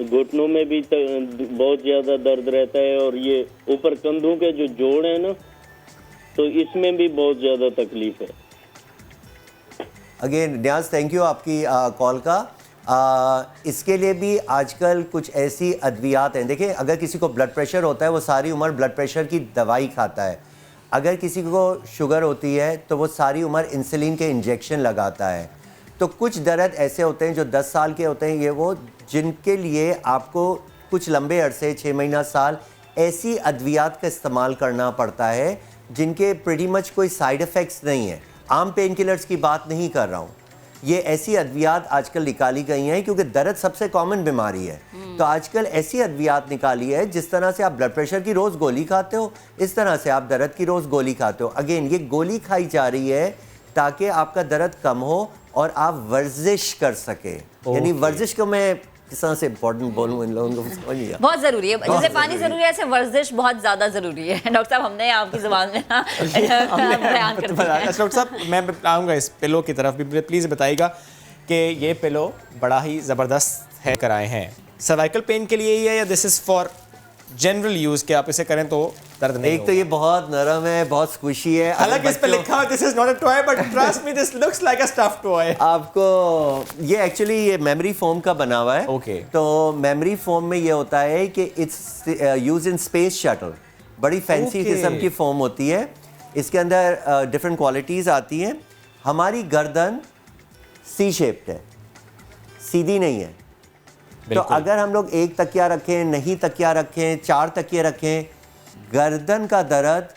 घुटनों में भी बहुत ज़्यादा दर्द रहता है, और ये ऊपर कंधों के जो जोड़ है ना, तो इसमें भी बहुत ज़्यादा तकलीफ है। अगेन न्याज, थैंक यू आपकी कॉल का। इसके लिए भी आजकल कुछ ऐसी अद्वियात हैं। देखिए, अगर किसी को ब्लड प्रेशर होता है वो सारी उम्र ब्लड प्रेशर की दवाई खाता है। अगर किसी को शुगर होती है तो वो सारी उम्र इंसुलिन के इंजेक्शन लगाता है। तो कुछ दर्द ऐसे होते हैं जो 10 साल के होते हैं, ये वो जिनके लिए आपको कुछ लंबे अरसे 6 महीना साल ऐसी अद्वियात का इस्तेमाल करना पड़ता है जिनके प्रीटी मच कोई साइड इफ़ेक्ट्स नहीं है। आम पेन किलर्स की बात नहीं कर रहा हूँ, ये ऐसी अद्वियात आजकल निकाली गई हैं क्योंकि दर्द सबसे कॉमन बीमारी है। तो आजकल ऐसी अद्वियात निकाली है, जिस तरह से आप ब्लड प्रेशर की रोज़ गोली खाते हो, इस तरह से आप दर्द की रोज़ गोली खाते हो। अगेन ये गोली खाई जा रही है ताकि आपका दर्द कम हो और आप वर्जिश कर सके। यानी वर्जिश को मैं किस तरह से इम्पोर्टेंट बोलूँ इन लोगों को समझ नहीं आ। बहुत ज़रूरी है, जैसे पानी ज़रूरी है ऐसे वर्जिश बहुत ज़्यादा ज़रूरी है। डॉक्टर साहब, हमने आपकी ज़ुबान में ना बयान कर दिया। डॉक्टर साहब, मैं आऊँगा इस पिलो की तरफ भी, प्लीज़ बताइएगा कि ये पिलो बड़ा ही ज़बरदस्त है कराए हैं, सर्वाइकल पेन के लिए ही है या this is for general use के आप इसे करें तो दर्द नहीं? एक तो ये बहुत नरम है, बहुत स्क्विशी है। हालांकि इस पे लिखा है this is not a toy, but trust me this looks like a stuffed toy. आपको ये एक्चुअली ये मेमोरी फोम का बना हुआ है। ओके। तो मेमोरी फोम में ये होता है कि it's use in space shuttle, बड़ी फैंसी किस्म की फोम होती है। इसके अंदर डिफरेंट क्वालिटीज़ आती हैं। हमारी गर्दन सी शेप्ड है, सीधी नहीं है। तो अगर हम लोग एक तकिया रखें, नहीं तकिया रखें, 4 तकिए रखें, गर्दन का दर्द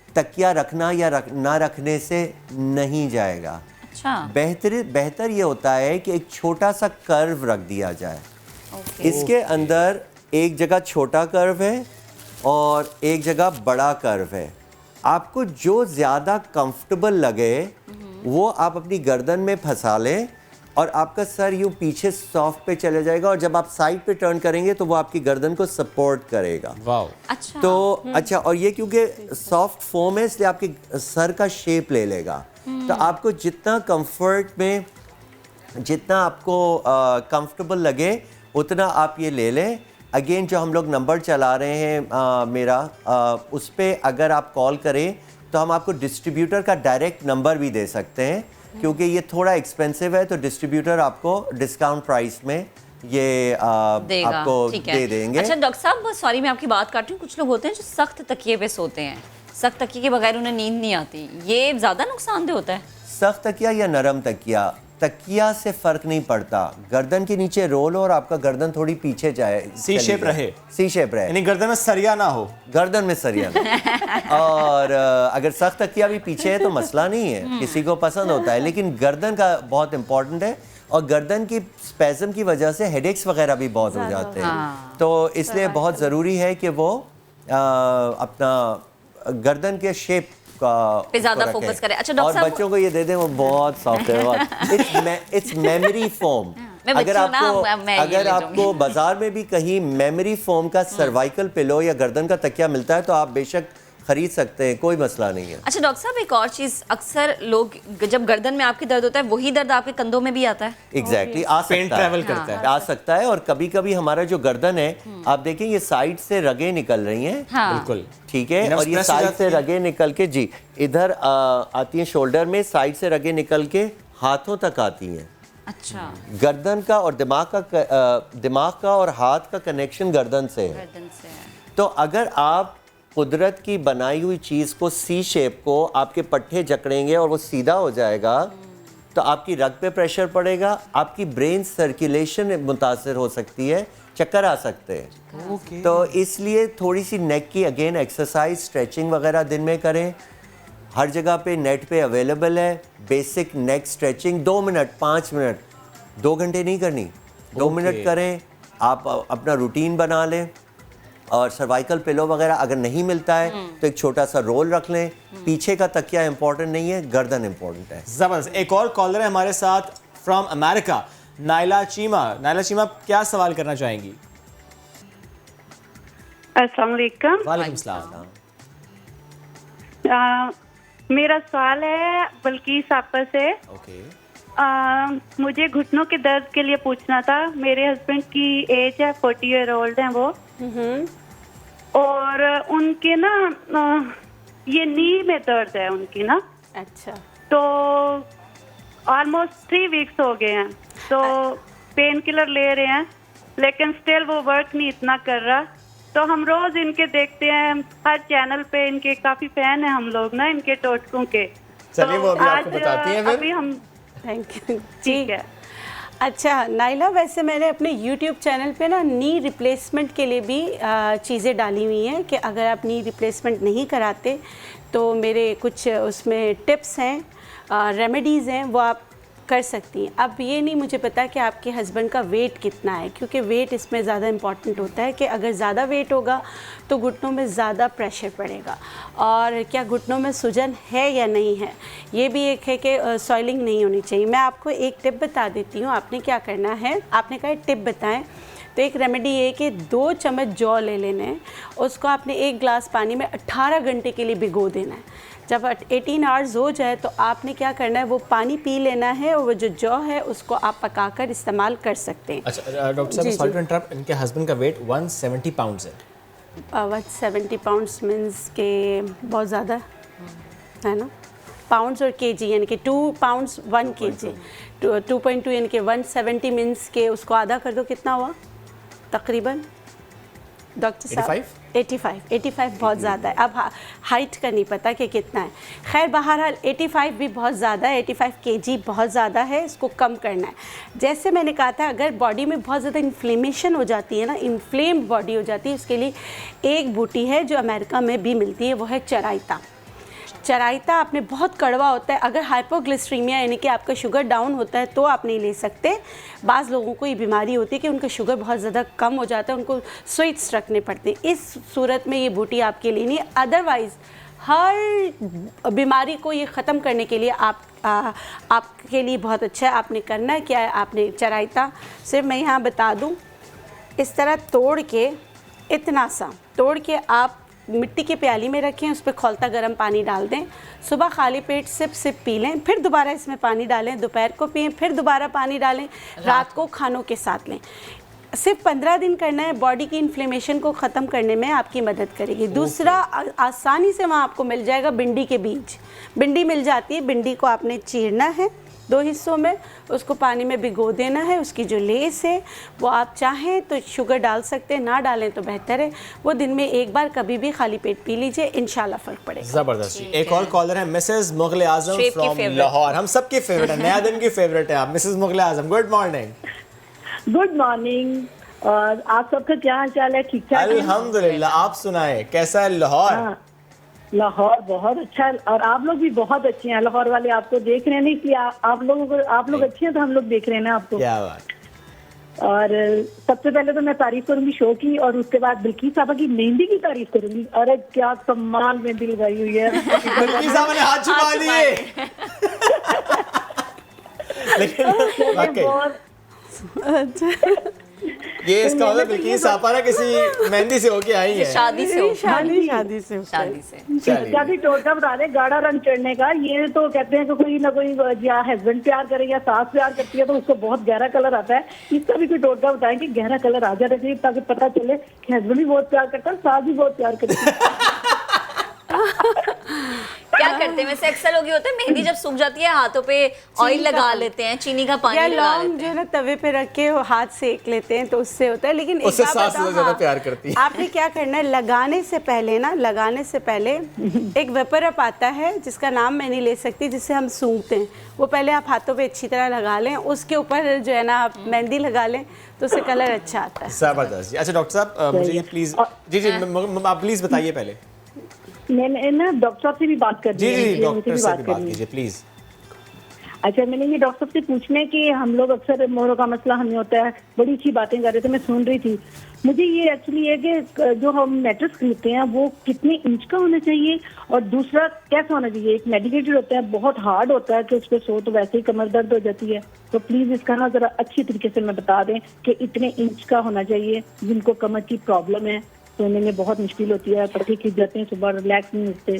तकिया रखना या ना रखने से नहीं जाएगा। अच्छा। बेहतर ये होता है कि एक छोटा सा कर्व रख दिया जाए। इसके अंदर एक जगह छोटा कर्व है और एक जगह बड़ा कर्व है। आपको जो ज़्यादा कंफर्टेबल लगे वो आप अपनी गर्दन में फंसा लें और आपका सर यूँ पीछे सॉफ्ट पे चले जाएगा, और जब आप साइड पे टर्न करेंगे तो वो आपकी गर्दन को सपोर्ट करेगा। वाओ। अच्छा। तो अच्छा, और ये क्योंकि सॉफ्ट फोम है इसलिए आपके सर का शेप ले लेगा। तो आपको जितना कंफर्ट में, जितना आपको कंफर्टेबल लगे उतना आप ये ले लें। अगेन जो हम लोग नंबर चला रहे हैं मेरा, उस पर अगर आप कॉल करें तो हम आपको डिस्ट्रीब्यूटर का डायरेक्ट नंबर भी दे सकते हैं, क्योंकि ये थोड़ा एक्सपेंसिव है तो डिस्ट्रीब्यूटर आपको डिस्काउंट प्राइस में ये आपको दे देंगे। अच्छा डॉक्टर साहब, सॉरी मैं आपकी बात काट रही हूँ, कुछ लोग होते हैं जो सख्त तकिए पे सोते हैं, सख्त तकिए के बगैर उन्हें नींद नहीं आती, ये ज़्यादा नुकसानदेह होता है? सख्त तकिया या नरम तकिया, तकिया से फर्क नहीं पड़ता। गर्दन के नीचे रोल हो और आपका गर्दन थोड़ी पीछे जाए, सी शेप रहे, सी शेप रहे, यानी गर्दन में सरिया ना हो। गर्दन में सरिया ना। और अगर सख्त तकिया भी पीछे है तो मसला नहीं है, किसी को पसंद होता है, लेकिन गर्दन का बहुत इंपॉर्टेंट है। और गर्दन की स्पैज़म की वजह से हेडेक्स वगैरह भी बहुत हो जाते हैं। तो इसलिए बहुत ज़रूरी है कि वो अपना गर्दन के शेप पे ज़्यादा फोकस करें। अच्छा डॉक्टर साहब, और बच्चों को ये दे दें, वो बहुत सॉफ्ट है। It's memory foam. अगर आपको बाजार में भी कहीं मेमोरी फोम का सर्वाइकल पिलो या गर्दन का तकिया मिलता है तो आप बेशक खरीद सकते हैं, कोई मसला नहीं है। अच्छा डॉक्टर साहब, एक और चीज़, अक्सर लोग जब गर्दन में आपकी दर्द होता है वही दर्द आपके कंधों में भी आता है? एग्जैक्टली, आ सकता है। और कभी कभी हमारा जो गर्दन है, आप देखें ये साइड से रगें निकल रही हैं। बिल्कुल ठीक है, और ये साइड से रगें निकल के जी इधर आती हैं, शोल्डर में साइड से रगें निकल के हाथों तक आती हैं। अच्छा। गर्दन का और दिमाग का और हाथ का कनेक्शन गर्दन से है। तो अगर आप कुदरत की बनाई हुई चीज़ को, सी शेप को आपके पट्टे जकड़ेंगे और वो सीधा हो जाएगा, तो आपकी रग पे प्रेशर पड़ेगा, आपकी ब्रेन सर्कुलेशन मुतासर हो सकती है, चक्कर आ सकते हैं। तो इसलिए थोड़ी सी नेक की अगेन एक्सरसाइज, स्ट्रेचिंग वगैरह दिन में करें। हर जगह पे नेट पे अवेलेबल है। बेसिक नेक स्ट्रेचिंग 2 मिनट 5 मिनट, 2 घंटे नहीं करनी, 2 मिनट करें। आप अपना रूटीन बना लें। और सर्वाइकल पिलो वगैरह अगर नहीं मिलता है तो एक छोटा सा रोल रख लें। पीछे का तकिया इंपॉर्टेंट नहीं है, गर्दन इंपॉर्टेंट है। जबरदस्त। एक और कॉलर है हमारे साथ from America, Naila Cheema. Naila Cheema, आप क्या सवाल करना चाहेंगी? अस्सलाम वालेकुम। वालेकुम सलाम। मेरा सवाल है बल्कीस आपा से। ओके। मुझे घुटनों के दर्द के लिए पूछना था। मेरे हस्बैंड की एज है 40 ईयर ओल्ड हैं वो, और उनके ना ये नी में दर्द है उनकी ना। अच्छा। तो ऑलमोस्ट 3 वीक्स हो गए हैं, तो पेन किलर ले रहे हैं, लेकिन स्टिल वो वर्क नहीं इतना कर रहा। तो हम रोज इनके देखते हैं, हर चैनल पे इनके काफी फैन हैं हम लोग ना, इनके टोटकों के। चलिए वो अभी आपको बताती हैं फिर। अभी हम थैंक यू। ठीक है। अच्छा नाइला, वैसे मैंने अपने YouTube चैनल पे ना नी रिप्लेसमेंट के लिए भी चीज़ें डाली हुई हैं कि अगर आप नी रिप्लेसमेंट नहीं कराते तो मेरे कुछ उसमें टिप्स हैं, रेमेडीज़ हैं, वो आप कर सकती हैं। अब ये नहीं मुझे पता कि आपके हस्बैंड का वेट कितना है, क्योंकि वेट इसमें ज़्यादा इम्पॉर्टेंट होता है कि अगर ज़्यादा वेट होगा तो घुटनों में ज़्यादा प्रेशर पड़ेगा, और क्या घुटनों में सूजन है या नहीं है, ये भी एक है कि सॉइलिंग नहीं होनी चाहिए। मैं आपको एक टिप बता देती हूँ, आपने क्या करना है। आपने कहा टिप बताएं, तो एक रेमेडी ये कि 2 चम्मच जौ ले लेने हैं, उसको आपने 1 गिलास पानी में 18 घंटे के लिए भिगो देना है। जब 18 आवर्स हो जाए तो आपने क्या करना है, वो पानी पी लेना है, और वो जो जौ है उसको आप पकाकर इस्तेमाल कर सकते हैं। अच्छा डॉक्टर साहब, सॉरी टू इंटरप्ट, इनके हस्बैंड का वेट 170 पाउंड्स है। 170 पाउंड्स मीन्स के बहुत ज़्यादा है ना, पाउंड्स और केजी यानी कि 2 पाउंड्स 1 केजी, 2.2 यानी कि 170 मीन्स के उसको आधा कर दो, कितना हुआ तकरीबन डॉक्टर साहब? 85 बहुत ज़्यादा है। अब हाइट का नहीं पता कि कितना है। खैर बहरहाल 85 भी बहुत ज़्यादा है, 85 केजी बहुत ज़्यादा है, इसको कम करना है। जैसे मैंने कहा था, अगर बॉडी में बहुत ज़्यादा इन्फ्लेमेशन हो जाती है ना, इन्फ्लेम्ड बॉडी हो जाती है, उसके लिए एक बूटी है जो अमेरिका में भी मिलती है, वो है चराइता। चराइता आपने बहुत कड़वा होता है, अगर हाइपोग्लिसरीमिया यानी कि आपका शुगर डाउन होता है तो आप नहीं ले सकते। बाज़ लोगों को ये बीमारी होती है कि उनका शुगर बहुत ज़्यादा कम हो जाता है, उनको स्वीट्स रखने पड़ते हैं। इस सूरत में ये बूटी आपके लिए नहीं है। अदरवाइज़ हर बीमारी को ये ख़त्म करने के लिए आपके लिए बहुत अच्छा है। आपने करना क्या है, आपने चराइता सिर्फ मैं यहाँ बता दूँ, इस तरह तोड़ के, इतना सा तोड़ के आप मिट्टी की प्याली में रखें, उस पर खौलता गर्म पानी डाल दें, सुबह खाली पेट सिप पी लें, फिर दोबारा इसमें पानी डालें, दोपहर को पिएं, फिर दोबारा पानी डालें, रात को खानों के साथ लें। सिर्फ 15 दिन करना है, बॉडी की इन्फ्लेमेशन को ख़त्म करने में आपकी मदद करेगी। दूसरा, आसानी से वहाँ आपको मिल जाएगा भिंडी के बीज। भिंडी मिल जाती है, भिंडी को आपने चीरना है 2 हिस्सों में, उसको पानी में भिगो देना है। उसकी जो लेस है वो आप चाहें तो शुगर डाल सकते हैं, ना डालें तो बेहतर है। वो दिन में 1 बार कभी भी खाली पेट पी लीजिए, इंशाल्लाह फ़र्क पड़ेगा। ज़बरदस्त। एक और कॉलर है Mrs Mughal Azam from Lahore. हम सबकी फेवरेट है, नया दिन की फेवरेट है आप, Mrs Mughal Azam. Good morning. Good morning. और आप सबका क्या हाल चाल है? ठीक ठाक? अल्हम्दुलिल्लाह। आप सुनाए कैसा है लाहौर? हाँ, लाहौर बहुत अच्छा है, और आप लोग भी बहुत अच्छे हैं। लाहौर वाले आपको देख रहे हैं, नहीं कि आप लोग अच्छे हैं तो हम लोग देख रहे हैं ना आपको। क्या बात। और सबसे पहले तो मैं तारीफ करूंगी शो की, और उसके बाद बिल्किस साहबा की मेहंदी की तारीफ करूंगी। अरे क्या कमाल मेहंदी लगाई हुई है। बिल्किस साहबा ने हाथ छुपा लिए। लेकिन ये इसका मतलब बिल्किस साहबा ना किसी मेहंदी से होके आई है, शादी से इसका भी टोटका बता दें। गाढ़ा रंग चढ़ने का, ये तो कहते हैं कि कोई ना कोई या हस्बैंड प्यार करे या सास प्यार करती है तो उसको बहुत गहरा कलर आता है। इसका भी कोई टोटका बताएं कि गहरा कलर आ जाना चाहिए, ताकि पता चले कि हस्बैंड भी बहुत प्यार करता है, सास भी बहुत प्यार करती है। क्या करते हैं वैसे? अक्सर लोग ये होता है, मेहंदी जब सूख जाती है हाथों पे ऑयल लगा लेते हैं, चीनी का पानी लगा लेते हैं, जो है ना तवे पे रख के हाथ सेक लेते हैं, तो उससे होता है। लेकिन उससे सास ज़्यादा प्यार करती है। आपने क्या करना है, लगाने से पहले एक वेपर अप आता है जिसका नाम मैं नहीं ले सकती, जिससे हम सूंघते हैं, वो पहले आप हाथों पे अच्छी तरह लगा लें, उसके ऊपर जो है ना आप मेहंदी लगा लें तो उससे कलर अच्छा आता है। जबरदस्त। अच्छा डॉक्टर साहब मुझे ये प्लीज़, जी आप प्लीज़ बताइए पहले। मैंने ना डॉक्टर साहब से भी बात करनी जी है, जी उनसे डॉक्टर भी से बात भी बात करनी है। कीजिए प्लीज। अच्छा, मैंने ये डॉक्टर साहब से पूछना है कि हम लोग अक्सर मोरों का मसला हमें होता है, बड़ी अच्छी बातें कर रहे थे, मैं सुन रही थी। मुझे ये एक्चुअली है कि जो हम मैट्रेस खरीदते हैं वो कितने इंच का होना चाहिए, और दूसरा कैसा होना चाहिए। एक मेडिकेटेड होता है, बहुत हार्ड होता है कि उस पर सो तो वैसे ही कमर दर्द हो जाती है। तो प्लीज इसका ना जरा अच्छी तरीके से मैं बता दें कि इतने इंच का होना चाहिए। जिनको कमर की प्रॉब्लम है सोने में बहुत मुश्किल होती है, पड़के खींच जाते हैं, सुबह रिलैक्स नहीं होते।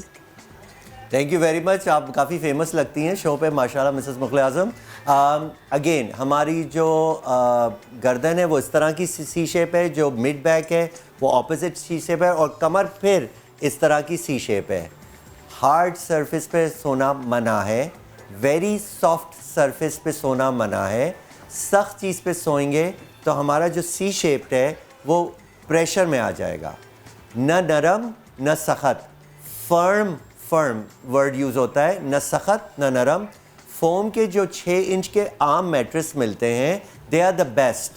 Thank you very much. आप काफ़ी फेमस लगती हैं शो पे माशाल्लाह मिसेस मुग़ल आज़म। अगेन हमारी जो गर्दन है वो इस तरह की सी शेप है, जो मिड बैक है वो ऑपोजिट सी शेप है, और कमर फिर इस तरह की सी शेप है। हार्ड सरफेस पे सोना मना है, वेरी सॉफ्ट सरफेस पे सोना मना है। सख्त चीज़ पे सोएंगे तो हमारा जो सी शेप्ड है वो प्रेशर में आ जाएगा, न नरम न सख्त, फर्म वर्ड यूज़ होता है, न सख्त न नरम। फोम के जो 6 इंच के आम मैट्रेस मिलते हैं दे आर द बेस्ट।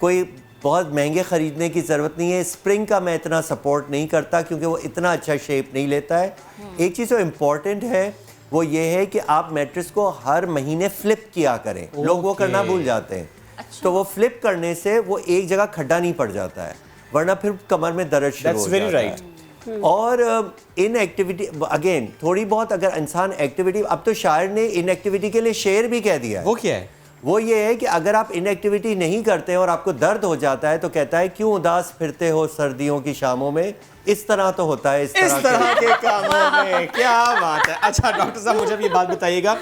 कोई बहुत महंगे ख़रीदने की ज़रूरत नहीं है। स्प्रिंग का मैं इतना सपोर्ट नहीं करता क्योंकि वो इतना अच्छा शेप नहीं लेता है। एक चीज़ जो इम्पॉर्टेंट है वो ये है कि आप मैट्रेस को हर महीने फ्लिप किया करें। लोग वो करना भूल जाते हैं। तो वो फ्लिप करने से वो एक जगह खड्डा नहीं पड़ जाता है, वरना फिर कमर में दर्द शुरू हो जाता है। और इन एक्टिविटी अगेन थोड़ी बहुत अगर इंसान एक्टिविटी, अब तो शायर ने इन एक्टिविटी के लिए शेर भी कह दिया है। वो क्या है? वो ये है कि अगर आप इन एक्टिविटी नहीं करते और आपको दर्द हो जाता है तो कहता है क्यों उदास फिरते हो सर्दियों की शामों में। इस तरह तो होता है इस तरह के कामों में। क्या बात है। अच्छा डॉक्टर साहब मुझे अब ये बात बताइएगा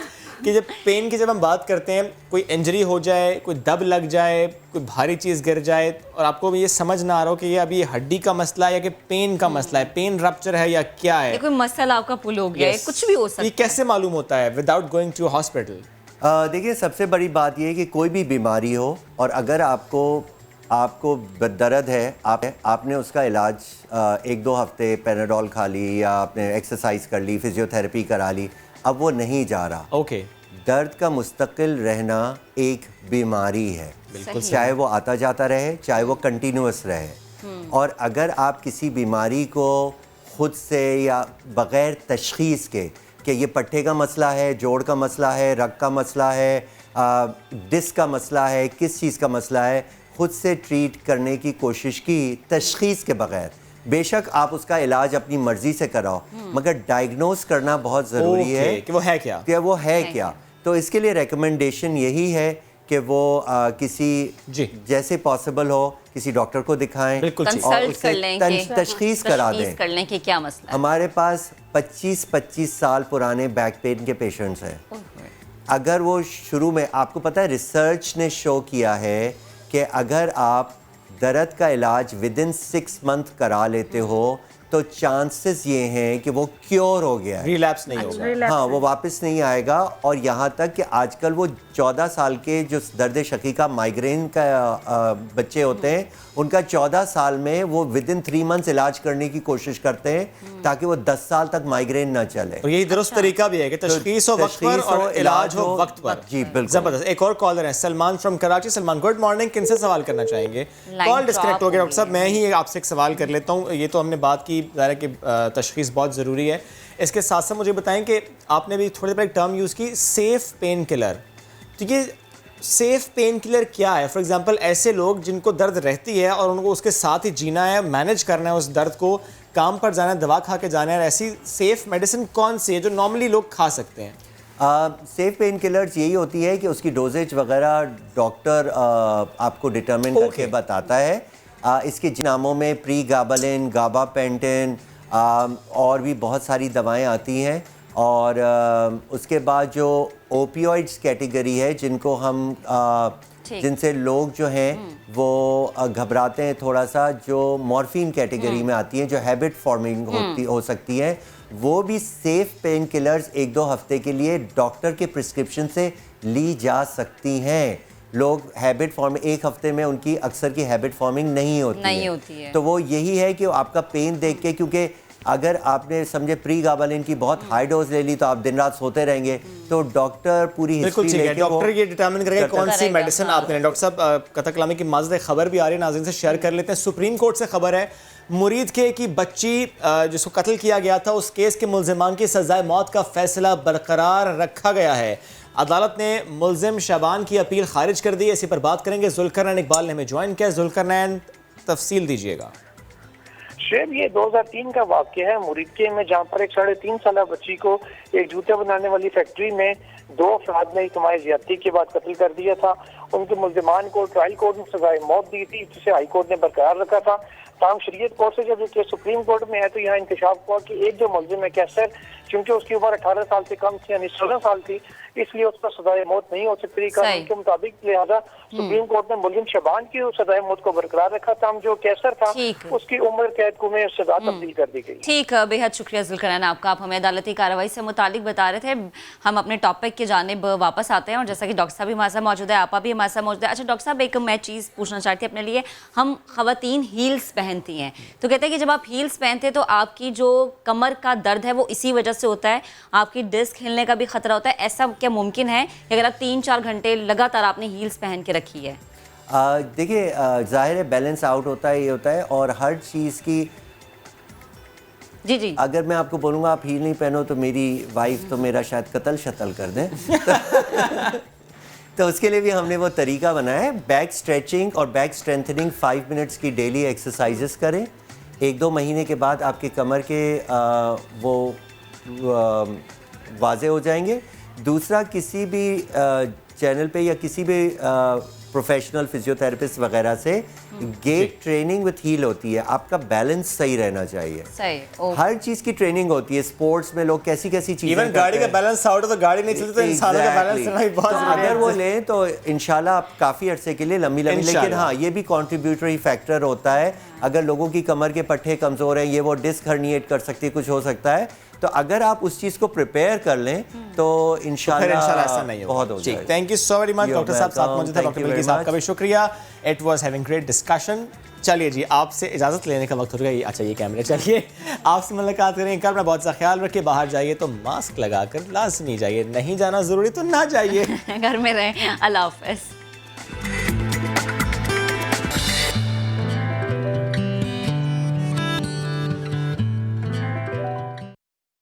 कि जब पेन की जब हम बात करते हैं, कोई इंजरी हो जाए, कोई दब लग जाए, कोई भारी चीज़ गिर जाए और आपको ये समझ ना आ रहा हो कि ये अभी हड्डी का मसला है या कि पेन का मसला है, पेन रप्चर है या क्या है, ये कोई मसल आपका पुल हो गया है, कुछ भी हो सकता है, ये कैसे मालूम होता है विदाउट गोइंग टू हॉस्पिटल? देखिए सबसे बड़ी बात ये है कि कोई भी बीमारी हो और अगर आपको दर्द है, आपने उसका इलाज 1-2 हफ्ते पैराडोल खा ली या आपने एक्सरसाइज कर ली, फिजियोथेरेपी करा ली, अब वो नहीं जा रहा। ओके। दर्द का मुस्तकिल रहना एक बीमारी है, चाहे वो आता जाता रहे, चाहे वो कंटिन्यूअस रहे। और अगर आप किसी बीमारी को खुद से या बग़ैर तशख़ीस के कि ये पट्टे का मसला है, जोड़ का मसला है, रग का मसला है, डिस्क का मसला है, किस चीज़ का मसला है, खुद से ट्रीट करने की कोशिश की तशख़ीस के बग़ैर, बेशक आप उसका इलाज अपनी मर्जी से कराओ, मगर डायग्नोज करना बहुत ज़रूरी है कि वो है क्या। तो इसके लिए रिकमेंडेशन यही है कि वो किसी जैसे पॉसिबल हो किसी डॉक्टर को दिखाएं और उससे तशख़ीस करा दें कर लें कि क्या मसला है। हमारे पास 25-25 साल पुराने बैक पेन के पेशेंट्स हैं। अगर वो शुरू में, आपको पता है रिसर्च ने शो किया है कि अगर आप दर्द का इलाज विदिन 6 मंथ करा लेते हो तो चांसेस ये हैं कि वो क्योर हो गया है, रिलैप्स नहीं होगा। हाँ, वो वापस नहीं आएगा। और यहाँ तक कि आजकल वो 14 साल के जो दर्द शकीका माइग्रेन का बच्चे होते हैं, उनका 14 साल में वो विदिन 3 मंथ्स इलाज करने की कोशिश करते हैं ताकि वो 10 साल तक माइग्रेन ना चले। और यही दुरुस्त तरीका भी है कि तशख़ीस हो वक्त पर और इलाज हो वक्त पर। जी बिल्कुल। जबरदस्त। एक और कॉलर है Salman from Karachi. Salman good morning, किनसे सवाल करना चाहेंगे? कॉल डिस्कनेक्ट हो गया डॉक्टर साहब, मैं ही आपसे एक सवाल कर लेता हूँ। ये तो हमने बात की ज़ाहिर कि तशख़ीस बहुत ज़रूरी है, इसके साथ साथ मुझे बताएं कि आपने भी थोड़ी देर एक टर्म यूज़ की सेफ़ पेन किलर। तो ये सेफ़ पेन किलर क्या है? फॉर एग्जांपल ऐसे लोग जिनको दर्द रहती है और उनको उसके साथ ही जीना है, मैनेज करना है उस दर्द को, काम पर जाना है, दवा खा के जाना है, ऐसी सेफ़ मेडिसिन कौन सी है जो नॉर्मली लोग खा सकते हैं? सेफ़ पेन किलर्स यही होती है कि उसकी डोजेज वगैरह डॉक्टर आपको डिटरमिन करके बताता है। इसके नामों में प्रीगाबालिन, गाबापेंटिन और भी बहुत सारी दवाएं आती हैं। और उसके बाद जो ओपियोइड्स कैटेगरी है, जिनको हम जिनसे लोग जो हैं वो घबराते हैं थोड़ा सा, जो मॉर्फिन कैटेगरी में आती हैं, जो हैबिट फॉर्मिंग हो सकती है, वो भी सेफ़ पेन किलर्स 1-2 हफ्ते के लिए डॉक्टर के प्रिस्क्रिप्शन से ली जा सकती हैं। लोग हैबिट फॉर्म 1 हफ्ते में उनकी अक्सर की हैबिट फॉर्मिंग नहीं होती है। तो वो यही है कि आपका पेन देख के, क्योंकि अगर आपने समझे प्रीगाबालिन की बहुत हाई डोज ले ली तो आप दिन रात सोते रहेंगे, तो डॉक्टर पूरी हिस्ट्री लेके डॉक्टर ये डिटरमिन करेगा कौन सी मेडिसिन आपने। डॉक्टर साहब कतकलामी की माज़द खबर भी आ रही है, नाज़रीन से शेयर कर लेते हैं। सुप्रीम कोर्ट से खबर है, मुरीद के की बच्ची जिसको कत्ल किया गया था, उस केस के मुल्जिमान की सजाए मौत का फैसला बरकरार रखा गया है। अदालत ने मुल्जिम शबान की अपील खारिज कर दी। इसी पर बात करेंगे। जुल्करनैन इकबाल ने हमें ज्वाइन किया। जुल्करनैन, तफसील दीजिएगा। शेब, ये 2003 का वाक़या है मुरीदके में, जहाँ पर एक 3.5 साल बच्ची को एक जूते बनाने वाली फैक्ट्री में 2 अफराद ने इज्तिमाई ज़्यादती के बाद कत्ल कर दिया था। उनके मुल्जिमान को ट्रायल कोर्ट ने सजाए मौत दी थी, जिसे हाई कोर्ट ने बरकरार रखा था। ताम शरीयत कोर्ट से जब ये सुप्रीम कोर्ट में है तो यहाँ इंकशाफ हुआ कि एक जो मुल्जिम है कैसर, क्योंकि उसकी उम्र 18 साल से कम थी, यानी 16 साल थी, इसलिए उस पर सजाए मौत नहीं हो सकती। कानून के मुताबिक लिहाजा सुप्रीम कोर्ट ने मुल्जिम शबान की सजाए मौत को बरकरार रखा था। जो कैसर था उसकी उम्र कैद को में सजा तब्दील कर दी गई। ठीक, बेहद शुक्रिया जुल्करनैन आपका। आप हमें अदालती कार्रवाई से मुतालिक बता रहे थे। हम अपने टॉपिक की जानिब वापस आते हैं और जैसा कि डॉक्टर साहब भी हमारे साथ मौजूद है, आपा भी हमारे साथ मौजूद है। अच्छा डॉक्टर साहब, एक मैं चीज़ पूछना चाहती हूँ अपने लिए। हम ख़वातीन हील्स पहनती हैं, तो कहते हैं कि जब आप हील्स पहनते हैं तो आपकी जो कमर का दर्द है वो इसी वजह से होता है, आपकी डिस्क हिलने का भी खतरा होता है। ऐसा क्या मुमकिन है कि अगर आप 3-4 घंटे लगातार आपने हील्स पहन के रखी है? देखिए, जाहिर है बैलेंस आउट होता है, ये होता है। और हर चीज़ की जी अगर मैं आपको बोलूँगा आप हील नहीं पहनो तो मेरी वाइफ तो मेरा शायद कत्ल शतल कर दें तो उसके लिए भी हमने वो तरीका बनाया है। बैक स्ट्रेचिंग और बैक स्ट्रेंथनिंग 5 मिनट्स की डेली एक्सरसाइजेस करें। 1-2 महीने के बाद आपके कमर के वो वाजे हो जाएंगे। दूसरा, किसी भी चैनल पे या किसी भी प्रोफेशनल फिजियोथेरेपिस्ट वगैरह से गेट ट्रेनिंग विद हील होती है। आपका बैलेंस सही रहना चाहिए। सही, हर चीज़ की ट्रेनिंग होती है। स्पोर्ट्स में लोग कैसी चीज़ें, इवन गाड़ी का बैलेंस आउट हो तो गाड़ी नहीं चलती, तो इंसानों का बैलेंस रहना भी बहुत ज़रूरी है। अगर वो लें तो इंशाल्लाह आप काफ़ी अरसे के लिए लंबी। लेकिन हाँ, ये भी कंट्रीब्यूटरी फैक्टर होता है। अगर लोगों की कमर के पट्टे कमज़ोर हैं, ये वो डिस्क हर्निएट कर सकती है, कुछ हो सकता है। तो अगर आप उस चीज़ को प्रिपेयर कर लें तो इंशाल्लाह ऐसा नहीं होगा। बहुत हो जाएगा। Thank you so very much. Doctor साहब साथ मौजूद है, डॉक्टर बिल्की साहब का भी शुक्रिया। It was having great discussion. चलिए जी, आपसे इजाज़त लेने का वक्त हो गया। अच्छा ये कैमरे चलिए, आपसे मुलाकात करेंगे कल। अपना बहुत सा ख्याल रखिए। बाहर जाइए तो मास्क लगाकर लाजमी जाइए, नहीं जाना ज़रूरी तो ना जाइए, घर में रहें। अल्लाह हाफ़िज़।